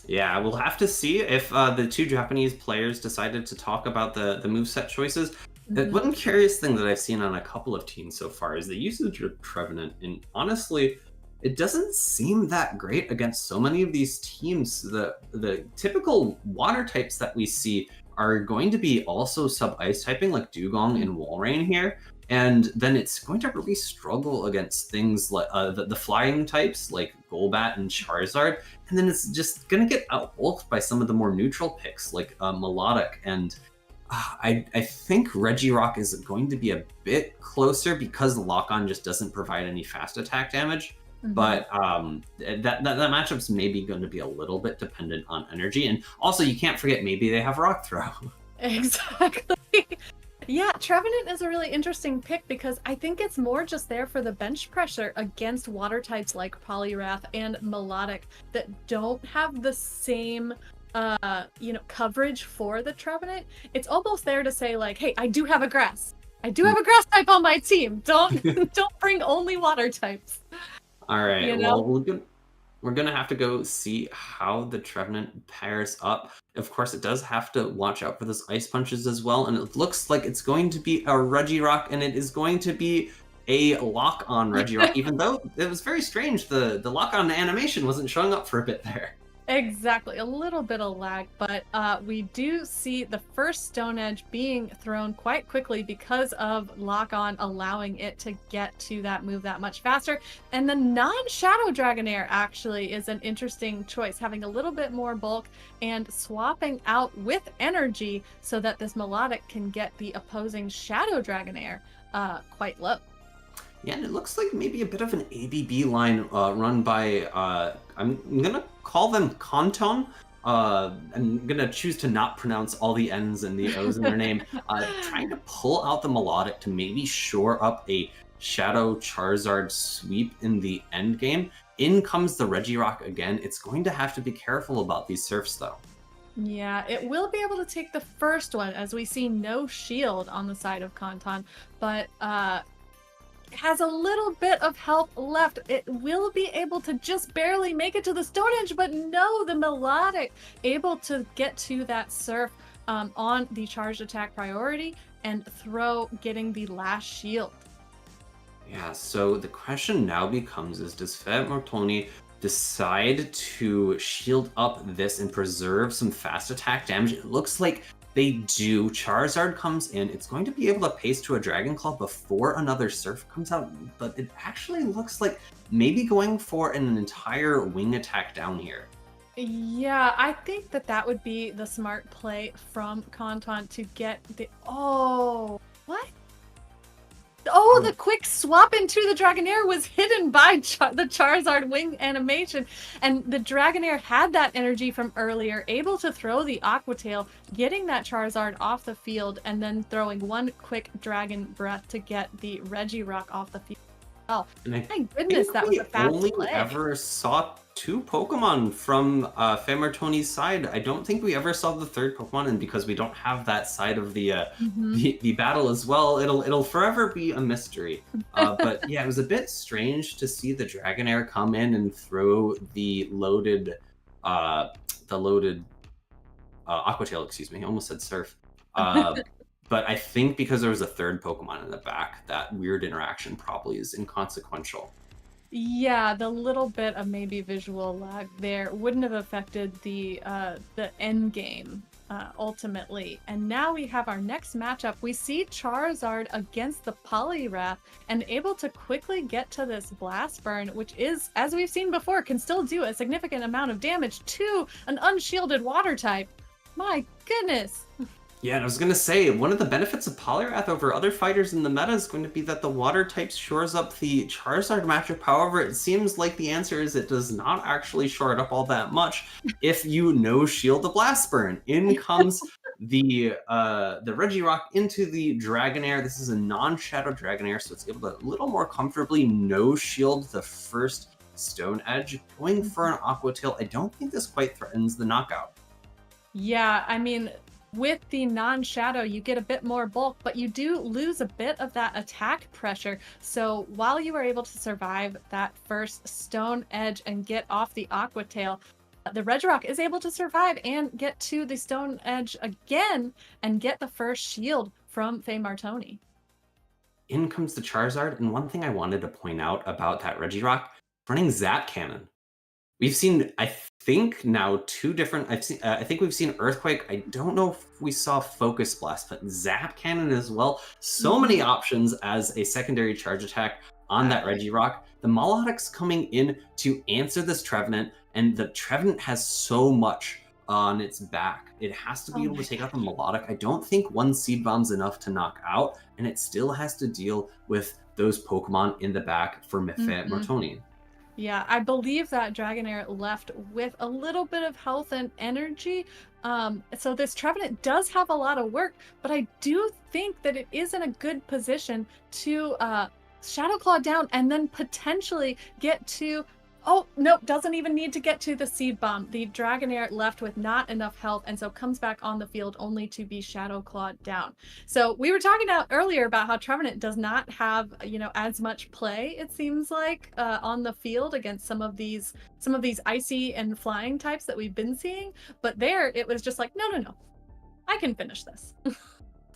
Yeah, we'll have to see if the 2 Japanese players decided to talk about the moveset choices. The one curious thing that I've seen on a couple of teams so far is the usage of Trevenant, and honestly, it doesn't seem that great against so many of these teams. The typical water types that we see are going to be also sub-ice typing, like Dugong and Walrein here. And then it's going to really struggle against things like the flying types like Golbat and Charizard. And then it's just going to get outbulked by some of the more neutral picks like Melodic. And I think Regirock is going to be a bit closer because the lock-on just doesn't provide any fast attack damage. But that matchup's maybe going to be a little bit dependent on energy. And also, you can't forget, maybe they have Rock Throw. Exactly. Yeah, Trevenant is a really interesting pick because I think it's more just there for the bench pressure against water types like Poliwrath and Melodic that don't have the same coverage for the Trevenant. It's almost there to say like, hey, I do have a grass. I do have a grass type on my team. Don't bring only water types. All right. You know? Well, we're gonna have to go see how the Trevenant pairs up. Of course, it does have to watch out for those ice punches as well. And it looks like it's going to be a Regirock, and it is going to be a lock-on Regirock, even though it was very strange. The lock-on animation wasn't showing up for a bit there. Exactly, a little bit of lag, but we do see the first Stone Edge being thrown quite quickly because of lock-on allowing it to get to that move that much faster. And the non-Shadow Dragonair actually is an interesting choice, having a little bit more bulk and swapping out with energy so that this Melodic can get the opposing Shadow Dragonair quite low. Yeah, and it looks like maybe a bit of an ABB line run by, I'm going to call them Kanton. I'm going to choose to not pronounce all the N's and the O's in their name. Trying to pull out the Melodic to maybe shore up a Shadow Charizard sweep in the end game. In comes the Regirock again. It's going to have to be careful about these Surfs, though. Yeah, it will be able to take the first one, as we see no shield on the side of Kanton, but has a little bit of health left. It will be able to just barely make it to the Stone Edge, but no, the Melodic able to get to that Surf on the charged attack priority and throw getting the last shield. Yeah, so the question now becomes is, does Martoni decide to shield up this and preserve some fast attack damage? It looks like they do. Charizard comes in. It's going to be able to pace to a Dragon Claw before another Surf comes out, but it actually looks like maybe going for an entire wing attack down here. Yeah, I think that would be the smart play from Kanton to get the... Oh, what? Oh, the quick swap into the Dragonair was hidden by the Charizard wing animation. And the Dragonair had that energy from earlier, able to throw the Aqua Tail, getting that Charizard off the field, and then throwing one quick Dragon Breath to get the Regirock off the field. Oh, my goodness, that was a fast play. We only ever saw 2 Pokemon from Martoni's side. I don't think we ever saw the third Pokemon, and because we don't have that side of the the battle as well, it'll forever be a mystery. But yeah, it was a bit strange to see the Dragonair come in and throw the loaded Aqua Tail. Excuse me, I almost said Surf. But I think because there was a third Pokemon in the back, that weird interaction probably is inconsequential. Yeah, the little bit of maybe visual lag there wouldn't have affected the end game ultimately. And now we have our next matchup. We see Charizard against the Poliwrath and able to quickly get to this Blast Burn, which is, as we've seen before, can still do a significant amount of damage to an unshielded water type. My goodness. Yeah, and I was going to say, one of the benefits of Poliwrath over other fighters in the meta is going to be that the water type shores up the Charizard matchup. However, it seems like the answer is it does not actually shore it up all that much if you no-shield the Blast Burn. In comes the Regirock into the Dragonair. This is a non-Shadow Dragonair, so it's able to a little more comfortably no-shield the first Stone Edge. Going for an Aqua Tail, I don't think this quite threatens the knockout. Yeah, I mean... With the non-shadow, you get a bit more bulk, but you do lose a bit of that attack pressure. So while you were able to survive that first Stone Edge and get off the Aqua Tail, the Regirock is able to survive and get to the Stone Edge again and get the first shield from Martoni. In comes the Charizard, and one thing I wanted to point out about that Regirock, running Zap Cannon. We've seen, I think now, two different. I think we've seen Earthquake. I don't know if we saw Focus Blast, but Zap Cannon as well. So many options as a secondary charge attack on that Regirock. The Melodic's coming in to answer this Trevenant, and the Trevenant has so much on its back. It has to be able to take out the Melodic. I don't think one Seed Bomb's enough to knock out, and it still has to deal with those Pokemon in the back for Mifet Martoni. Yeah, I believe that Dragonair left with a little bit of health and energy. So this Trevenant does have a lot of work, but I do think that it is in a good position to Shadow Claw down and then potentially get to... Oh, nope, doesn't even need to get to the Seed Bomb. The Dragonair left with not enough health, and so comes back on the field only to be Shadow Clawed down. So we were talking earlier about how Trevenant does not have, you know, as much play, it seems like, on the field against some of these icy and flying types that we've been seeing. But there, it was just like, no, I can finish this.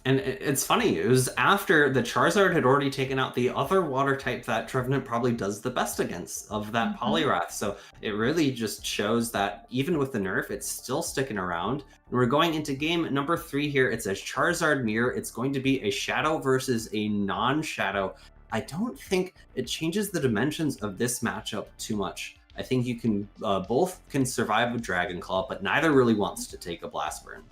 And it's funny, it was after the Charizard had already taken out the other water type that Trevenant probably does the best against of that Poliwrath. So it really just shows that even with the nerf, it's still sticking around. And we're going into game number 3 here. It's a Charizard Mirror. It's going to be a Shadow versus a non-Shadow. I don't think it changes the dimensions of this matchup too much. I think you can both can survive with Dragon Claw, but neither really wants to take a Blast Burn.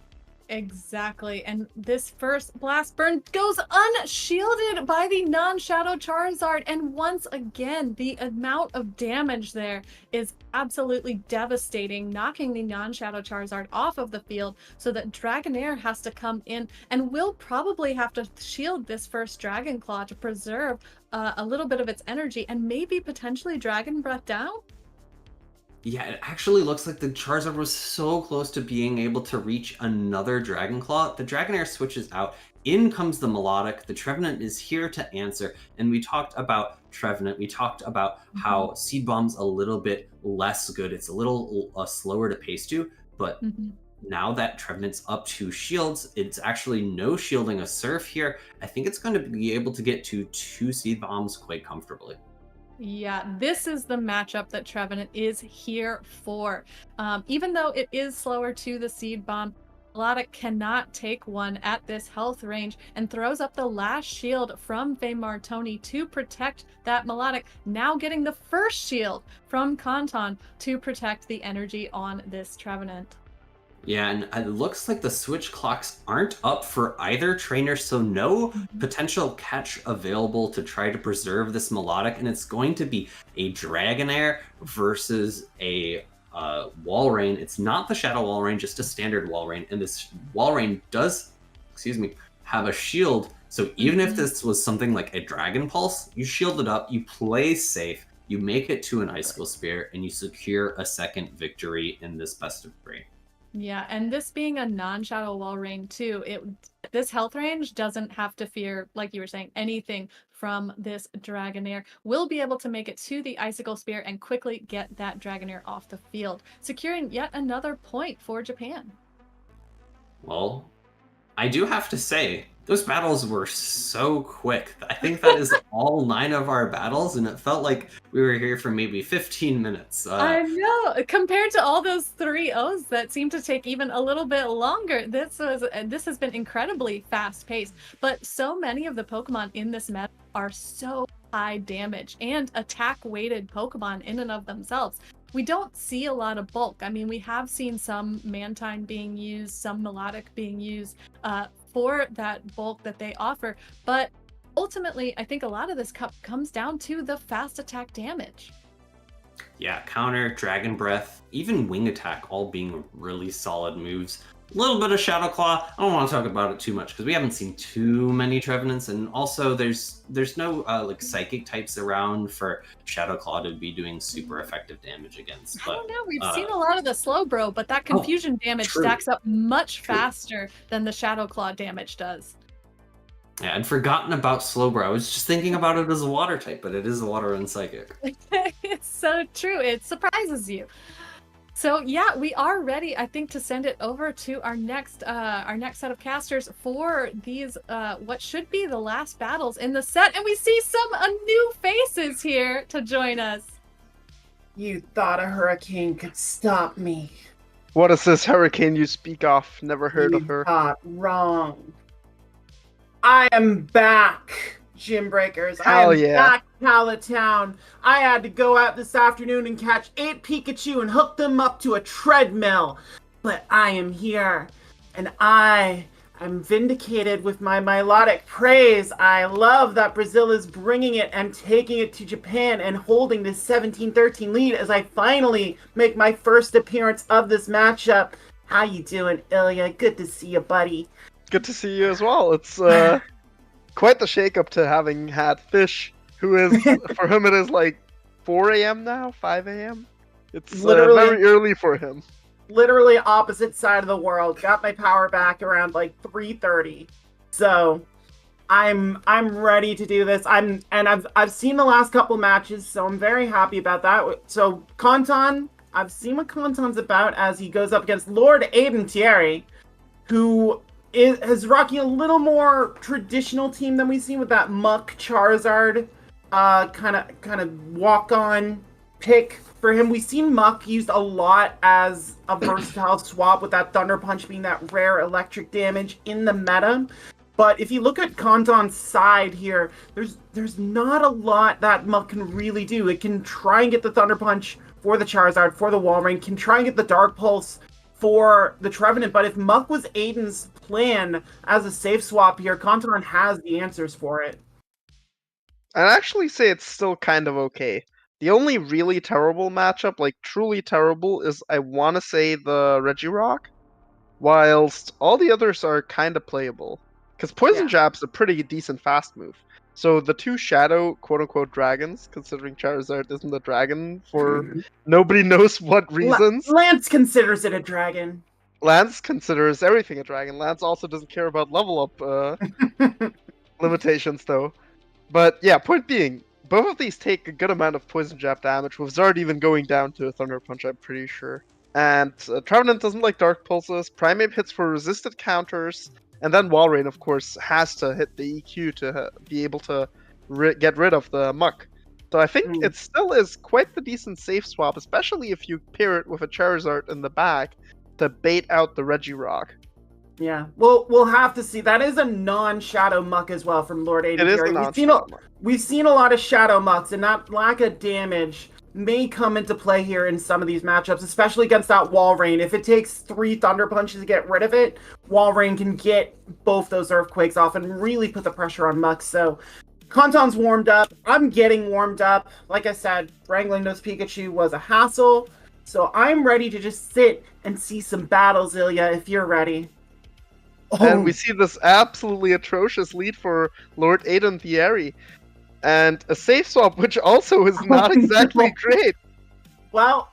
Exactly, and this first Blast Burn goes unshielded by the non-Shadow Charizard, and once again, the amount of damage there is absolutely devastating, knocking the non-Shadow Charizard off of the field so that Dragonair has to come in and will probably have to shield this first Dragon Claw to preserve a little bit of its energy and maybe potentially Dragon Breath down? Yeah, it actually looks like the Charizard was so close to being able to reach another Dragon Claw. The Dragonair switches out. In comes the Melodic. The Trevenant is here to answer. And we talked about Trevenant. We talked about how Seed Bomb's a little bit less good. It's a little slower to pace to. But now that Trevenant's up to shields, it's actually no shielding a Surf here. I think it's going to be able to get to 2 Seed Bombs quite comfortably. Yeah, this is the matchup that Trevenant is here for. Even though it is slower to the Seed Bomb, Melodic cannot take one at this health range and throws up the last shield from Martoni to protect that Melodic, now getting the first shield from Kanton to protect the energy on this Trevenant. Yeah, and it looks like the switch clocks aren't up for either trainer, so no potential catch available to try to preserve this Melodic, and it's going to be a Dragonair versus a Walrein. It's not the Shadow Walrein, just a standard Walrein, and this Walrein does, have a shield, so even if this was something like a Dragon Pulse, you shield it up, you play safe, you make it to an Icicle Spear, and you secure a second victory in this best of 3. Yeah, and this being a non-Shadow Walrein too, this health range doesn't have to fear, like you were saying, anything from this Dragonair. Will be able to make it to the Icicle Spear and quickly get that Dragonair off the field, securing yet another point for Japan. Well, I do have to say, those battles were so quick. I think that is all 9 of our battles, and it felt like we were here for maybe 15 minutes. I know, compared to all those 3-0s that seemed to take even a little bit longer, this has been incredibly fast-paced. But so many of the Pokemon in this meta are so high damage and attack-weighted Pokemon in and of themselves. We don't see a lot of bulk. I mean, we have seen some Mantine being used, some Melodic being used for that bulk that they offer, but ultimately, I think a lot of this comes down to the fast attack damage. Yeah, Counter, Dragon Breath, even Wing Attack, all being really solid moves. A little bit of Shadow Claw. I don't want to talk about it too much because we haven't seen too many Trevenants, and also there's no like Psychic types around for Shadow Claw to be doing super effective damage against. But, I don't know. We've seen a lot of the Slowbro, but that confusion damage stacks up much faster than the Shadow Claw damage does. Yeah, I'd forgotten about Slowbro. I was just thinking about it as a water type, but it is a water and Psychic. It's so true. It surprises you. So yeah, we are ready, I think, to send it over to our next set of casters for these what should be the last battles in the set, and we see some new faces here to join us. You thought a hurricane could stop me. What is this hurricane you speak of? Never heard of You her. thought wrong. I am back, Gymbreakers. I Hell am yeah. back, Pallet Town. I had to go out this afternoon and catch 8 Pikachu and hook them up to a treadmill. But I am here, and I am vindicated with my Milotic praise. I love that Brazil is bringing it and taking it to Japan and holding this 17-13 lead as I finally make my first appearance of this matchup. How you doing, Ilya? Good to see you, buddy. Good to see you as well. It's quite the shakeup to having had Fish, who is, for him it is like 4 a.m. now, 5 a.m. It's Literally. very early for him. Literally opposite side of the world. Got my power back around like 3:30. So I'm ready to do this. I've seen the last couple matches, so I'm very happy about that. So Kanton, I've seen what Kanton's about as he goes up against Lord Aiden Thierry, who is rocking a little more traditional team than we've seen with that Muck Charizard kind of walk-on pick for him. We've seen Muck used a lot as a versatile swap with that Thunder Punch being that rare electric damage in the meta. But if you look at Kanton's side here, there's not a lot that Muck can really do. It can try and get the Thunder Punch for the Charizard, for the Walrein, can try and get the Dark Pulse for the Trevenant, but if Muck was Aiden's plan as a safe swap here, Kanton has the answers for it. I'd actually say it's still kind of okay. The only really terrible matchup, like truly terrible, is I want to say the Regirock, whilst all the others are kind of playable. Because Poison Jab's a pretty decent fast move. So the two Shadow quote-unquote dragons, considering Charizard isn't a dragon for nobody knows what reasons. Lance considers it a dragon. Lance considers everything a dragon. Lance also doesn't care about level up limitations though. But yeah, point being, both of these take a good amount of Poison Jab damage, with Zard even going down to a Thunder Punch, I'm pretty sure. And Trevenant doesn't like Dark Pulses, Primeape hits for resisted counters, and then Walrein, of course, has to hit the EQ to be able to get rid of the Muck. So I think it still is quite the decent safe swap, especially if you pair it with a Charizard in the back to bait out the Regirock. Yeah, we'll have to see. That is a non-Shadow Muck as well from Lord Aiden. It is a non-Shadow Muck. We've seen a lot of Shadow Mucks, and that lack of damage may come into play here in some of these matchups, especially against that Walrein. If it takes 3 Thunder Punches to get rid of it, Walrein can get both those Earthquakes off and really put the pressure on Muck. So Kanton's warmed up. I'm getting warmed up. Like I said, wrangling those Pikachu was a hassle. So I'm ready to just sit and see some battles, Ilya, if you're ready. And we see this absolutely atrocious lead for Lord Aiden Thierry. And a safe swap, which also is not exactly great. Well,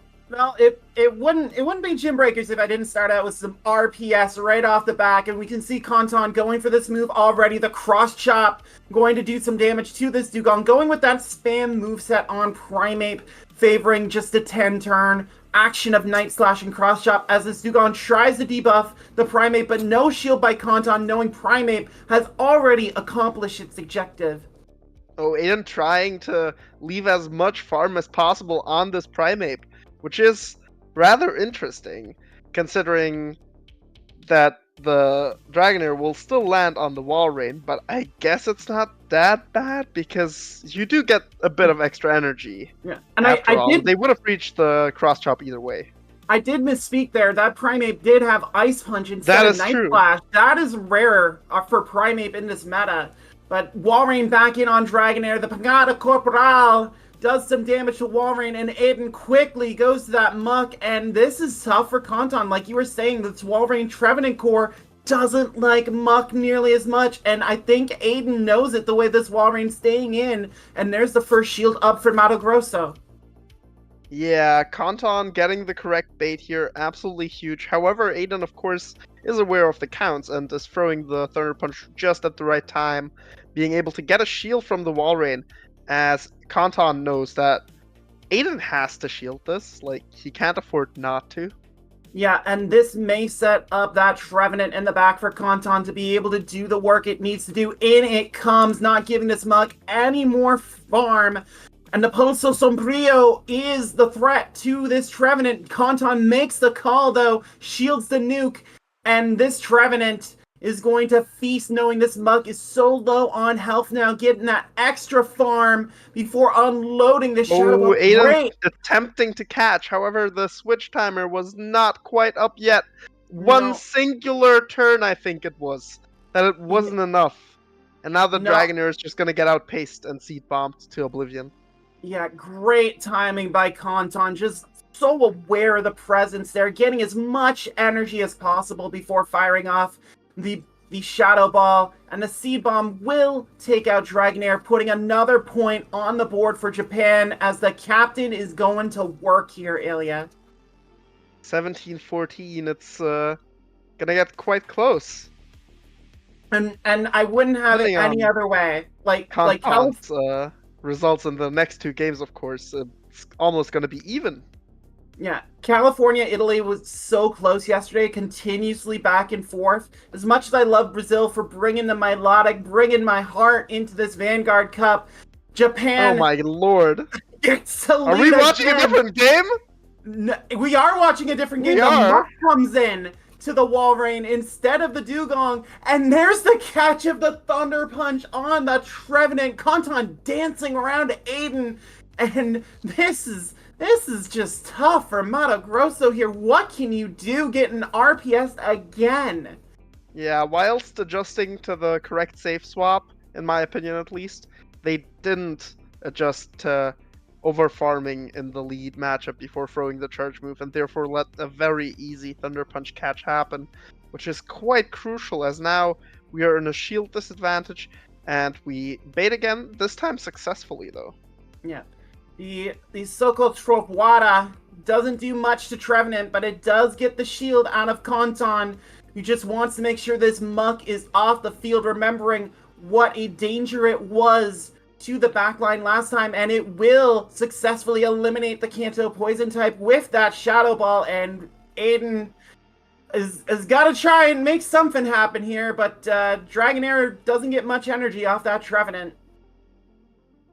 it wouldn't be Gymbreakers if I didn't start out with some RPS right off the back, and we can see Kanton going for this move already. The cross chop going to do some damage to this Dugong, going with that spam moveset on Primeape, favoring just a 10 turn action of Night Slash and cross chop as this Dugong tries to debuff the Primeape, but no shield by Kanton, knowing Primeape has already accomplished its objective. Oh, Aiden trying to leave as much farm as possible on this Primeape, which is rather interesting, considering that the Dragonair will still land on the Walrein, but I guess it's not that bad, because you do get a bit of extra energy. Yeah, and They would have reached the cross chop either way. I did misspeak there. That Primeape did have Ice Punch instead of Night Slash. That is rare for Primeape in this meta. But Walrein back in on Dragonair. The Pagata Corporal does some damage to Walrein, and Aiden quickly goes to that Muck, and this is tough for Kanton. Like you were saying, this Walrein Trevenant core doesn't like Muck nearly as much, and I think Aiden knows it the way this Walrein's staying in, and there's the first shield up for Mato Grosso. Yeah, Kanton getting the correct bait here, absolutely huge. However, Aiden, of course, is aware of the counts and is throwing the Thunder Punch just at the right time, being able to get a shield from the Walrein, as Kanton knows that Aiden has to shield this, like, he can't afford not to. Yeah, and this may set up that Trevenant in the back for Kanton to be able to do the work it needs to do. In it comes, not giving this Muck any more farm. And the Pulso Sombrio is the threat to this Trevenant. Kanton makes the call, though, shields the nuke, and this Trevenant is going to feast, knowing this Mug is so low on health now, getting that extra farm before unloading the Shadow Ball. Aiden Great! attempting to catch, however, the switch timer was not quite up yet. One No. singular turn, I think it was, that it wasn't enough. And now the No. Dragonair is just going to get outpaced and seed bombed to oblivion. Yeah, great timing by Kanton. Just so aware of the presence there, getting as much energy as possible before firing off the Shadow Ball. And the Seed Bomb will take out Dragonair, putting another point on the board for Japan as the captain is going to work here, Ilya. 17-14, it's gonna get quite close. And I wouldn't have it any other way. Like Kanton's results in the next two games, of course, it's almost gonna be even. Yeah, California, Italy was so close yesterday, continuously back and forth. As much as I love Brazil for bringing the Milotic, bringing my heart into this Vanguard Cup, Japan... Oh my lord. Gets to lead Are we watching again. a different game? No, we are watching a different game. We The are. Muck comes in to the Walrein instead of the Dugong, and there's the catch of the Thunder Punch on the Trevenant. Kanton dancing around Aiden, and this is just tough for Mato Grosso here. What can you do getting RPS again? Yeah, whilst adjusting to the correct safe swap, in my opinion at least, they didn't adjust to over-farming in the lead matchup before throwing the charge move, and therefore let a very easy Thunder Punch catch happen, which is quite crucial as now we are in a shield disadvantage, and we bait again, this time successfully though. Yeah. The Soko Tropuara doesn't do much to Trevenant, but it does get the shield out of Kanton, who just wants to make sure this Muck is off the field, remembering what a danger it was to the backline last time, and it will successfully eliminate the Kanto Poison type with that Shadow Ball, and Aiden has got to try and make something happen here, but Dragonair doesn't get much energy off that Trevenant.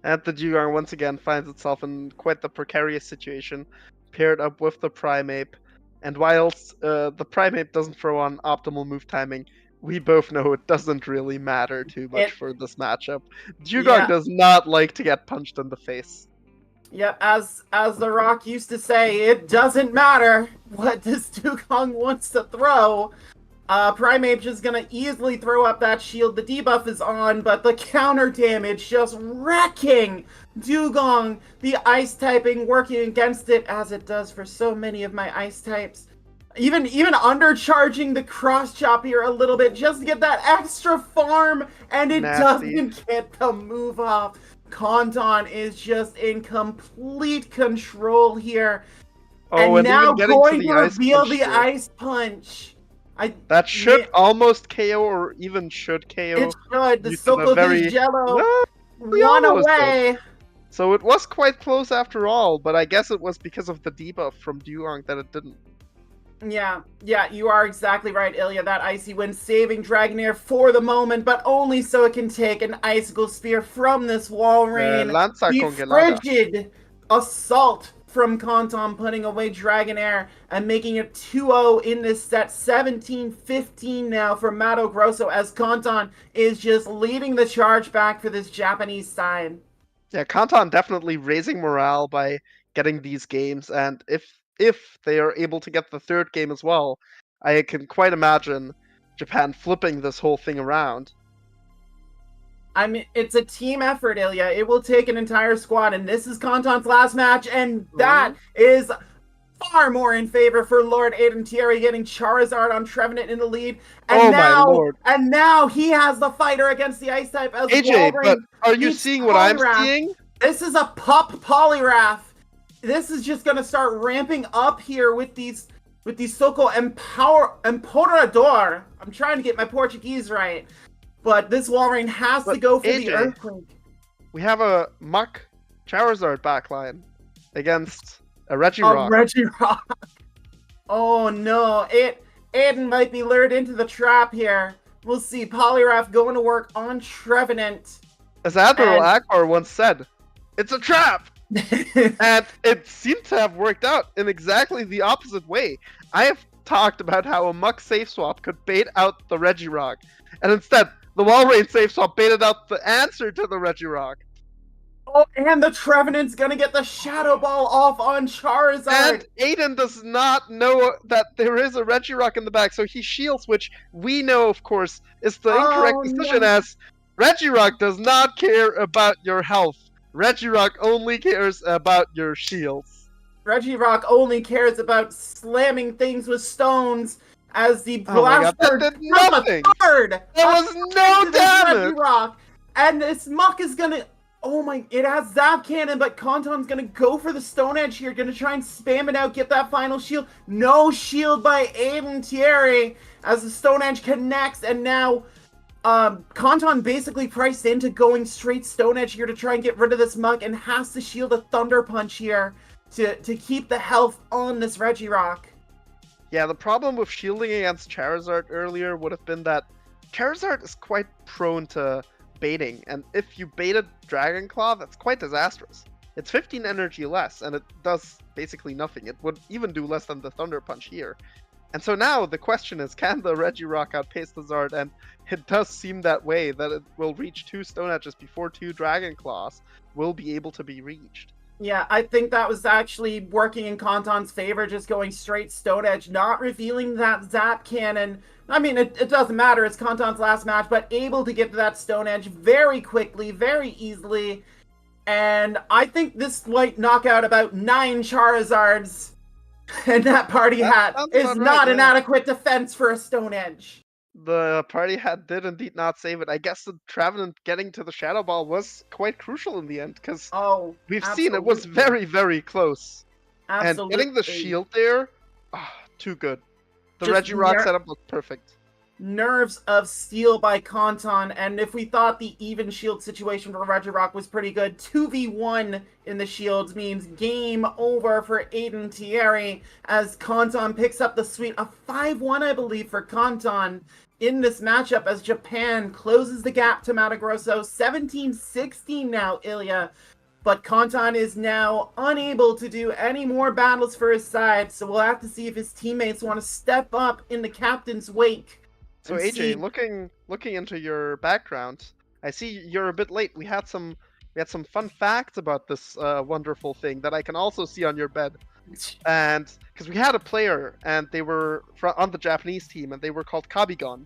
And the Dugong once again finds itself in quite the precarious situation, paired up with the Primeape. And whilst the Primeape doesn't throw on optimal move timing, we both know it doesn't really matter too much for this matchup. Dugong does not like to get punched in the face. Yep, as The Rock used to say, it doesn't matter what this Dugong wants to throw. Primeape just gonna easily throw up that shield. The debuff is on, but the counter damage just wrecking Dugong. The ice typing working against it, as it does for so many of my ice types. Even undercharging the cross chop here a little bit just to get that extra farm, and it doesn't get the move off. Kanton is just in complete control here. Oh, and now even getting going to to reveal the ice punch. That should almost KO, or even should KO. It should. The Soko Jello one away. So it was quite close after all, but I guess it was because of the debuff from Dugong that it didn't. Yeah, you are exactly right, Ilya. That Icy Wind saving Dragonair for the moment, but only so it can take an Icicle Spear from this Walrein. The frigid assault from Kanton, putting away Dragonair and making it 2-0 in this set. 17-15 now for Mato Grosso, as Kanton is just leading the charge back for this Japanese side. Yeah, Kanton definitely raising morale by getting these games, and if they are able to get the third game as well, I can quite imagine Japan flipping this whole thing around. I mean, it's a team effort, Ilya. It will take an entire squad, and this is Kanton's last match, and that is far more in favor for Lord Aiden Thierry, getting Charizard on Trevenant in the lead. And my lord. And now he has the fighter against the ice type as AJ, Walrein but are you seeing what I'm seeing? This is a pup Poliwrath. This is just going to start ramping up here with these Soko Empoderador. I'm trying to get my Portuguese right. But this Walrein has to go for AJ, the Earthquake. We have a Muck Charizard backline against a Regirock. Regirock. Oh no, Aiden might be lured into the trap here. We'll see. Poliwrath going to work on Trevenant. As Admiral Akbar once said, it's a trap! And it seemed to have worked out in exactly the opposite way. I have talked about how a Muck safe swap could bait out the Regirock, and instead, the Walrein safe swap baited out the answer to the Regirock. Oh, and the Trevenant's gonna get the Shadow Ball off on Charizard! And Aiden does not know that there is a Regirock in the back, so he shields, which we know, of course, is the incorrect decision, as Regirock does not care about your health. Regirock only cares about your shields. Regirock only cares about slamming things with stones as the Oh my god, Blaster that did nothing! There was no damage! Regirock, and this Muck is gonna... Oh my... It has Zap Cannon, but Kanton's gonna go for the Stone Edge here, gonna try and spam it out, get that final shield. No shield by Aiden Thierry as the Stone Edge connects, and now... Kanton basically priced into going straight Stone Edge here to try and get rid of this Muck, and has to shield a Thunder Punch here to keep the health on this Regirock. Yeah, the problem with shielding against Charizard earlier would have been that Charizard is quite prone to baiting, and if you baited Dragon Claw, that's quite disastrous. It's 15 energy less, and it does basically nothing. It would even do less than the Thunder Punch here. And so now the question is, can the Regirock outpace the Zard? And it does seem that way, that it will reach 2 Stone Edges before 2 Dragon Claws will be able to be reached. Yeah, I think that was actually working in Kanton's favor, just going straight Stone Edge, not revealing that Zap Cannon. I mean, it doesn't matter, it's Kanton's last match, but able to get to that Stone Edge very quickly, very easily. And I think this might knock out about 9 Charizards. And that party hat is not an adequate defense for a Stone Edge. The party hat did indeed not save it. I guess the Trevenant getting to the Shadow Ball was quite crucial in the end, because we've seen it was very, very close. Absolutely. And getting the shield there, too good. The Regirock setup looked perfect. Nerves of Steel by Kanton, and if we thought the even shield situation for Regirock was pretty good, 2v1 in the shields means game over for Aiden Thierry as Kanton picks up the sweep. A 5-1, I believe, for Kanton in this matchup as Japan closes the gap to Mato Grosso. 17-16 now, Ilya. But Kanton is now unable to do any more battles for his side, so we'll have to see if his teammates want to step up in the captain's wake. So AJ, looking into your background, I see you're a bit late. We had some fun facts about this wonderful thing that I can also see on your bed. And because we had a player, and they were on the Japanese team, and they were called Kabigon.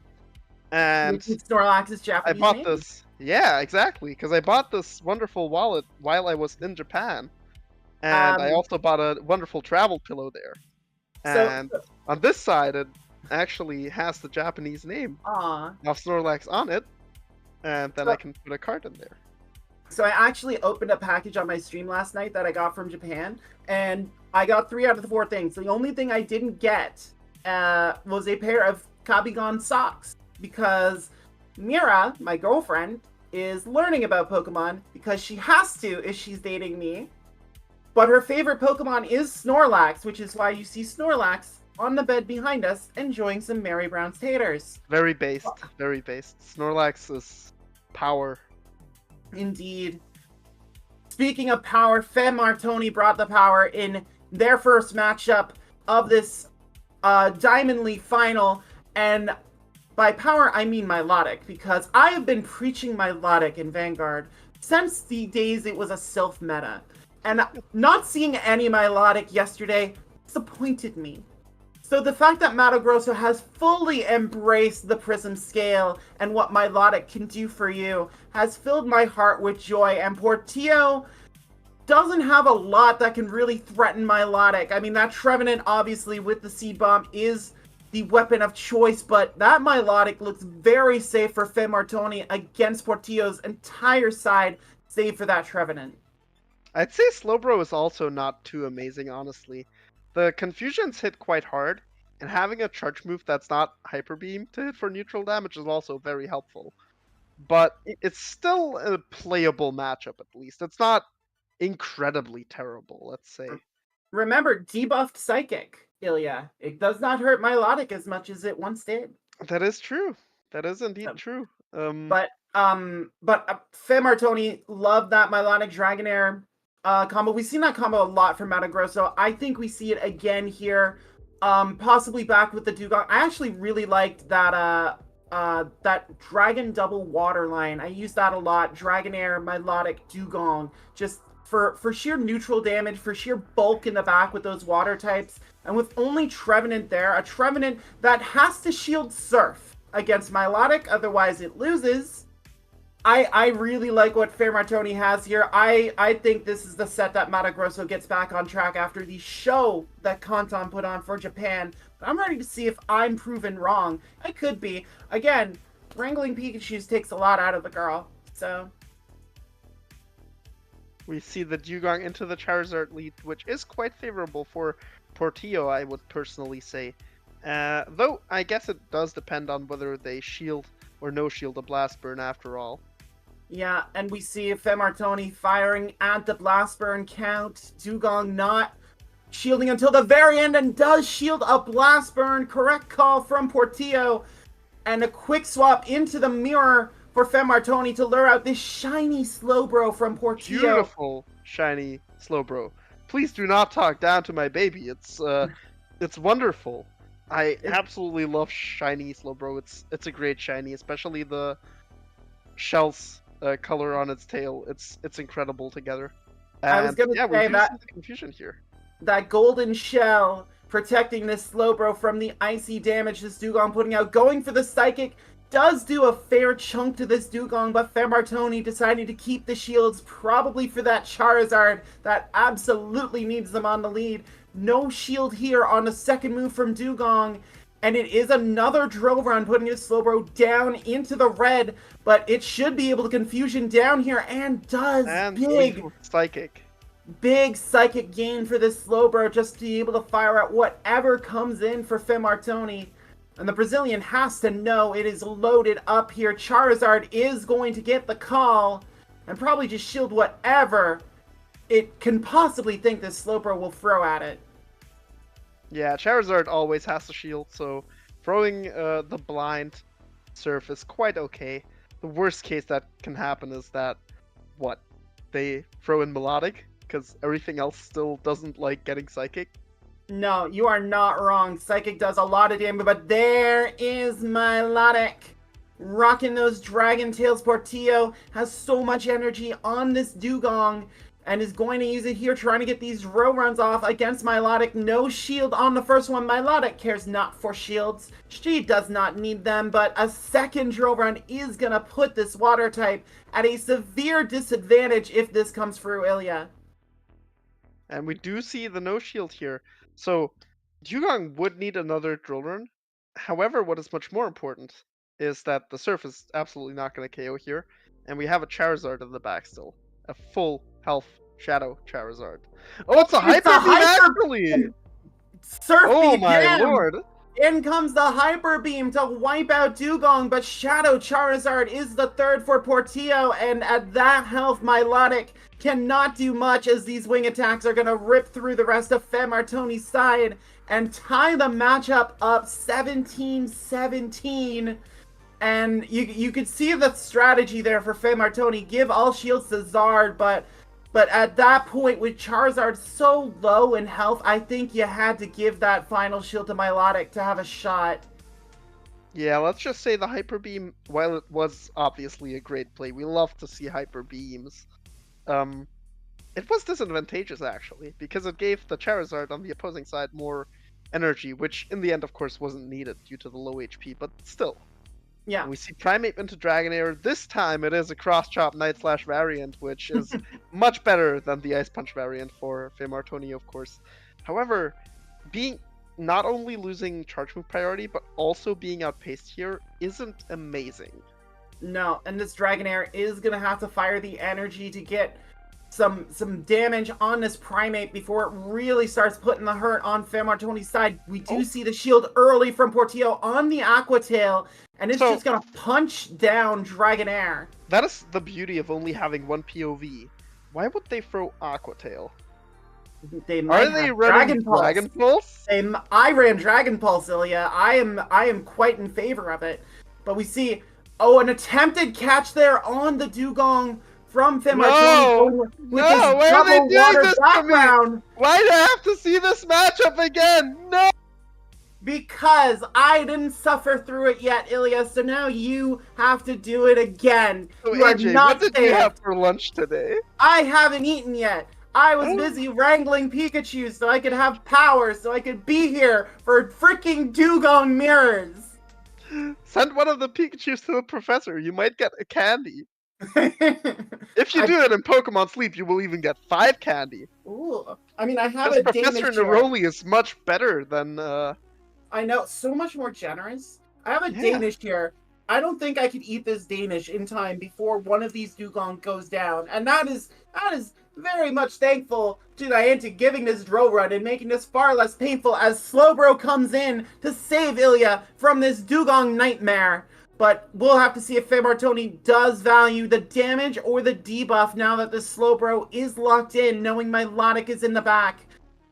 And Snorlax's Japanese I bought name? this. Yeah, exactly. Because I bought this wonderful wallet while I was in Japan, and I also bought a wonderful travel pillow there. And on this side, it actually has the Japanese name of Snorlax on it, and then I can put a card in there. So I actually opened a package on my stream last night that I got from Japan, and I got 3 out of the 4 things. The only thing I didn't get was a pair of Kabigon socks, because Mira, my girlfriend, is learning about Pokemon because she has to if she's dating me. But her favorite Pokemon is Snorlax, which is why you see Snorlax on the bed behind us enjoying some Mary Brown's taters. Very based, very based. Snorlax is power. Indeed. Speaking of power, Martoni brought the power in their first matchup of this Diamond League final, and by power I mean Milotic, because I have been preaching Milotic in Vanguard since the days it was a Silph meta, and not seeing any Milotic yesterday disappointed me. So the fact that Mato Grosso has fully embraced the Prism scale and what Milotic can do for you has filled my heart with joy, and Portillo doesn't have a lot that can really threaten Milotic. I mean, that Trevenant, obviously, with the Seed Bomb is the weapon of choice, but that Milotic looks very safe for Martoni against Portillo's entire side, save for that Trevenant. I'd say Slowbro is also not too amazing, honestly. The Confusions hit quite hard, and having a charge move that's not Hyper Beam to hit for neutral damage is also very helpful. But it's still a playable matchup, at least. It's not incredibly terrible, let's say. Remember, debuffed Psychic, Ilya. It does not hurt Milotic as much as it once did. That is true. That is indeed true. But Martoni loved that Milotic Dragonair combo. We've seen that combo a lot from Mato Grosso. I think we see it again here. Possibly back with the Dugong. I actually really liked that that Dragon Double Water line. I use that a lot. Dragonair, Milotic, Dugong. Just for sheer neutral damage, for sheer bulk in the back with those water types. And with only Trevenant there, a Trevenant that has to shield Surf against Milotic, otherwise it loses. I really like what Fairmartoni has here. I think this is the set that Mato Grosso gets back on track after the show that Kanton put on for Japan. But I'm ready to see if I'm proven wrong. I could be. Again, wrangling Pikachus takes a lot out of the girl. So we see the Dugong into the Charizard lead, which is quite favorable for Portillo, I would personally say. Though, I guess it does depend on whether they shield or no shield a Blast Burn after all. Yeah, and we see Fairmartoni firing at the Blast Burn count. Dugong not shielding until the very end and does shield a Blast Burn. Correct call from Portillo. And a quick swap into the mirror for Fairmartoni to lure out this shiny Slowbro from Portillo. Beautiful shiny Slowbro. Please do not talk down to my baby. It's wonderful. I absolutely love shiny Slowbro. It's a great shiny, especially the shells color on its tail. It's incredible together. And, I was gonna say that the confusion here. That golden shell protecting this Slowbro from the icy damage this Dugong putting out. Going for the Psychic does do a fair chunk to this Dugong, but Fairmartoni deciding to keep the shields probably for that Charizard that absolutely needs them on the lead. No shield here on the second move from Dugong. And it is another Drill Run putting his Slowbro down into the red. But it should be able to confusion down here and does. And big Psychic. Big Psychic gain for this Slowbro just to be able to fire out whatever comes in for Fairmartoni. And the Brazilian has to know it is loaded up here. Charizard is going to get the call and probably just shield whatever it can possibly think this Slowbro will throw at it. Yeah, Charizard always has to shield, so throwing the blind Surf is quite okay. The worst case that can happen is that, they throw in Melodic, because everything else still doesn't like getting Psychic. No, you are not wrong. Psychic does a lot of damage, but there is Melodic. Rocking those Dragon Tails. Portillo has so much energy on this Dugong and is going to use it here, trying to get these row runs off against Milotic. No shield on the first one. Milotic cares not for shields. She does not need them, but a second drill run is going to put this water type at a severe disadvantage if this comes through, Ilya. And we do see the no shield here. So, Dugong would need another drill run. However, what is much more important is that the Surf is absolutely not going to KO here. And we have a Charizard in the back still. A full health Shadow Charizard. Oh, it's a Hyper Beam actually! Surf oh Beam my again. lord! In comes the Hyper Beam to wipe out Dugong, but Shadow Charizard is the third for Portillo, and at that health, Milotic cannot do much as these wing attacks are going to rip through the rest of Fairmartoni's side and tie the matchup up 17-17. And you could see the strategy there for Fairmartoni. Give all shields to Zard, but at that point, with Charizard so low in health, I think you had to give that final shield to Milotic to have a shot. Yeah, let's just say the Hyper Beam, while it was obviously a great play, we love to see Hyper Beams. It was disadvantageous, actually, because it gave the Charizard on the opposing side more energy, which in the end, of course, wasn't needed due to the low HP, but still. Yeah. And we see Primeape into Dragonair. This time it is a Cross-Chop Night Slash variant, which is much better than the Ice Punch variant for Fairmartoni, of course. However, being not only losing charge move priority, but also being outpaced here isn't amazing. No, and this Dragonair is going to have to fire the energy to get some damage on this Primeape before it really starts putting the hurt on Fairmartoni's side. We do see the shield early from Portillo on the Aqua Tail, and it's just going to punch down Dragonair. That is the beauty of only having one POV. Why would they throw Aqua Tail? They might have Dragon Pulse. I ran Dragon Pulse, Ilya. I am quite in favor of it. But we see, an attempted catch there on the Dugong from Finn No! Martoni with No! his Why are they double doing water this to me? background. Why do I have to see this matchup again? No! Because I didn't suffer through it yet, Ilya, so now you have to do it again. So You are AJ, not what did you saved. have for lunch today? I haven't eaten yet. I was Oh. busy wrangling Pikachu so I could have power, so I could be here for freaking dugong mirrors. Send one of the Pikachus to the professor. You might get a candy. If you I- do it in Pokemon Sleep, you will even get 5 candy. Ooh, I mean, I have This a Professor Danish here. Neroli is much better than I know, so much more generous. I have a Yeah. Danish here. I don't think I could eat this Danish in time before one of these dugong goes down, and that is very much thankful to Niantic giving this drill run and making this far less painful as Slowbro comes in to save Ilya from this dugong nightmare. But we'll have to see if Martoni does value the damage or the debuff now that the Slowbro is locked in, knowing Milotic is in the back.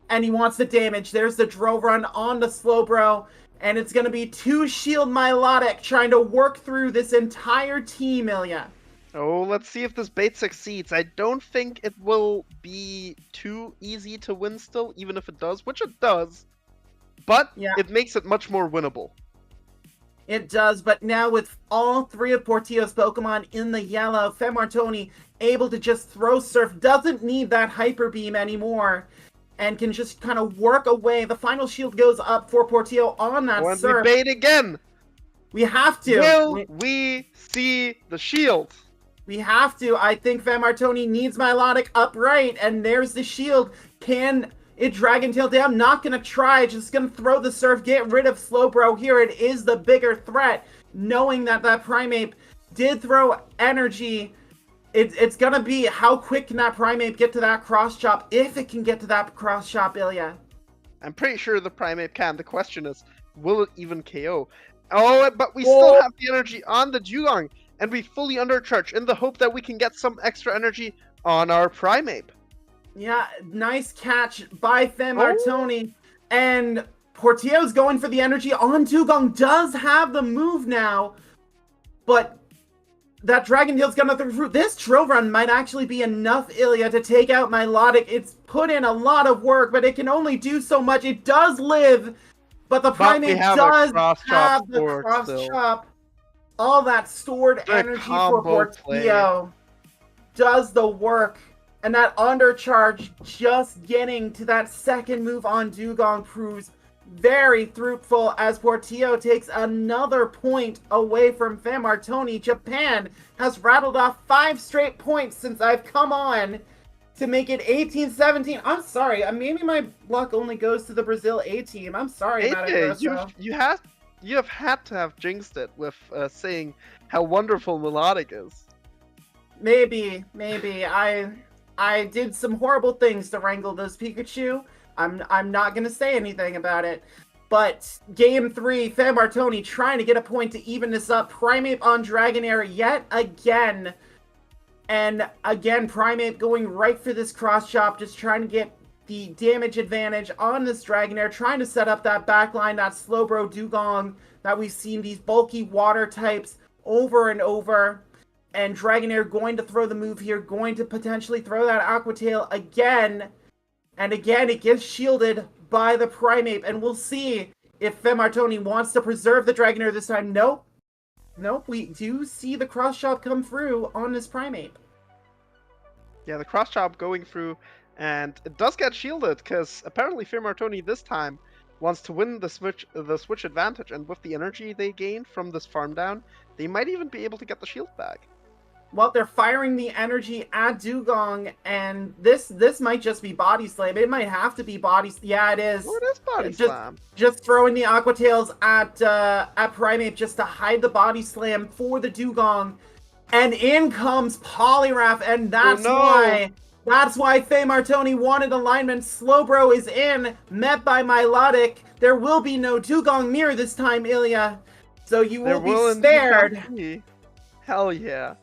And he wants the damage. There's the drill run on the Slowbro. And it's going to be 2 Shield Milotic trying to work through this entire team, Ilya. Oh, let's see if this bait succeeds. I don't think it will be too easy to win still, even if it does, which it does. But Yeah. it makes it much more winnable. It does, but now with all 3 of Portillo's Pokemon in the yellow, Martoni able to just throw Surf, doesn't need that Hyper Beam anymore, and can just kind of work away. The final shield goes up for Portillo on that When we Surf. bait again, We have to. will we see the shield? We have to. I think Martoni needs Milotic upright, and there's the shield. Can it Dragon Tail down? Not gonna try. Just gonna throw the Surf. Get rid of Slowbro here. It is the bigger threat, knowing that Primeape did throw energy. It's gonna be how quick can that Primeape get to that cross chop, if it can get to that cross chop, Ilya. I'm pretty sure the Primeape can. The question is, will it even KO? Oh, but we still have the energy on the Dugong, and we fully undercharge in the hope that we can get some extra energy on our Primeape. Yeah, nice catch by Martoni. And Portillo's going for the energy on Dugong. Does have the move now, but that Dragon Tail's gonna through. This drill run might actually be enough, Ilya, to take out Milotic. It's put in a lot of work, but it can only do so much. It does live, but the Primeape does have the cross chop. All that stored energy for Portillo does the work. And that undercharge, just getting to that second move on Dugong, proves very fruitful as Portillo takes another point away from Martoni. Japan has rattled off 5 straight points since I've come on to make it 18-17. I'm sorry, maybe my luck only goes to the Brazil A team. I'm sorry about it, Grosso. You have had to have jinxed it with saying how wonderful Melodic is. Maybe. I did some horrible things to wrangle those Pikachu. I'm not gonna say anything about it. But game 3, Martoni trying to get a point to even this up. Primeape on Dragonair yet again. And again, Primeape going right for this cross chop, just trying to get the damage advantage on this Dragonair, trying to set up that backline, that Slowbro Dugong that we've seen, these bulky water types over and over. And Dragonair going to throw the move here, going to potentially throw that Aqua Tail again. And again, it gets shielded by the Primeape. And we'll see if Martoni wants to preserve the Dragonair this time. Nope, we do see the cross chop come through on this Primeape. Yeah, the cross chop going through, and it does get shielded, because apparently Martoni this time wants to win the switch advantage, and with the energy they gained from this farm down, they might even be able to get the shield back. Well, they're firing the energy at Dugong, and this might just be Body Slam. It might have to be Body Slam. Yeah, it is. Oh, it is Body Slam. Just throwing the Aqua Tails at Primeape just to hide the Body Slam for the Dugong. And in comes Poliwrath, and that's why Martoni wanted alignment. Slowbro is in, met by Milotic. There will be no Dugong mirror this time, Ilya. So you will be spared. Hell yeah.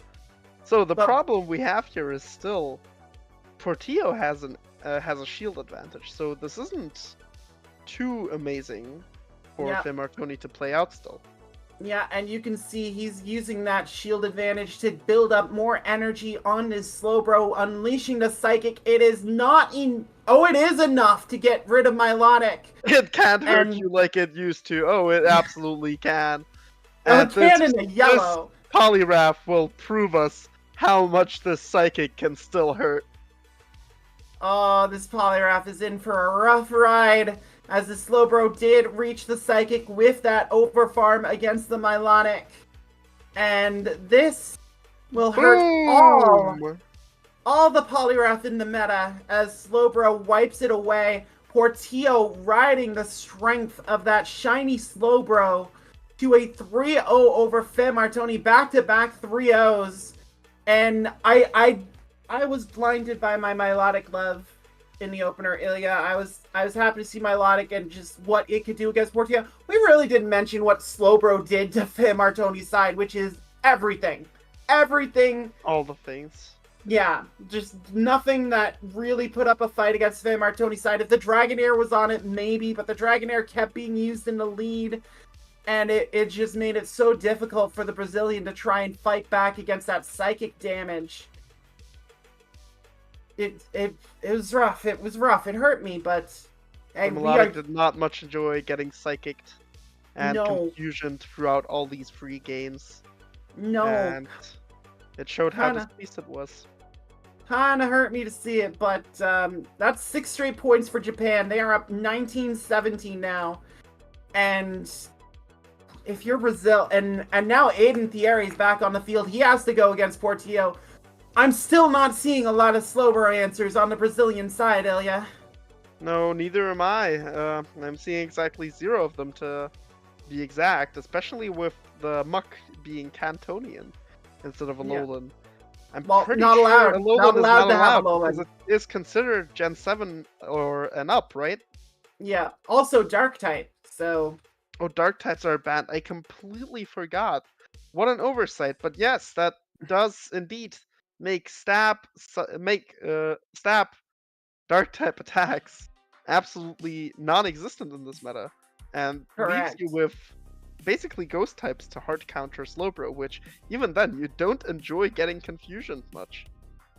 So the problem we have here is still Portillo has a shield advantage, so this isn't too amazing for Martoni to play out still. Yeah, and you can see he's using that shield advantage to build up more energy on his Slowbro, unleashing the Psychic. It is not in... Oh, it is enough to get rid of Milotic. It can't hurt And- you like it used to. Oh, it absolutely can. A And cannon in yellow. This Poliwrath will prove us how much this Psychic can still hurt. Oh, this Poliwrath is in for a rough ride, as the Slowbro did reach the Psychic with that overfarm against the Milotic. And this will hurt all the Poliwrath in the meta, as Slowbro wipes it away. Portillo riding the strength of that shiny Slowbro to a 3-0 over Martoni, back-to-back 3-0s. And I was blinded by my Milotic love in the opener, Ilya. I was happy to see Milotic and just what it could do against Portillo. We really didn't mention what Slowbro did to Martoni's side, which is everything. Everything. All the things. Yeah, just nothing that really put up a fight against Martoni's side. If the Dragonair was on it, maybe, but the Dragonair kept being used in the lead, and it just made it so difficult for the Brazilian to try and fight back against that psychic damage. It was rough. It was rough. It hurt me, but hey, Melodic did not much enjoy getting psychicked and No. confusion throughout all these free games. No. And it showed how Kinda. displeased it was. Kinda hurt me to see it, but that's 6 straight points for Japan. They are up 19-17 now. And if you're Brazil, and now Aiden Thierry's back on the field, he has to go against Portillo. I'm still not seeing a lot of Slowbro answers on the Brazilian side, Ilya. No, neither am I. I'm seeing exactly 0 of them to be exact, especially with the Muck being Cantonian instead of a Yeah. Alolan. I'm Well, pretty not sure allowed. Alolan Not is allowed not to have allowed Alolan. because it is considered Gen 7 or and up, right? Yeah. Also Dark type. So Oh, Dark types are banned. I completely forgot. What an oversight. But yes, that does indeed make stab Dark type attacks absolutely non-existent in this meta, and leaves Correct. you with basically ghost types to hard counter Slowbro, which even then you don't enjoy getting confusion much.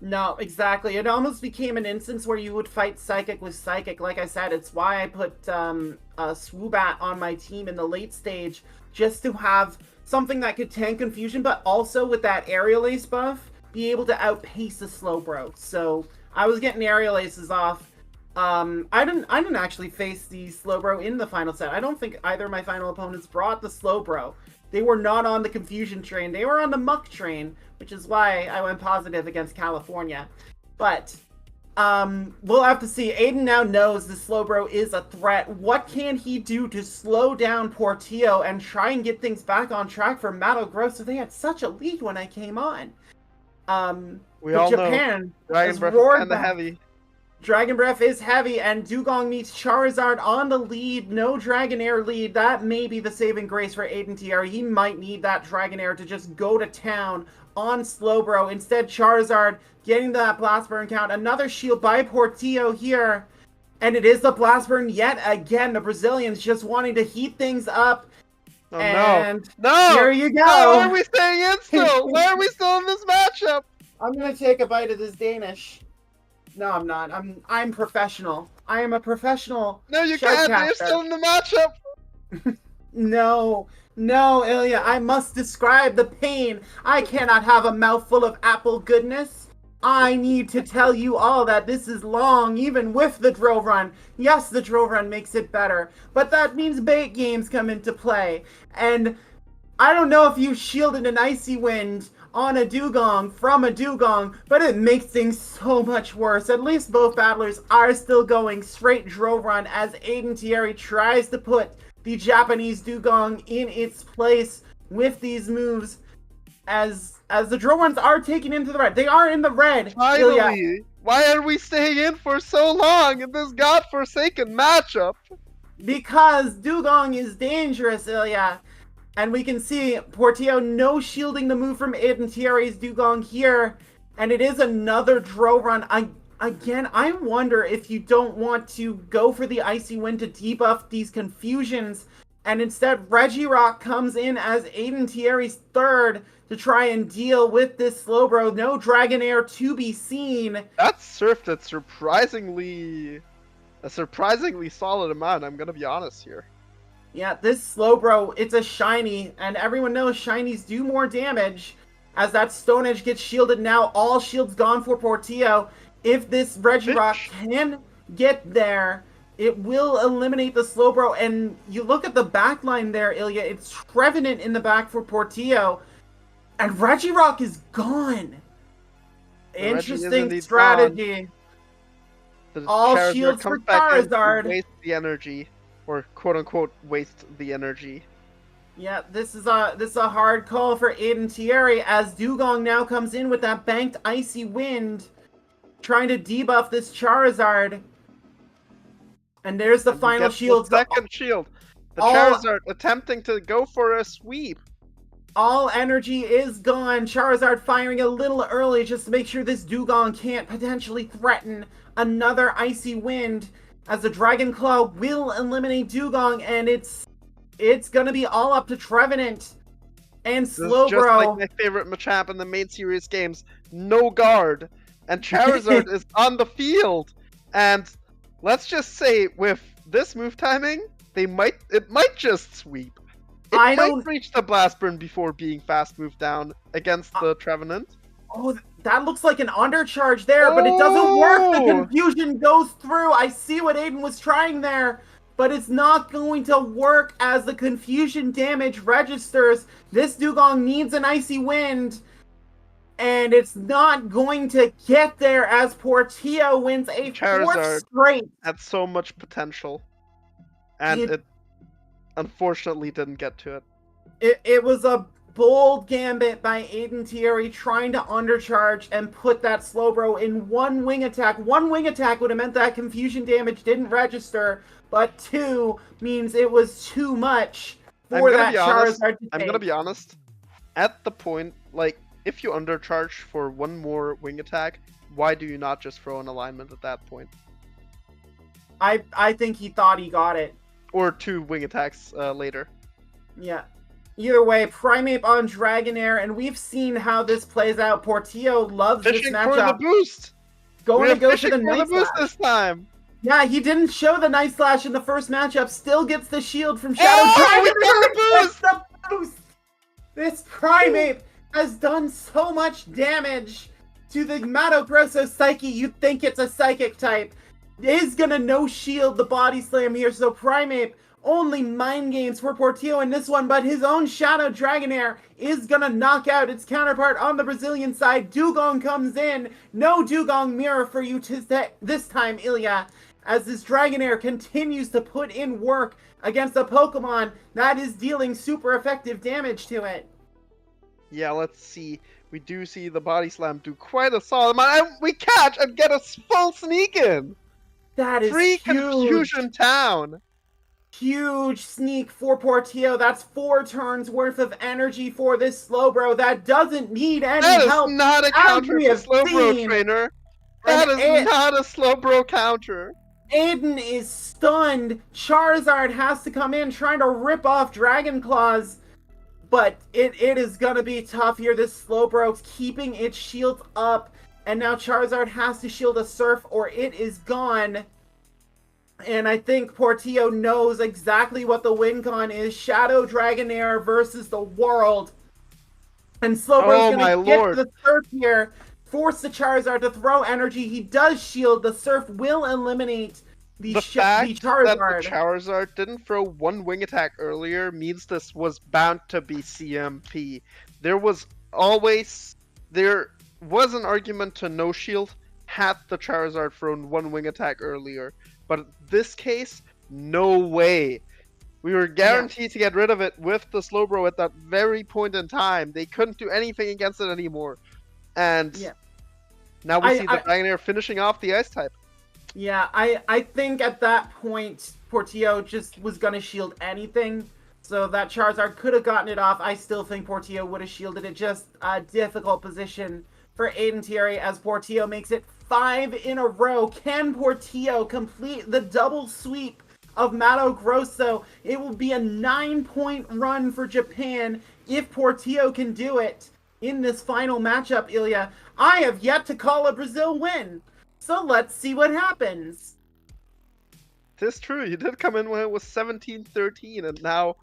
no, exactly. It almost became an instance where you would fight Psychic with Psychic. Like I said, it's why I put Swoobat on my team in the late stage, just to have something that could tank confusion, but also with that Aerial Ace buff, be able to outpace the Slowbro. So I was getting Aerial Aces off. I didn't actually face the Slowbro in the final set. I don't think either of my final opponents brought the Slowbro. They were not on the confusion train. They were on the Muck train, which is why I went positive against California. But we'll have to see. Aiden now knows the Slowbro is a threat. What can he do to slow down Portillo and try and get things back on track for Mato Grosso? They had such a lead when I came on. We but all Japan know Dragon has Breath is roared kind of back. heavy. Dragon Breath is heavy, and Dugong meets Charizard on the lead. No Dragonair lead. That may be the saving grace for Aiden Thierry. He might need that Dragonair to just go to town on Slowbro. Instead, Charizard getting that Blast Burn count. Another shield by Portillo here. And it is the Blast Burn yet again. The Brazilians just wanting to heat things up. Oh and no! here you go. No! Why are we staying in still? Why are we still in this matchup? I'm gonna take a bite of this Danish. No, I'm not. I'm professional. I am a professional. No, you can't. You're shoutcaster. still in the matchup. No, Ilya, I must describe the pain. I cannot have a mouthful of apple goodness. I need to tell you all that this is long, even with the drill run. Yes, the drill run makes it better, but that means bait games come into play. And I don't know if you shielded an Icy Wind on a Dugong from a Dugong, but it makes things so much worse. At least both battlers are still going straight drill run as Aiden Thierry tries to put the Japanese Dugong in its place with these moves as the drill runs are taken into the red. They are in the red. Finally! Ilya. Why are we staying in for so long in this godforsaken matchup? Because Dugong is dangerous, Ilya. And we can see Portillo no shielding the move from Aiden Thierry's Dugong here. And it is another drill run. Again, I wonder if you don't want to go for the Icy Wind to debuff these confusions And instead, Regirock comes in as Aiden Thierry's third to try and deal with this Slowbro. No Dragonair to be seen. That's Surf that's a surprisingly solid amount, I'm gonna be honest here. Yeah, this Slowbro, it's a shiny, and everyone knows shinies do more damage. As that Stone Edge gets shielded now, all shields gone for Portillo. If this Regirock can get there, it will eliminate the Slowbro. And you look at the back line there, Ilya, it's Trevenant in the back for Portillo. And Regirock is gone. Interesting strategy. All Charizard shields for comes back in to Charizard. waste the energy, or quote unquote waste the energy. Yeah, this is a hard call for Aiden Thierry as Dugong now comes in with that banked Icy Wind, trying to debuff this Charizard. And there's the final shield. Second shield. The Charizard attempting to go for a sweep. All energy is gone. Charizard firing a little early just to make sure this Dugong can't potentially threaten another Icy Wind, as the Dragon Claw will eliminate Dugong, and it's gonna be all up to Trevenant and Slowbro. Just like my favorite Machamp in the main series games, no guard, and Charizard is on the field. And let's just say, with this move timing, it might just sweep. It might reach the Blast Burn before being fast moved down against the Trevenant. Oh, that looks like an undercharge there, but it doesn't work. The confusion goes through. I see what Aiden was trying there, but it's not going to work as the confusion damage registers. This Dugong needs an Icy Wind, and it's not going to get there as Portillo wins a fourth straight. Had so much potential, and it unfortunately didn't get to it. It was a bold gambit by Aiden Thierry trying to undercharge and put that Slowbro in one wing attack. One wing attack would have meant that confusion damage didn't register, but two means it was too much for that Charizard to take. I'm gonna be honest. At the point, like, if you undercharge for one more wing attack, why do you not just throw an alignment at that point? I think he thought he got it. Or two wing attacks later. Yeah. Either way, Primeape on Dragonair, and we've seen how this plays out. Portillo loves this matchup. For the boost! Going to go for the Night boost this time! Yeah, he didn't show the Night Slash in the first matchup. Still gets the shield from Shadow Dragonair. Gets the boost! This Primeape has done so much damage to the Mato Grosso Psyche. You'd think it's a Psychic type. Is gonna no-shield the Body Slam here, so Primeape only mind games for Portillo in this one, but his own Shadow Dragonair is gonna knock out its counterpart on the Brazilian side. Dugong comes in. No Dugong mirror for you this time, Ilya, as this Dragonair continues to put in work against a Pokemon that is dealing super effective damage to it. Yeah, let's see. We do see the Body Slam do quite a solid amount, and we catch and get a full sneak in! That is Free huge. Confusion Town! Huge sneak for Portillo. That's 4 turns worth of energy for this Slowbro that doesn't need any help. That is not a counter for Slowbro, trainer. That is not a Slowbro counter. Aiden is stunned. Charizard has to come in trying to rip off Dragon Claws. But it is going to be tough here. This Slowbro's keeping its shields up. And now Charizard has to shield a Surf or it is gone. And I think Portillo knows exactly what the win con is. Shadow Dragonair versus the world. And Slowbro's going to get to the Surf here. Force the Charizard to throw energy. He does shield. The Surf will eliminate the fact Charizard. That the Charizard didn't throw one wing attack earlier means this was bound to be CMP. There was an argument to no shield had the Charizard thrown one wing attack earlier. But in this case, no way. We were guaranteed to get rid of it with the Slowbro at that very point in time. They couldn't do anything against it anymore. And now we see the Dragonair finishing off the Ice type. Yeah, I think at that point, Portillo just was going to shield anything. So that Charizard could have gotten it off. I still think Portillo would have shielded it. Just a difficult position for Aiden Thierry as Portillo makes it 5 in a row. Can Portillo complete the double sweep of Mato Grosso. It will be a 9-point run for Japan if Portillo can do it in this final matchup, Ilya. I have yet to call a Brazil win, so let's see what happens. It's true. You did come in when it was 17-13, and now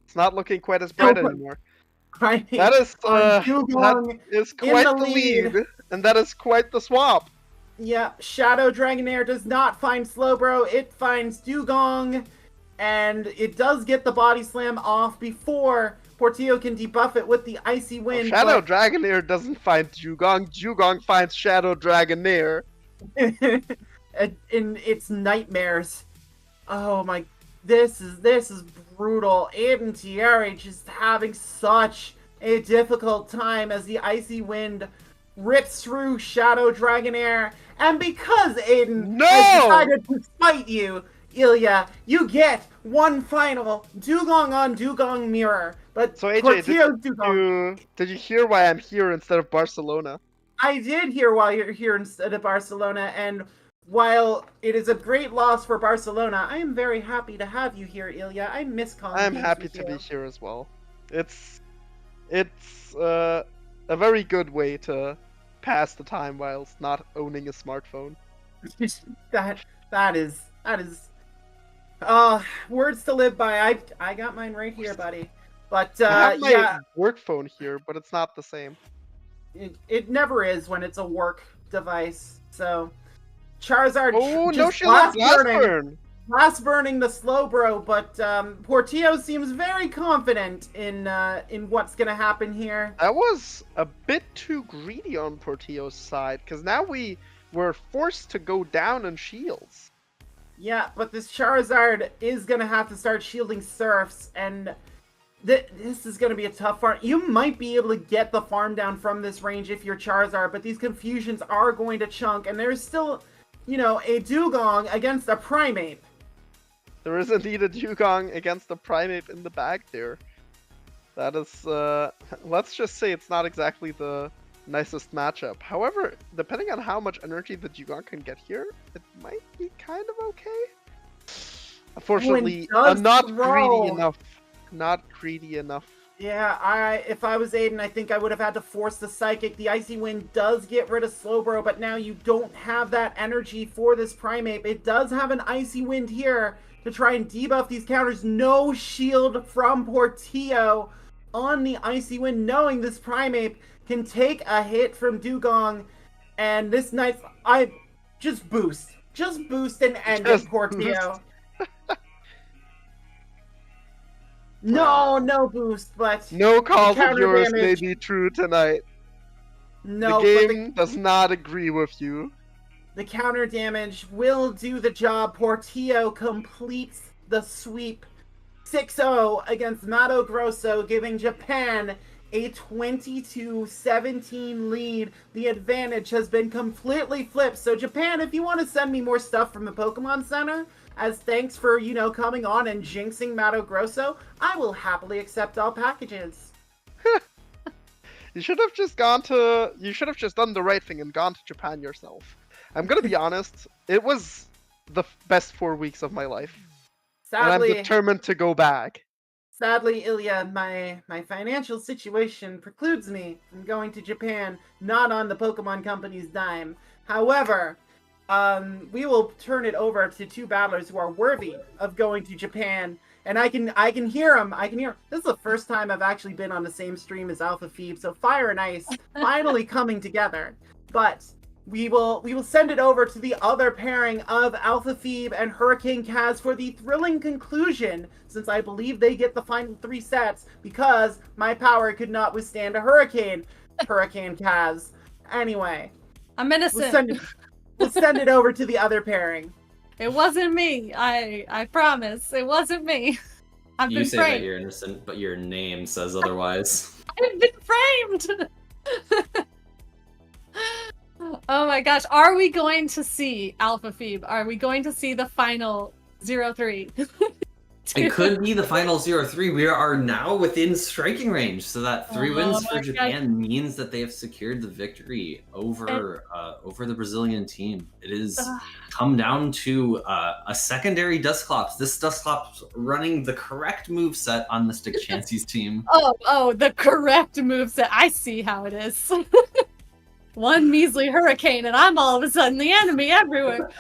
it's not looking quite as bright anymore. Right. That is quite the the lead, and that is quite the swap. Yeah, Shadow Dragonair does not find Slowbro, it finds Dugong, and it does get the body slam off before Portillo can debuff it with the Icy Wind. Shadow Dragonair doesn't find Dugong, Dugong finds Shadow Dragonair. In its nightmares. Oh my, this is brutal. Aiden TRH is having such a difficult time as the Icy Wind rips through Shadow Dragonair, and because Aiden has decided to spite you, Ilya, you get one final Dugong on Dugong mirror. But so AJ, did you hear why I'm here instead of Barcelona? I did hear why you're here instead of Barcelona, and while it is a great loss for Barcelona, I am very happy to have you here, Ilya. I miss calling. I'm happy to be here as well. It's a very good way to pass the time whilst not owning a smartphone. that is words to live by. I got mine right here, buddy. But I have my work phone here, but it's not the same. It never is when it's a work device. So Charizard. Oh no, she lost Blast burning the Slowbro, but Portillo seems very confident in what's gonna happen here. That was a bit too greedy on Portillo's side, because now we were forced to go down on shields. Yeah, but this Charizard is gonna have to start shielding Surfs, and this is gonna be a tough farm. You might be able to get the farm down from this range if you're Charizard, but these confusions are going to chunk, and there's still, you know, a Dugong against a Primeape. There is indeed a Dugong against the Primeape in the back there. That is, let's just say it's not exactly the nicest matchup. However, depending on how much energy the Dugong can get here, it might be kind of okay. Unfortunately, I'm not greedy enough. Not greedy enough. Yeah, if I was Aiden, I think I would have had to force the Psychic. The Icy Wind does get rid of Slowbro, but now you don't have that energy for this Primeape. It does have an Icy Wind here to try and debuff these counters. No shield from Portillo on the Icy Wind, knowing this Primeape can take a hit from Dugong, and this night, just boost and end it, Portillo. No boost, but no calls of yours may be true tonight. No, the game does not agree with you. The counter damage will do the job. Portillo completes the sweep 6-0 against Mato Grosso, giving Japan a 22-17 lead. The advantage has been completely flipped. So Japan, if you want to send me more stuff from the Pokemon Center, as thanks for, you know, coming on and jinxing Mato Grosso, I will happily accept all packages. You should have just done the right thing and gone to Japan yourself. I'm gonna be honest, it was the best 4 weeks of my life. Sadly, and I'm determined to go back. Sadly, Ilya, my financial situation precludes me from going to Japan, not on the Pokemon Company's dime. However, we will turn it over to two battlers who are worthy of going to Japan, and I can hear them. This is the first time I've actually been on the same stream as Alpha Phoebe, so Fire and Ice finally coming together. But we will send it over to the other pairing of Alpha Phoebe and Hurricane Kaz for the thrilling conclusion, since I believe they get the final 3 sets because my power could not withstand a Hurricane Kaz. Anyway, I'm innocent. We'll send it over to the other pairing. It wasn't me. I promise. It wasn't me. I've been framed. You say that you're innocent, but your name says otherwise. I've been framed! Oh my gosh. Are we going to see Alpha Phoebe? Are we going to see the final 0-3? It could be the final 0-3. We are now within striking range, so that 3 wins for Japan means that they have secured the victory over over the Brazilian team. It is come down to a secondary Dusclops. This Dusclops running the correct moveset on Mystic Chansey's team. The correct moveset. I see how it is. One measly hurricane, and I'm all of a sudden the enemy everywhere.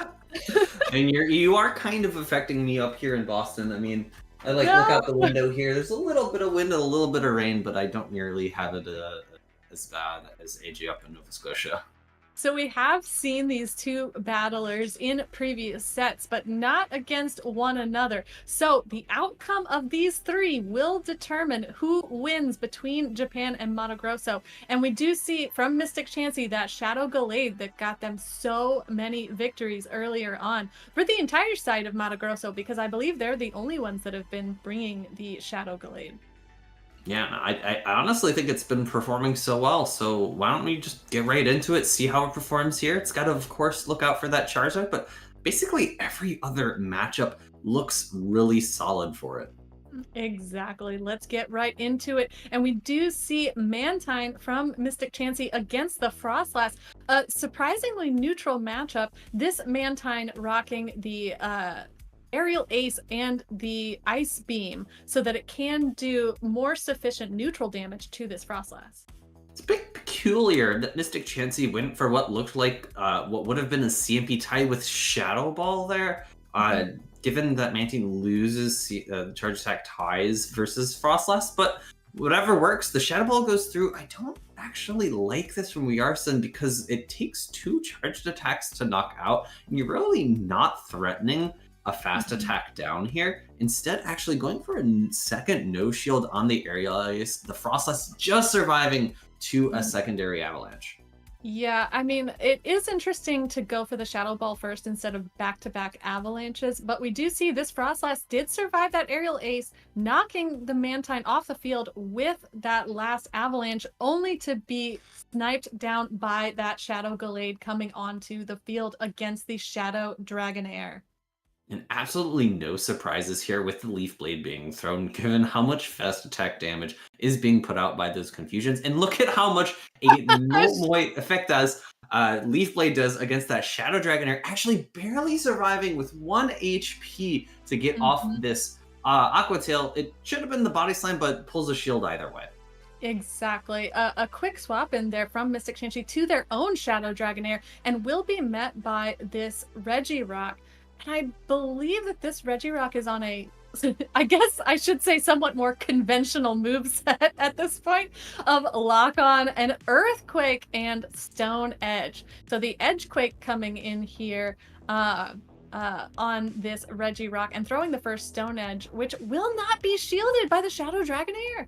And you are kind of affecting me up here in Boston. I mean, I look out the window here. There's a little bit of wind and a little bit of rain, but I don't nearly have it as bad as AJ up in Nova Scotia. So we have seen these two battlers in previous sets, but not against one another. So the outcome of these three will determine who wins between Japan and Mato Grosso. And we do see from Mystic Chansey that Shadow Gallade that got them so many victories earlier on for the entire side of Mato Grosso, because I believe they're the only ones that have been bringing the Shadow Gallade. Yeah, I honestly think it's been performing so well, so why don't we just get right into it, see how it performs here. It's got to, of course, look out for that Charizard, but basically every other matchup looks really solid for it. Exactly. Let's get right into it. And we do see Mantine from Mystic Chansey against the Frostlass. A surprisingly neutral matchup. This Mantine rocking the Aerial Ace and the Ice Beam so that it can do more sufficient neutral damage to this Frostlass. It's a bit peculiar that Mystic Chansey went for what looked like what would have been a CMP tie with Shadow Ball there. Given that Mantine loses the charge attack ties versus Frostlass, but whatever works, the Shadow Ball goes through. I don't actually like this from Yarson because it takes 2 charged attacks to knock out, and you're really not threatening a fast attack down here. Instead, actually going for a second no shield on the Aerial Ace, the Frostlass just surviving to a secondary Avalanche. Yeah, I mean, it is interesting to go for the Shadow Ball first instead of back-to-back Avalanches, but we do see this Frostlass did survive that Aerial Ace, knocking the Mantine off the field with that last Avalanche, only to be sniped down by that Shadow Gallade coming onto the field against the Shadow Dragonair. And absolutely no surprises here with the Leaf Blade being thrown, given how much fast attack damage is being put out by those confusions. And look at how much a no-moit effect does Leaf Blade does against that Shadow Dragonair, actually barely surviving with 1 HP to get off this Aqua Tail. It should have been the Body Slam, but pulls a shield either way. Exactly. A quick swap in there from Mystic Chansey to their own Shadow Dragonair, and will be met by this Regirock. And I believe that this Regirock is on a, I guess I should say, somewhat more conventional moveset at this point of Lock On and Earthquake and Stone Edge. So the Edgequake coming in here on this Regirock and throwing the first Stone Edge, which will not be shielded by the Shadow Dragonair.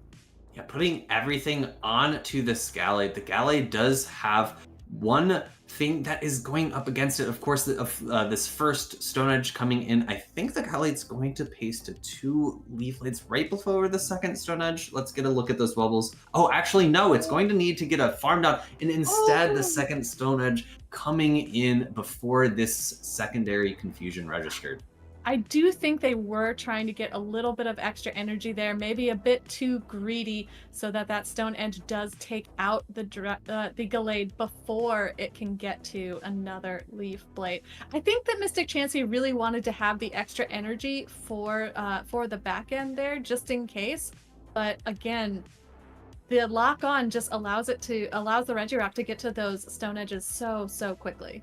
Yeah, putting everything onto the Gallade. The Gallade does have one thing that is going up against it. Of course, this first Stone Edge coming in, I think the Gallade's going to paste to 2 Leaf Blades right before the second Stone Edge. Let's get a look at those bubbles. Oh, actually, no, it's going to need to get a farm down, and instead the second Stone Edge coming in before this secondary confusion registered. I do think they were trying to get a little bit of extra energy there, maybe a bit too greedy, so that that Stone Edge does take out the Gallade before it can get to another Leaf Blade. I think that Mystic Chansey really wanted to have the extra energy for the back end there, just in case. But again, the Lock On just allows the Regirock to get to those Stone Edges so quickly.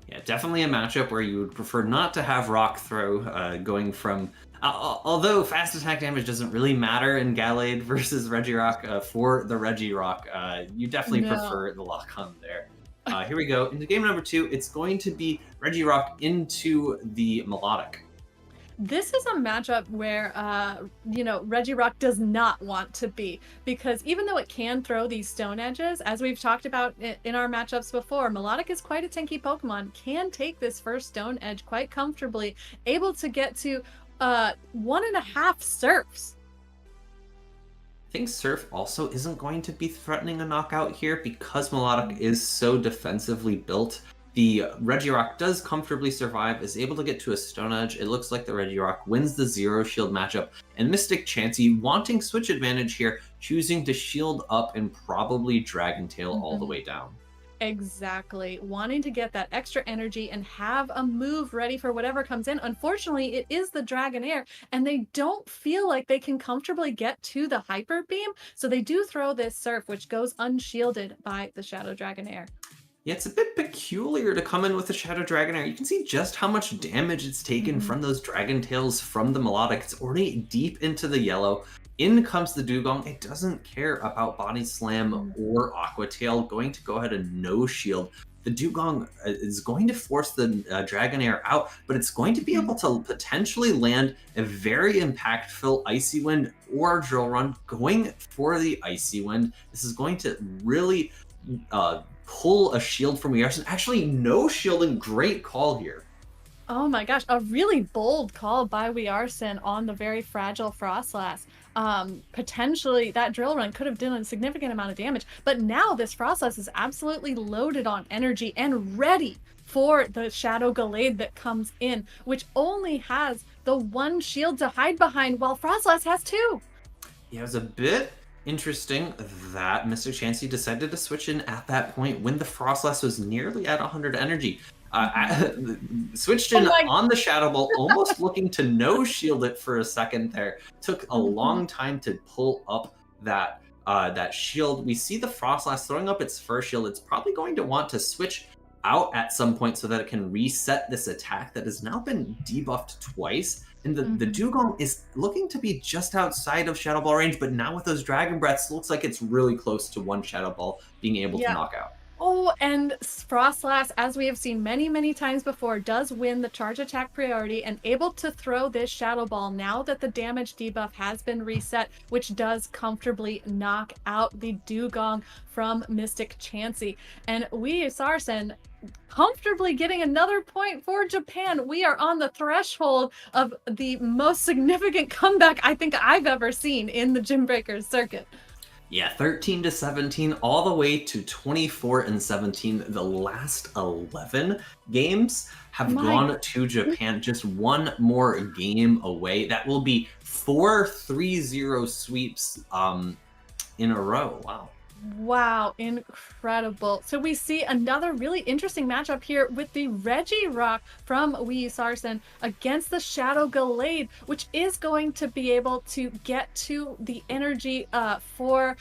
Yeah, definitely a matchup where you would prefer not to have Rock Throw going from... although fast attack damage doesn't really matter in Gallade versus Regirock, for the Regirock, you definitely prefer the Lock-On there. Here we go. Into game number 2, it's going to be Regirock into the Melodic. This is a matchup where, Regirock does not want to be, because even though it can throw these Stone Edges, as we've talked about in our matchups before, Melodic is quite a tanky Pokemon, can take this first Stone Edge quite comfortably, able to get to 1.5 Surfs. I think Surf also isn't going to be threatening a knockout here because Melodic is so defensively built. The Regirock does comfortably survive, is able to get to a Stone Edge. It looks like the Regirock wins the Zero Shield matchup, and Mystic Chansey, wanting switch advantage here, choosing to shield up and probably Dragon Tail all the way down. Exactly. Wanting to get that extra energy and have a move ready for whatever comes in. Unfortunately, it is the Dragonair, and they don't feel like they can comfortably get to the Hyper Beam, so they do throw this Surf, which goes unshielded by the Shadow Dragonair. Yeah, it's a bit peculiar to come in with the Shadow Dragonair. You can see just how much damage it's taken from those Dragon Tails from the Melodic. It's already deep into the yellow. In comes the Dugong. It doesn't care about Body Slam or Aqua Tail. Going to go ahead and no shield. The Dugong is going to force the Dragonair out, but it's going to be able to potentially land a very impactful Icy Wind or Drill Run, going for the Icy Wind. This is going to really pull a shield from Yarson. Actually, no shielding. Great call here. Oh my gosh, a really bold call by Wearson on the very fragile Frostlass. Potentially that Drill Run could have done a significant amount of damage, but now this Frostlass is absolutely loaded on energy and ready for the Shadow Gallade that comes in, which only has the one shield to hide behind, while Frostlass has two. Yeah, it was a bit interesting that Mr. Chansey decided to switch in at that point when the Frostlass was nearly at 100 energy. Switched in on the Shadow Ball, almost looking to no shield it for a second there. Took a long time to pull up that that shield. We see the Frostlass throwing up its first shield. It's probably going to want to switch out at some point so that it can reset this attack that has now been debuffed twice. And the Dugong is looking to be just outside of Shadow Ball range, but now with those Dragon Breaths, looks like it's really close to one Shadow Ball being able to knock out. Oh, and Frostlass, as we have seen many, many times before, does win the charge attack priority and able to throw this Shadow Ball now that the damage debuff has been reset, which does comfortably knock out the Dugong from Mystic Chansey. And Wearson comfortably getting another point for Japan. We are on the threshold of the most significant comeback I think I've ever seen in the Gymbreakers circuit. Yeah, 13-17, all the way to 24-17. The last 11 games have gone to Japan. Just one more game away. That will be 4 3-0 sweeps in a row. Wow. Wow, incredible. So we see another really interesting matchup here with the Regirock from Wearson against the Shadow Gallade, which is going to be able to get to the energy for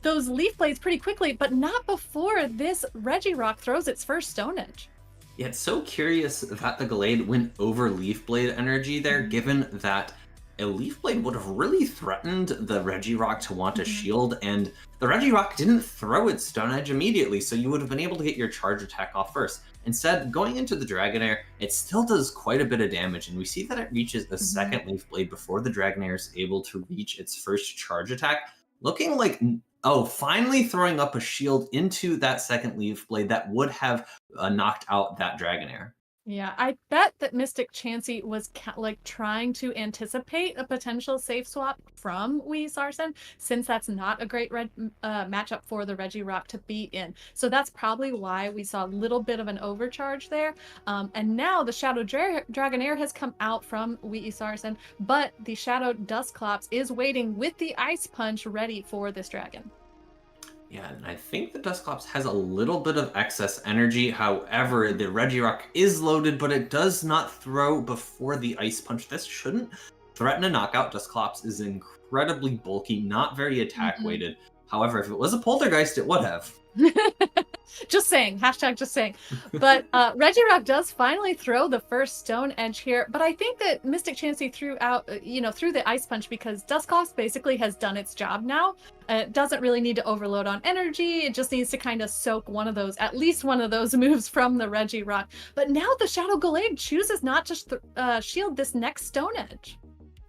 those Leaf Blades pretty quickly, but not before this Regirock throws its first Stone Edge. Yeah, it's so curious that the Gallade went over Leaf Blade energy there, given that a Leaf Blade would have really threatened the Regirock to want a shield, and the Regirock didn't throw its Stone Edge immediately, so you would have been able to get your charge attack off first. Instead, going into the Dragonair, it still does quite a bit of damage, and we see that it reaches a second Leaf Blade before the Dragonair is able to reach its first charge attack, looking like, finally throwing up a shield into that second Leaf Blade that would have knocked out that Dragonair. Yeah, I bet that Mystic Chansey was trying to anticipate a potential safe swap from Wearson, since that's not a great matchup for the Regirock to be in. So that's probably why we saw a little bit of an overcharge there. And now the Shadow Dragonair has come out from Wearson, but the Shadow Dusclops is waiting with the Ice Punch ready for this dragon. Yeah, and I think the Dusclops has a little bit of excess energy. However, the Regirock is loaded, but it does not throw before the Ice Punch. This shouldn't threaten a knockout. Dusclops is incredibly bulky, not very attack weighted. However, if it was a Poltergeist, it would have. Just saying, hashtag just saying. But Regirock does finally throw the first Stone Edge here, but I think that Mystic Chansey threw the Ice Punch because Dusclops basically has done its job now. It doesn't really need to overload on energy. It just needs to kind of soak at least one of those moves from the Regirock. But now the Shadow Gallade chooses not to shield this next Stone Edge.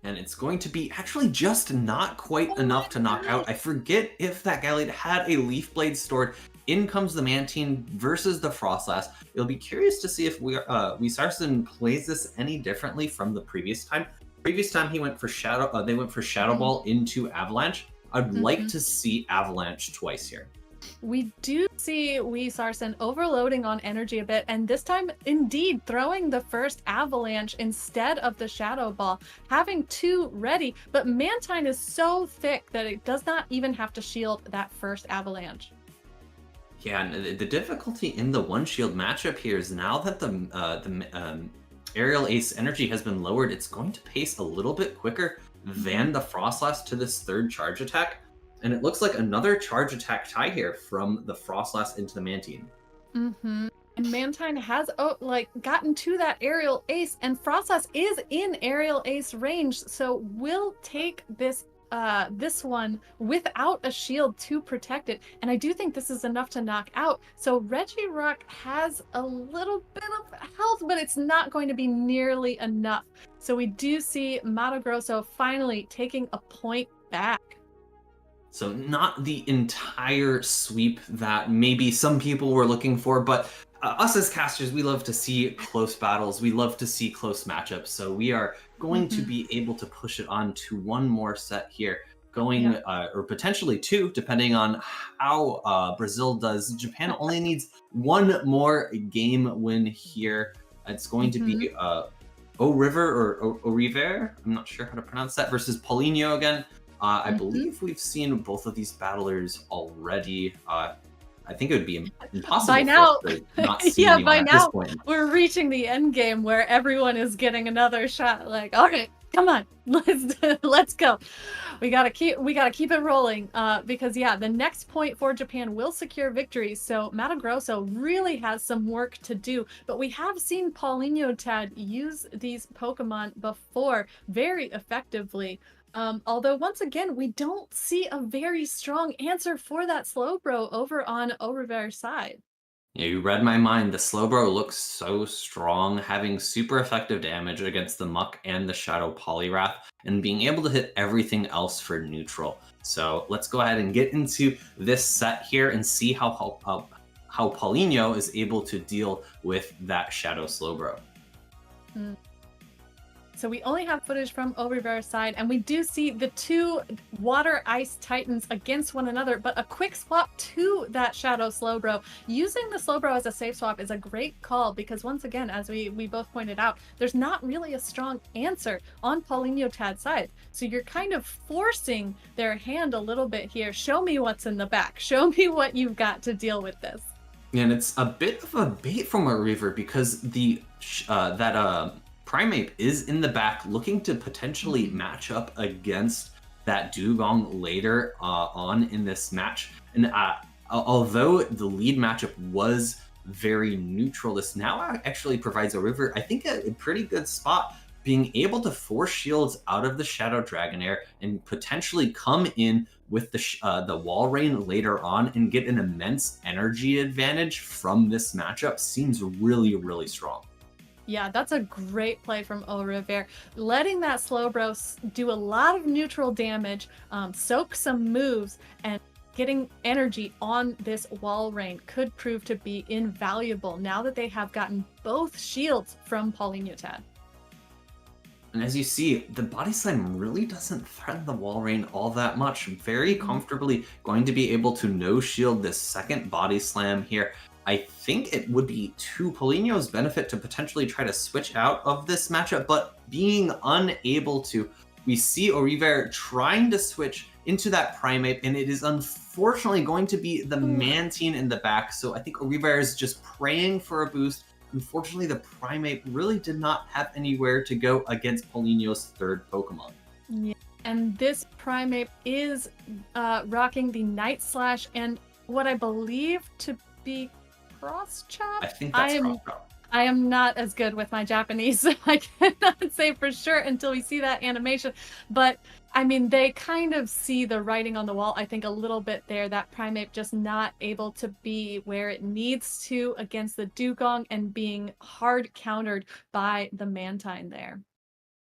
And it's going to be actually just not quite enough to knock out. I forget if that Gallade had a Leaf Blade stored. In comes the Mantine versus the Frostlass. It'll be curious to see if Wearson plays this any differently from the previous time. Previous time he went for Shadow. They went for Shadow Ball into Avalanche. I'd like to see Avalanche twice here. We do see Wee Sarsen overloading on energy a bit, and this time indeed throwing the first avalanche instead of the shadow ball, having 2 ready, but Mantine is so thick that it does not even have to shield that first avalanche. Yeah, and the difficulty in the one shield matchup here is now that the aerial ace energy has been lowered, it's going to pace a little bit quicker than the Frostlass to this third charge attack. And it looks like another charge attack tie here from the Frostlass into the Mantine. Mm-hmm. And Mantine has gotten to that aerial ace, and Frostlass is in aerial ace range, so will take this one without a shield to protect it. And I do think this is enough to knock out. So Regirock has a little bit of health, but it's not going to be nearly enough. So we do see Mato Grosso finally taking a point back. So not the entire sweep that maybe some people were looking for, but us as casters, we love to see close battles. We love to see close matchups. So we are going to be able to push it on to one more set here, going or potentially 2, depending on how Brazil does. Japan only needs 1 more game win here. It's going to be O River or O River. I'm not sure how to pronounce that, versus Paulinho again. I believe we've seen both of these battlers already. I think it would be impossible by now, for us to not see anyone by at now, this point. We're reaching the end game where everyone is getting another shot. Like, okay, come on, let's go. We gotta keep it rolling. Because the next point for Japan will secure victory. So Mato Grosso really has some work to do. But we have seen Paulinho Tad use these Pokemon before very effectively. Although once again, we don't see a very strong answer for that Slowbro over on Oriver's side. Yeah, you read my mind. The Slowbro looks so strong, having super effective damage against the Muck and the Shadow Poliwrath, and being able to hit everything else for neutral. So let's go ahead and get into this set here and see how Paulinho is able to deal with that Shadow Slowbro. So we only have footage from Oriver's side, and we do see the 2 Water Ice Titans against one another, but a quick swap to that Shadow Slowbro. Using the Slowbro as a safe swap is a great call because once again, as we both pointed out, there's not really a strong answer on Paulinho Tad's side. So you're kind of forcing their hand a little bit here. Show me what's in the back. Show me what you've got to deal with this. And it's a bit of a bait from a Reaver because the Primeape is in the back looking to potentially match up against that Dugong later on in this match. And although the lead matchup was very neutral, this now actually provides a River, I think, a pretty good spot, being able to force shields out of the Shadow Dragonair and potentially come in with the Wall Rain later on and get an immense energy advantage from this matchup seems really, really strong. Yeah, that's a great play from Oriver. Letting that Slowbro do a lot of neutral damage, soak some moves, and getting energy on this Wall Rain could prove to be invaluable now that they have gotten both shields from Paulinho Tad. And as you see, the Body Slam really doesn't threaten the Wall Rain all that much. Very comfortably going to be able to no-shield this second Body Slam here. I think it would be to Paulinho's benefit to potentially try to switch out of this matchup, but being unable to. We see Oriver trying to switch into that Primeape, and it is unfortunately going to be the Mantine in the back, so I think Oriver is just praying for a boost. Unfortunately, the Primeape really did not have anywhere to go against Paulinho's third Pokemon. Yeah. And this Primeape is rocking the Night Slash and what I believe to be Cross Chop? I think that's Cross Chop. I am not as good with my Japanese, so I cannot say for sure until we see that animation. But, I mean, they kind of see the writing on the wall, I think, a little bit there. That Primeape just not able to be where it needs to against the Dugong and being hard countered by the Mantine there.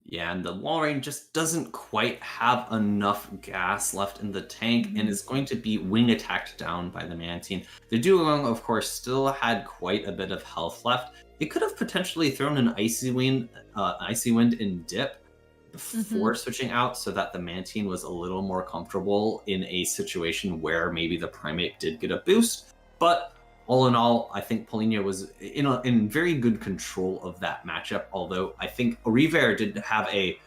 Yeah, and the Wall Rain just doesn't quite have enough gas left in the tank and is going to be wing attacked down by the Mantine. The Dugong, of course, still had quite a bit of health left. It could have potentially thrown an Icy Wind and Dip, before switching out so that the Mantine was a little more comfortable in a situation where maybe the Primate did get a boost. But all in all, I think Paulinho was in very good control of that matchup, although I think Oriver did have a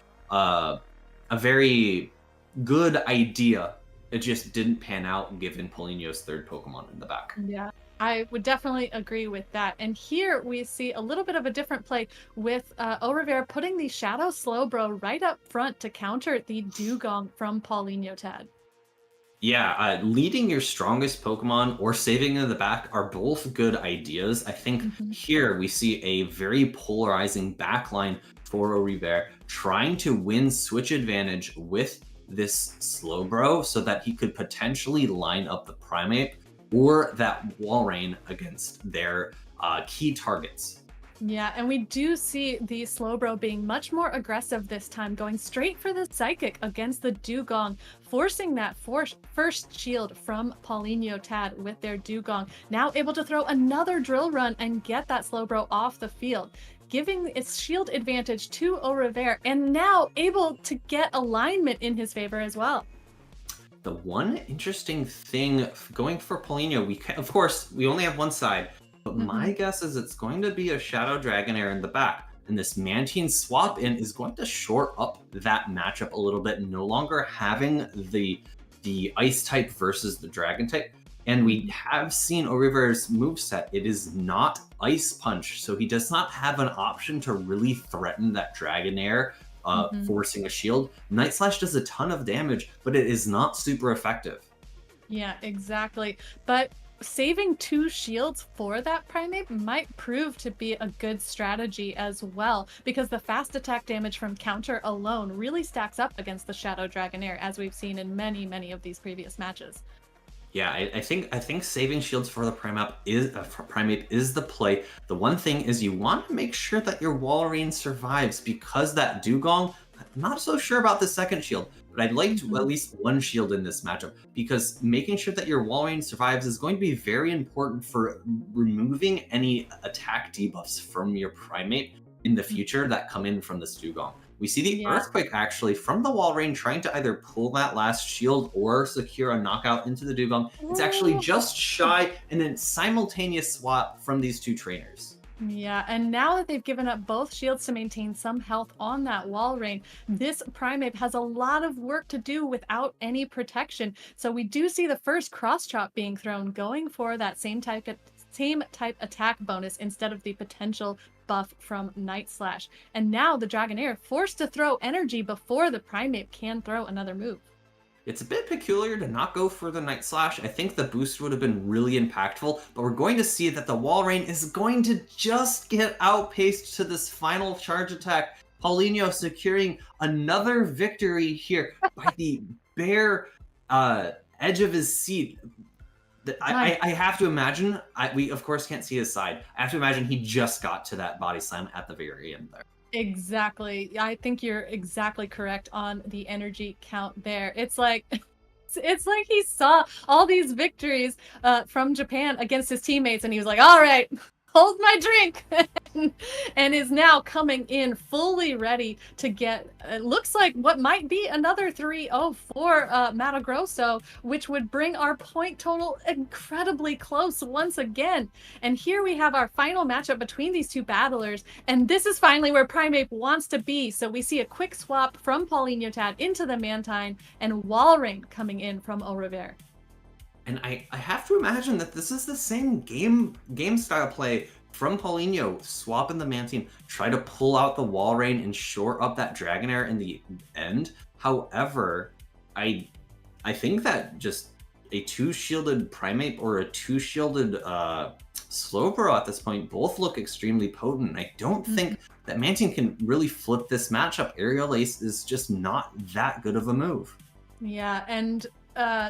very good idea. It just didn't pan out given Paulinho's third Pokemon in the back. Yeah, I would definitely agree with that. And here we see a little bit of a different play with Oriver putting the Shadow Slowbro right up front to counter the Dugong from Paulinho Tad. Yeah, leading your strongest Pokemon or saving in the back are both good ideas. I think here we see a very polarizing backline for Oriver trying to win switch advantage with this Slowbro so that he could potentially line up the Primate or that Walrein against their key targets. Yeah, and we do see the Slowbro being much more aggressive this time, going straight for the Psychic against the Dugong, forcing that first shield from Paulinho Tad with their Dugong, now able to throw another Drill Run and get that Slowbro off the field, giving its shield advantage to Oriver, and now able to get alignment in his favor as well. The one interesting thing going for Paulinho, of course, we only have one side, but my guess is it's going to be a Shadow Dragonair in the back. And this Mantine swap in is going to shore up that matchup a little bit, no longer having the Ice type versus the Dragon type. And we have seen Oriver's moveset. It is not Ice Punch, so he does not have an option to really threaten that Dragonair, forcing a shield. Night Slash does a ton of damage, but it is not super effective. Yeah, exactly. But saving 2 shields for that Primate might prove to be a good strategy as well, because the fast attack damage from counter alone really stacks up against the Shadow Dragonair, as we've seen in many of these previous matches. Yeah, I think saving shields for the Primate is the play. The one thing is you want to make sure that your Walrein survives, because that Dugong, I'm not so sure about the second shield, but I'd like to at least one shield in this matchup, because making sure that your Walrein survives is going to be very important for removing any attack debuffs from your Primate in the future that come in from this Dugong. We see the Earthquake actually from the Walrein trying to either pull that last shield or secure a knockout into the Dugong. It's actually just shy, and then simultaneous swap from these two trainers. Yeah, and now that they've given up both shields to maintain some health on that Walrein, this Primate has a lot of work to do without any protection. So we do see the first cross chop being thrown, going for that same type attack bonus instead of the potential buff from Night Slash. And now the Dragonair forced to throw energy before the Primate can throw another move. It's a bit peculiar to not go for the Night Slash. I think the boost would have been really impactful, but we're going to see that the Walrein is going to just get outpaced to this final charge attack. Paulinho securing another victory here by the bare edge of his seat. I have to imagine, we of course can't see his side. I have to imagine he just got to that body slam at the very end there. Exactly. I think you're exactly correct on the energy count there. It's like he saw all these victories from Japan against his teammates, and he was like, all right, hold my drink, and is now coming in fully ready to get, it looks like what might be another 3-0 for Mato Grosso, which would bring our point total incredibly close once again. And here we have our final matchup between these two battlers, and this is finally where Primate wants to be. So we see a quick swap from Paulinho Tad into the Mantine, and Walrein coming in from Oriver. And I have to imagine that this is the same game style play from Paulinho. Swap in the Mantine, try to pull out the Walrein and shore up that Dragonair in the end. However, I think that just a 2-shielded Primate or a 2-shielded Slowbro at this point both look extremely potent. I don't think that Mantine can really flip this matchup. Aerial Ace is just not that good of a move. Yeah, and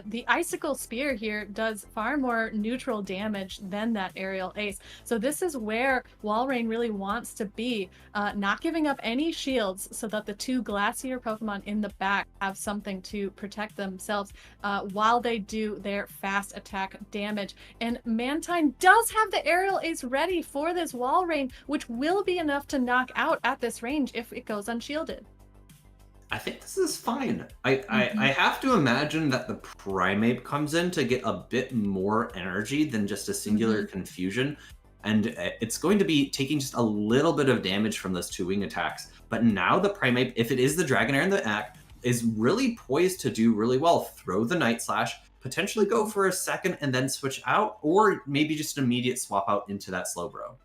the Icicle Spear here does far more neutral damage than that Aerial Ace. So this is where Walrein really wants to be, not giving up any shields so that the 2 Glacier Pokemon in the back have something to protect themselves while they do their fast attack damage. And Mantine does have the Aerial Ace ready for this Walrein, which will be enough to knock out at this range if it goes unshielded. I think this is fine. I have to imagine that the Primeape comes in to get a bit more energy than just a singular confusion. And it's going to be taking just a little bit of damage from those 2 wing attacks. But now the Primeape, if it is the Dragonair in the act, is really poised to do really well. Throw the Night Slash, potentially go for a second and then switch out, or maybe just an immediate swap out into that Slowbro.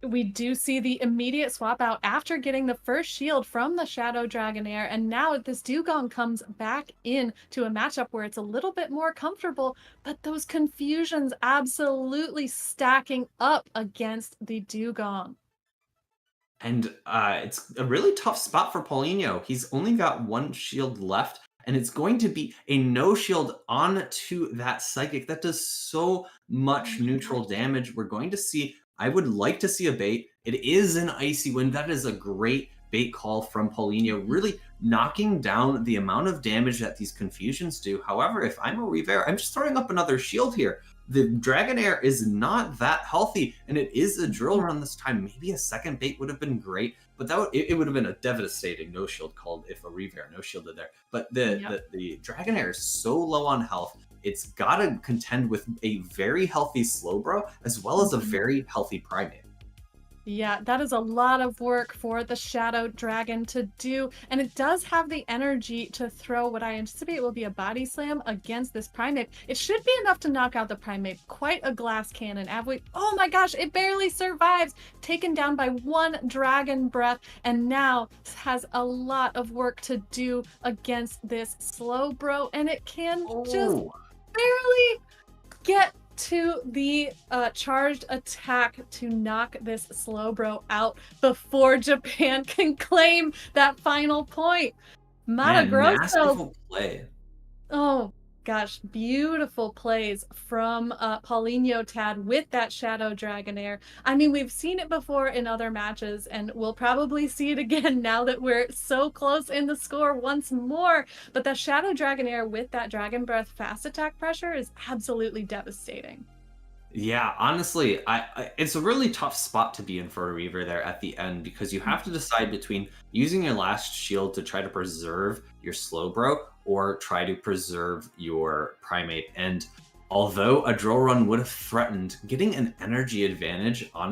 We do see the immediate swap out after getting the first shield from the Shadow Dragonair, and now this Dugong comes back in to a matchup where it's a little bit more comfortable, but those confusions absolutely stacking up against the Dugong. And it's a really tough spot for Paulinho. He's only got 1 shield left, and it's going to be a no shield onto that Psychic. That does so much neutral damage. We're going to see, I would like to see a bait. It is an Icy Wind. That is a great bait call from Paulinho, really knocking down the amount of damage that these confusions do. However, if I'm a Reaver, I'm just throwing up another shield here. The Dragonair is not that healthy, and it is a drill run this time. Maybe a second bait would have been great, but it would have been a devastating no shield called if a Reaver no shielded there. But the Dragonair is so low on health. It's got to contend with a very healthy Slowbro as well as a very healthy Primeape. Yeah, that is a lot of work for the Shadow Dragon to do, and it does have the energy to throw what I anticipate will be a body slam against this Primeape. It should be enough to knock out the Primeape. Quite a glass cannon. Oh my gosh, it barely survives! Taken down by 1 Dragon Breath, and now has a lot of work to do against this Slowbro, and it can just barely get to the charged attack to knock this Slowbro out before Japan can claim that final point. Mato Grosso. Play. Oh gosh, beautiful plays from Paulinho Tad with that Shadow Dragonair. I mean, we've seen it before in other matches, and we'll probably see it again now that we're so close in the score once more. But the Shadow Dragonair with that Dragon Breath fast attack pressure is absolutely devastating. Yeah, honestly, it's a really tough spot to be in for a Reaver there at the end, because you have to decide between using your last shield to try to preserve your Slowbro or try to preserve your Primeape. And although a drill run would have threatened, getting an energy advantage on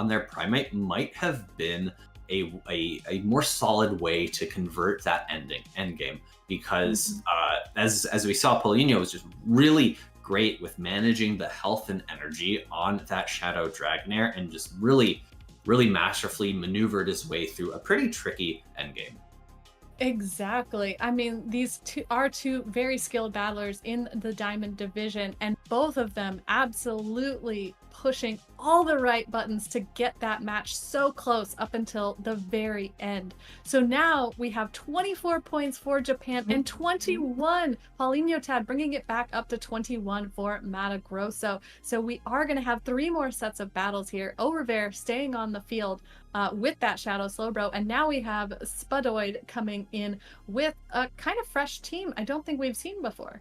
their Primeape might have been a more solid way to convert that end game, because as we saw, Paulinho was just really great with managing the health and energy on that Shadow Dragonair, and just really masterfully maneuvered his way through a pretty tricky endgame. Exactly. I mean, these are 2 very skilled battlers in the Diamond division, and both of them absolutely pushing all the right buttons to get that match so close up until the very end. So now we have 24 points for Japan and 21. Paulinho Tad bringing it back up to 21 for Mato Grosso. So we are going to have 3 more sets of battles here. Overbear staying on the field with that Shadow Slowbro, and now we have Spudoid coming in with a kind of fresh team I don't think we've seen before.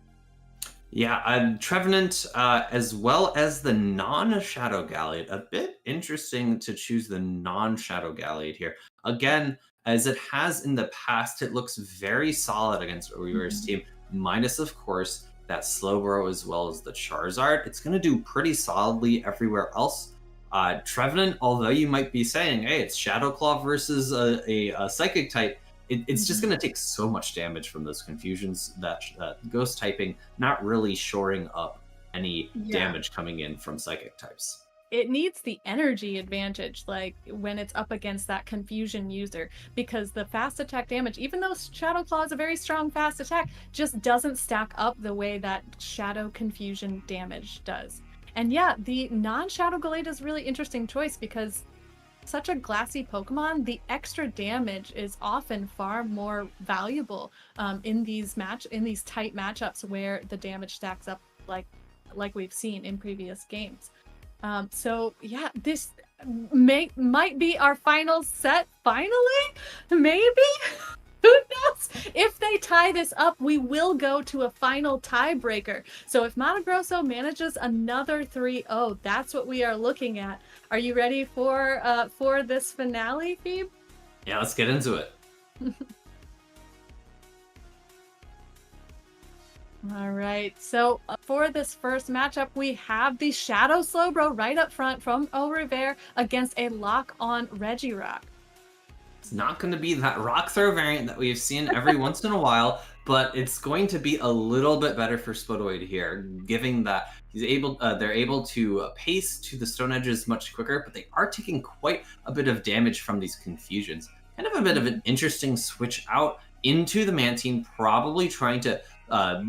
Yeah, Trevenant, as well as the non-Shadow Galliot. A bit interesting to choose the non-Shadow Galliot here. Again, as it has in the past, it looks very solid against a Reaver's team, minus, of course, that Slowbro as well as the Charizard. It's going to do pretty solidly everywhere else. Trevenant, although you might be saying, hey, it's Shadow Claw versus a Psychic type, it's just going to take so much damage from those confusions that Ghost typing not really shoring up any damage coming in from Psychic types. It needs the energy advantage, like when it's up against that confusion user, because the fast attack damage, even though Shadow Claw is a very strong fast attack, just doesn't stack up the way that Shadow confusion damage does. And yeah, the non-Shadow Galliot is a really interesting choice, because such a glassy Pokemon, the extra damage is often far more valuable in these tight matchups where the damage stacks up like we've seen in previous games. So yeah, this might be our final set finally, maybe. Who knows? If they tie this up, we will go to a final tiebreaker. So if Mato Grosso manages another 3-0, that's what we are looking at. Are you ready for this finale, Phoebe? Yeah, let's get into it. All right, so for this first matchup, we have the Shadow Slowbro right up front from Au Revoir against a lock-on Regirock. It's not going to be that rock throw variant that we've seen every once in a while, but it's going to be a little bit better for Spodoid here, given that they're able to pace to the stone edges much quicker, but they are taking quite a bit of damage from these confusions. Kind of a bit of an interesting switch out into the Mantine, probably trying to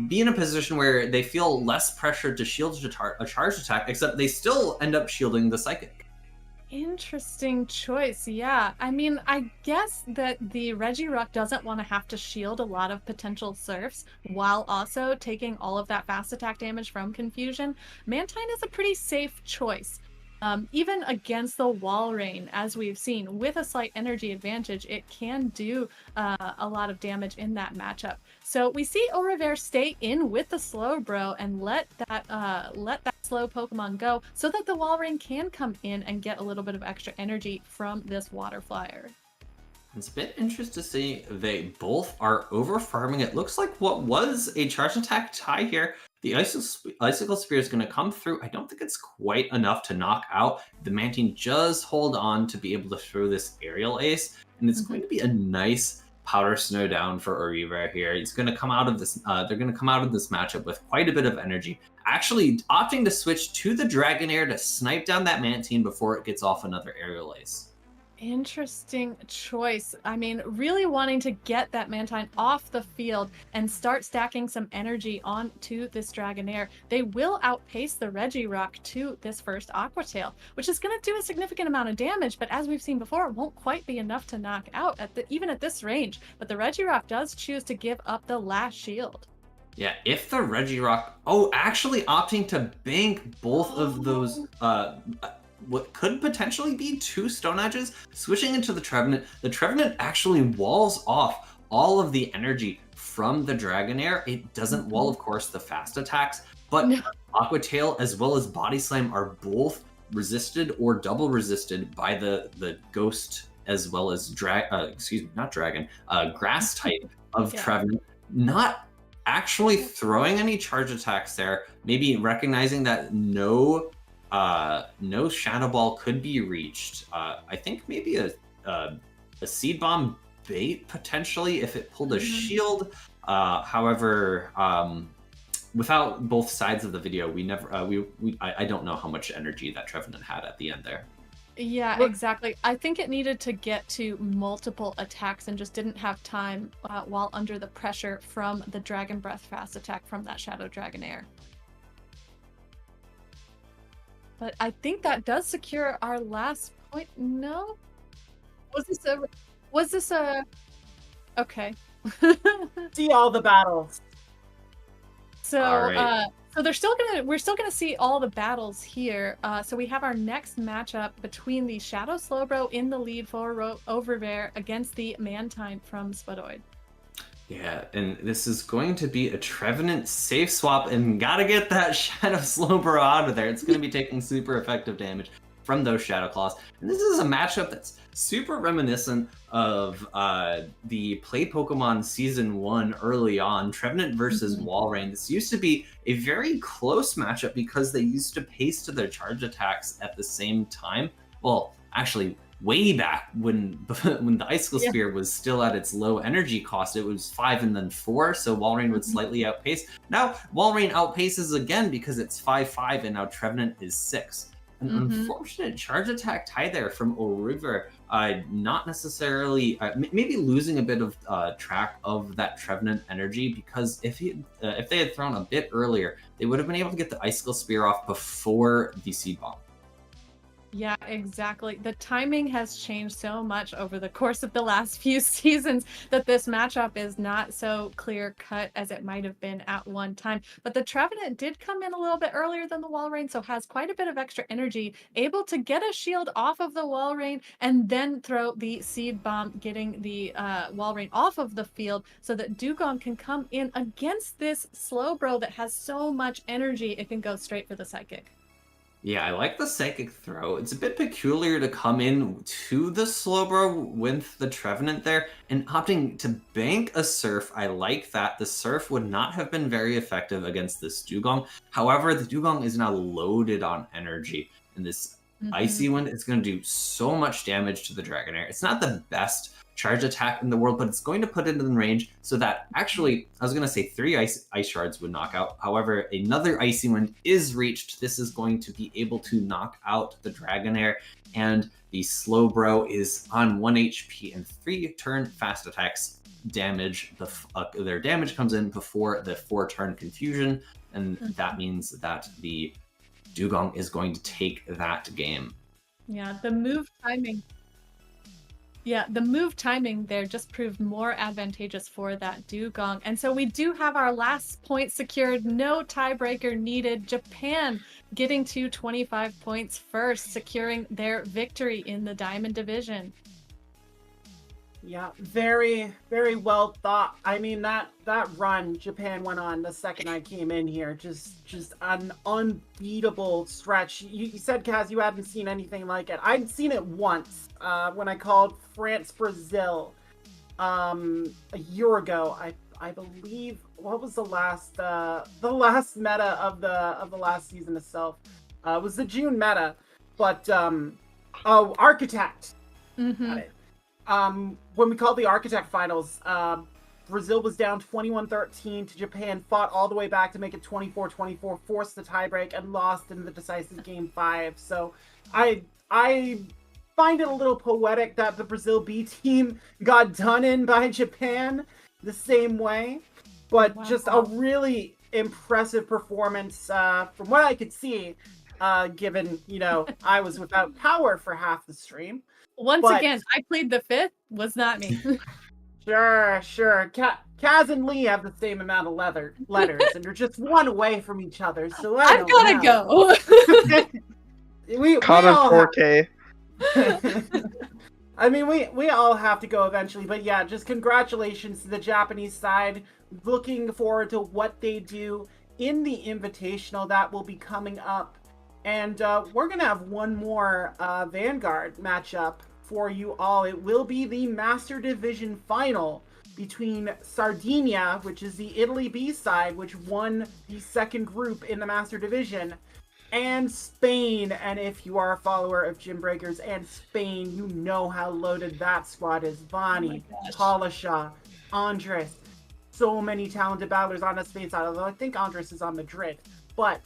be in a position where they feel less pressure to shield a charge attack, except they still end up shielding the Psychic. Interesting choice, yeah. I mean, I guess that the Regirock doesn't want to have to shield a lot of potential Surfs while also taking all of that fast attack damage from Confusion. Mantine is a pretty safe choice. Even against the wall rain, as we've seen, with a slight energy advantage, it can do a lot of damage in that matchup. So we see Au Revoir stay in with the Slowbro and let that slow Pokemon go so that the wall rain can come in and get a little bit of extra energy from this water flyer. It's a bit interesting to see they both are over farming. It looks like what was a charge attack tie here. The Icicle Spear is going to come through. I don't think it's quite enough to knock out. The Mantine just hold on to be able to throw this aerial ace, and it's going to be a nice powder snow down for Oriva here. He's going to come out of this. They're going to come out of this matchup with quite a bit of energy. Actually, opting to switch to the Dragonair to snipe down that Mantine before it gets off another aerial ace. Interesting choice. I mean, really wanting to get that Mantine off the field and start stacking some energy onto this Dragonair. They will outpace the Regirock to this first Aqua Tail, which is going to do a significant amount of damage, but as we've seen before, it won't quite be enough to knock out even at this range. But the Regirock does choose to give up the last shield. Yeah, if the Regirock... actually opting to bank both of those... what could potentially be two Stone Edges, switching into the Trevenant. The Trevenant actually walls off all of the energy from the Dragonair. It doesn't wall, of course, the fast attacks, but Aqua Tail as well as Body Slam are both resisted or double resisted by the Ghost as well as Grass type of Trevenant. Not actually throwing any charge attacks there, maybe recognizing that no Shadow Ball could be reached. I think maybe a Seed Bomb bait potentially if it pulled a shield. However, without both sides of the video, I don't know how much energy that Trevenant had at the end there. Yeah, exactly. I think it needed to get to multiple attacks and just didn't have time while under the pressure from the Dragon Breath fast attack from that Shadow Dragonair. But I think that does secure our last point. No? Was this a... Okay. See all the battles. So, right. so we're still gonna see all the battles here. So we have our next matchup between the Shadow Slowbro in the lead for Au Revoir against the Mantine from Spodoid. Yeah, and this is going to be a Trevenant safe swap, and gotta get that Shadow Slowbro out of there. It's going to be taking super effective damage from those Shadow Claws. And this is a matchup that's super reminiscent of the Play Pokemon Season 1 early on, Trevenant versus Walrein. This used to be a very close matchup because they used to pace to their charge attacks at the same time. Well, actually, way back when the Icicle Spear was still at its low energy cost, it was 5 and then 4, so Walrein would slightly outpace. Now Walrein outpaces again because it's 5-5 and now Trevenant is 6. An unfortunate charge attack tie there from Au Revoir. Not necessarily, maybe losing a bit of track of that Trevenant energy, because if they had thrown a bit earlier, they would have been able to get the Icicle Spear off before the Seed Bomb. Yeah, exactly. The timing has changed so much over the course of the last few seasons that this matchup is not so clear cut as it might have been at one time. But the Trevenant did come in a little bit earlier than the Walrein, so has quite a bit of extra energy, able to get a shield off of the Walrein and then throw the Seed Bomb, getting the Walrein off of the field so that Dugong can come in against this Slowbro that has so much energy it can go straight for the Psychic. Yeah, I like the Psychic Throw. It's a bit peculiar to come in to the Slowbro with the Trevenant there, and opting to bank a Surf. I like that. The Surf would not have been very effective against this Dugong. However, the Dugong is now loaded on energy, and this Icy Wind is going to do so much damage to the Dragonair. It's not the best charge attack in the world, but it's going to put it in range so that actually, I was going to say 3 ice shards would knock out. However, another Icy Wind is reached. This is going to be able to knock out the Dragonair, and the Slowbro is on 1 HP and 3 turn fast attacks damage. Their damage comes in before the 4-turn confusion, and that means that the Dugong is going to take that game. Yeah, the move timing. Yeah, the move timing there just proved more advantageous for that Dugong. And so we do have our last point secured. No tiebreaker needed. Japan getting to 25 points first, securing their victory in the Diamond Division. Yeah, very, very well thought. I mean, that run Japan went on the second I came in here, just an unbeatable stretch. You said, Kaz, you hadn't seen anything like it. I'd seen it once when I called France-Brazil a year ago. I believe, what was the last meta of the last season of Silph? It was the June meta, but Architect. Got it. When we called the Architect Finals, Brazil was down 21-13 to Japan, fought all the way back to make it 24-24, forced the tiebreak, and lost in the decisive Game 5. So I find it a little poetic that the Brazil B team got done in by Japan the same way. But just a really impressive performance from what I could see, given, I was without power for half the stream. Once again, I played the 5th, was not me. Sure. Kaz and Lee have the same amount of letters, and they're just one away from each other. So I've gotta go. we Con 4K. I mean, we all have to go eventually, but yeah, just congratulations to the Japanese side. Looking forward to what they do in the Invitational that will be coming up. And we're going to have one more Vanguard matchup for you all. It will be the Master Division final between Sardinia, which is the Italy B side, which won the second group in the Master Division, and Spain. And if you are a follower of Gymbreakers and Spain, you know how loaded that squad is. Vani, Polisha, Andres. So many talented battlers on the Spain side, although I think Andres is on Madrid. But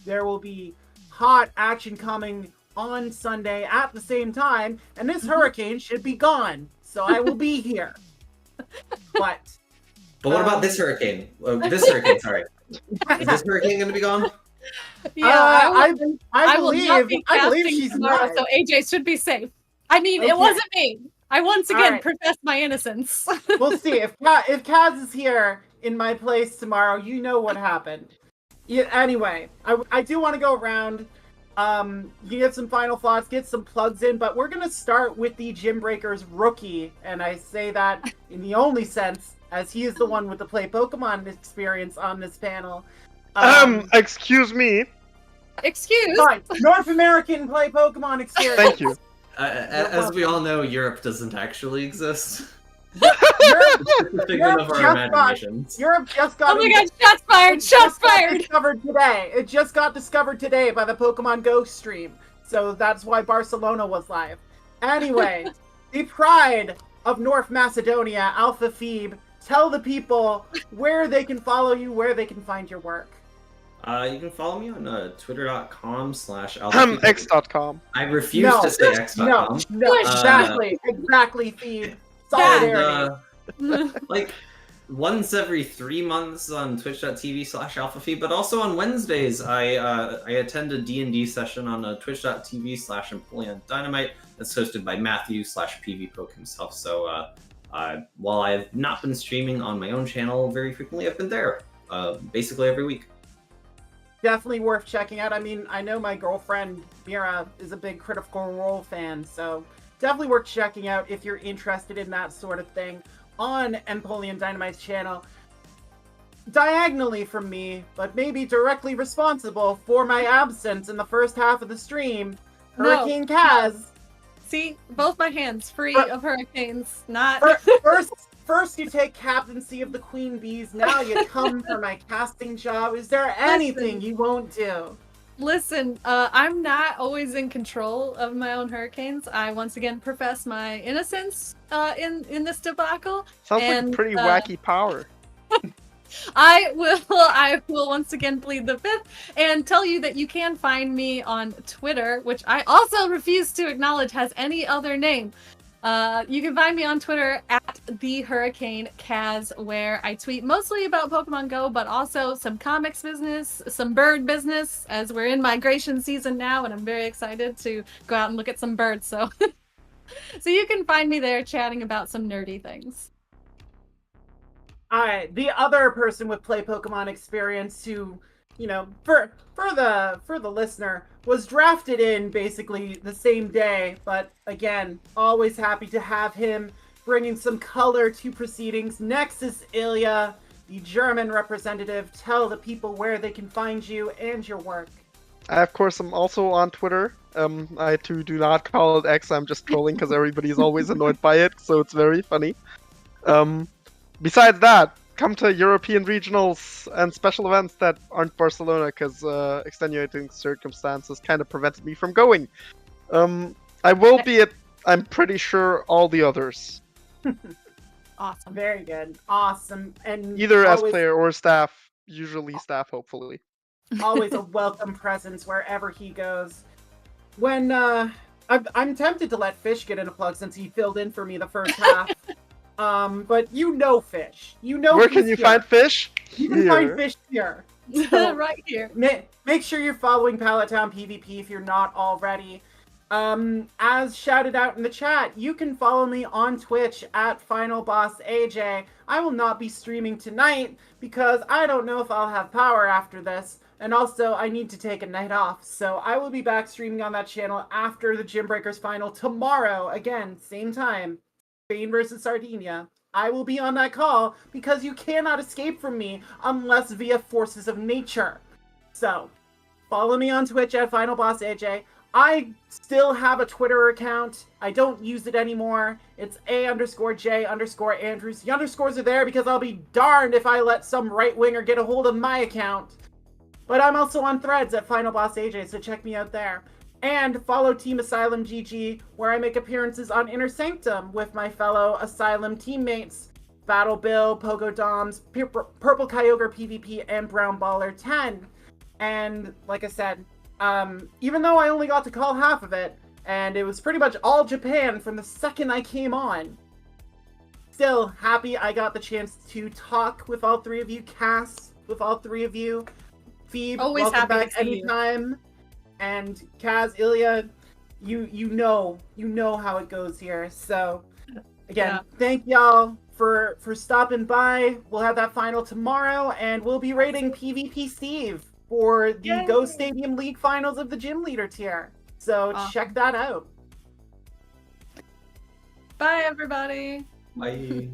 there will be hot action coming on Sunday at the same time, and this hurricane should be gone, so I will be here. But what about this hurricane? This hurricane, sorry. Is this hurricane going to be gone? Yeah, I will not be believe casting she's tomorrow, not. so AJ should be safe. I mean, Okay. It wasn't me. I once again right. professed my innocence. We'll see. If Kaz is here in my place tomorrow, you know what happened. Yeah, anyway, I do want to go around. You get some final thoughts, get some plugs in, but we're going to start with the Gymbreakers rookie, and I say that in the only sense, as he is the one with the play Pokemon experience on this panel. Excuse me. Excuse? Fine. North American play Pokemon experience. Thank you. As we all know, Europe doesn't actually exist. Europe of our imaginations. Europe just got. Oh my god! Shots fired! Shots fired! Discovered today. It just got discovered today by the Pokemon Go stream, so that's why Barcelona was live. Anyway, the pride of North Macedonia, Alpha Phoebe. Tell the people where they can follow you, where they can find your work. You can follow me on twitter.com/alpha. X.com. I refuse to say x.com. No, exactly, Phoebe. Solidarity. And, like once every 3 months on twitch.tv/alphafeed, but also on Wednesdays I attend a D&D session on twitch.tv/EmpoleonDynamite that's hosted by Matthew/PvPoke himself. So while I've not been streaming on my own channel very frequently, I've been there basically every week. Definitely worth checking out. I mean, I know my girlfriend Mira is a big Critical Role fan, so definitely worth checking out if you're interested in that sort of thing on Empoleon Dynamite's channel. diagonally from me, but maybe directly responsible for my absence in the first half of the stream, Hurricane Kaz. See, both my hands free of hurricanes. Not First you take captaincy of the Queen Bees, now you come for my casting job. Is there anything you won't do? Listen, I'm not always in control of my own hurricanes. I once again profess my innocence in this debacle. Sounds like a pretty wacky power. I will once again plead the fifth and tell you that you can find me on Twitter, which I also refuse to acknowledge has any other name. You can find me on Twitter at @TheHurricaneKaz, where I tweet mostly about Pokemon Go, but also some comics business, some bird business, as we're in migration season now, and I'm very excited to go out and look at some birds. So, so you can find me there chatting about some nerdy things. Alright, the other person with Play Pokemon experience who, you know, for the listener, was drafted in basically the same day, but again, always happy to have him bringing some color to proceedings. Next is Ilya, the German representative. Tell the people where they can find you and your work. I, of course, am also on Twitter. I too do not call it X, I'm just trolling because everybody's always annoyed by it, so it's very funny. Besides that, come to European regionals and special events that aren't Barcelona because extenuating circumstances kind of prevented me from going. I will be at, I'm pretty sure, all the others. Awesome. Very good. Awesome. And either always, as player or staff, usually staff, hopefully. Always a welcome presence wherever he goes. When, I'm tempted to let Fish get in a plug since he filled in for me the first half. But you know Fish. You know where can you find Fish? You can find Fish here. So, right here. Make sure you're following Pallet Town PvP if you're not already. As shouted out in the chat, you can follow me on Twitch at FinalBossAJ. I will not be streaming tonight because I don't know if I'll have power after this. And also, I need to take a night off. So I will be back streaming on that channel after the Gymbreakers final tomorrow. Again, same time. Spain versus Sardinia. I will be on that call because you cannot escape from me unless via forces of nature. So, follow me on Twitch at FinalBossAJ. I still have a Twitter account. I don't use it anymore. It's A_J_Andrews. The underscores are there because I'll be darned if I let some right-winger get a hold of my account. But I'm also on Threads at FinalBossAJ, so check me out there. And follow Team Asylum GG, where I make appearances on Inner Sanctum with my fellow Asylum teammates, Battle Bill, Pogo Doms, Purple Kyogre PvP, and Brown Baller 10. And like I said, even though I only got to call half of it, and it was pretty much all Japan from the second I came on, still happy I got the chance to talk with all three of you, Cass, with all three of you. Phoebe, always welcome happy back to see anytime. You. And Kaz, Ilya, you know how it goes here. So again, thank y'all for stopping by. We'll have that final tomorrow, and we'll be rating PvP Steve for the Go Stadium League finals of the Gym Leader tier. So check that out. Bye, everybody. Bye.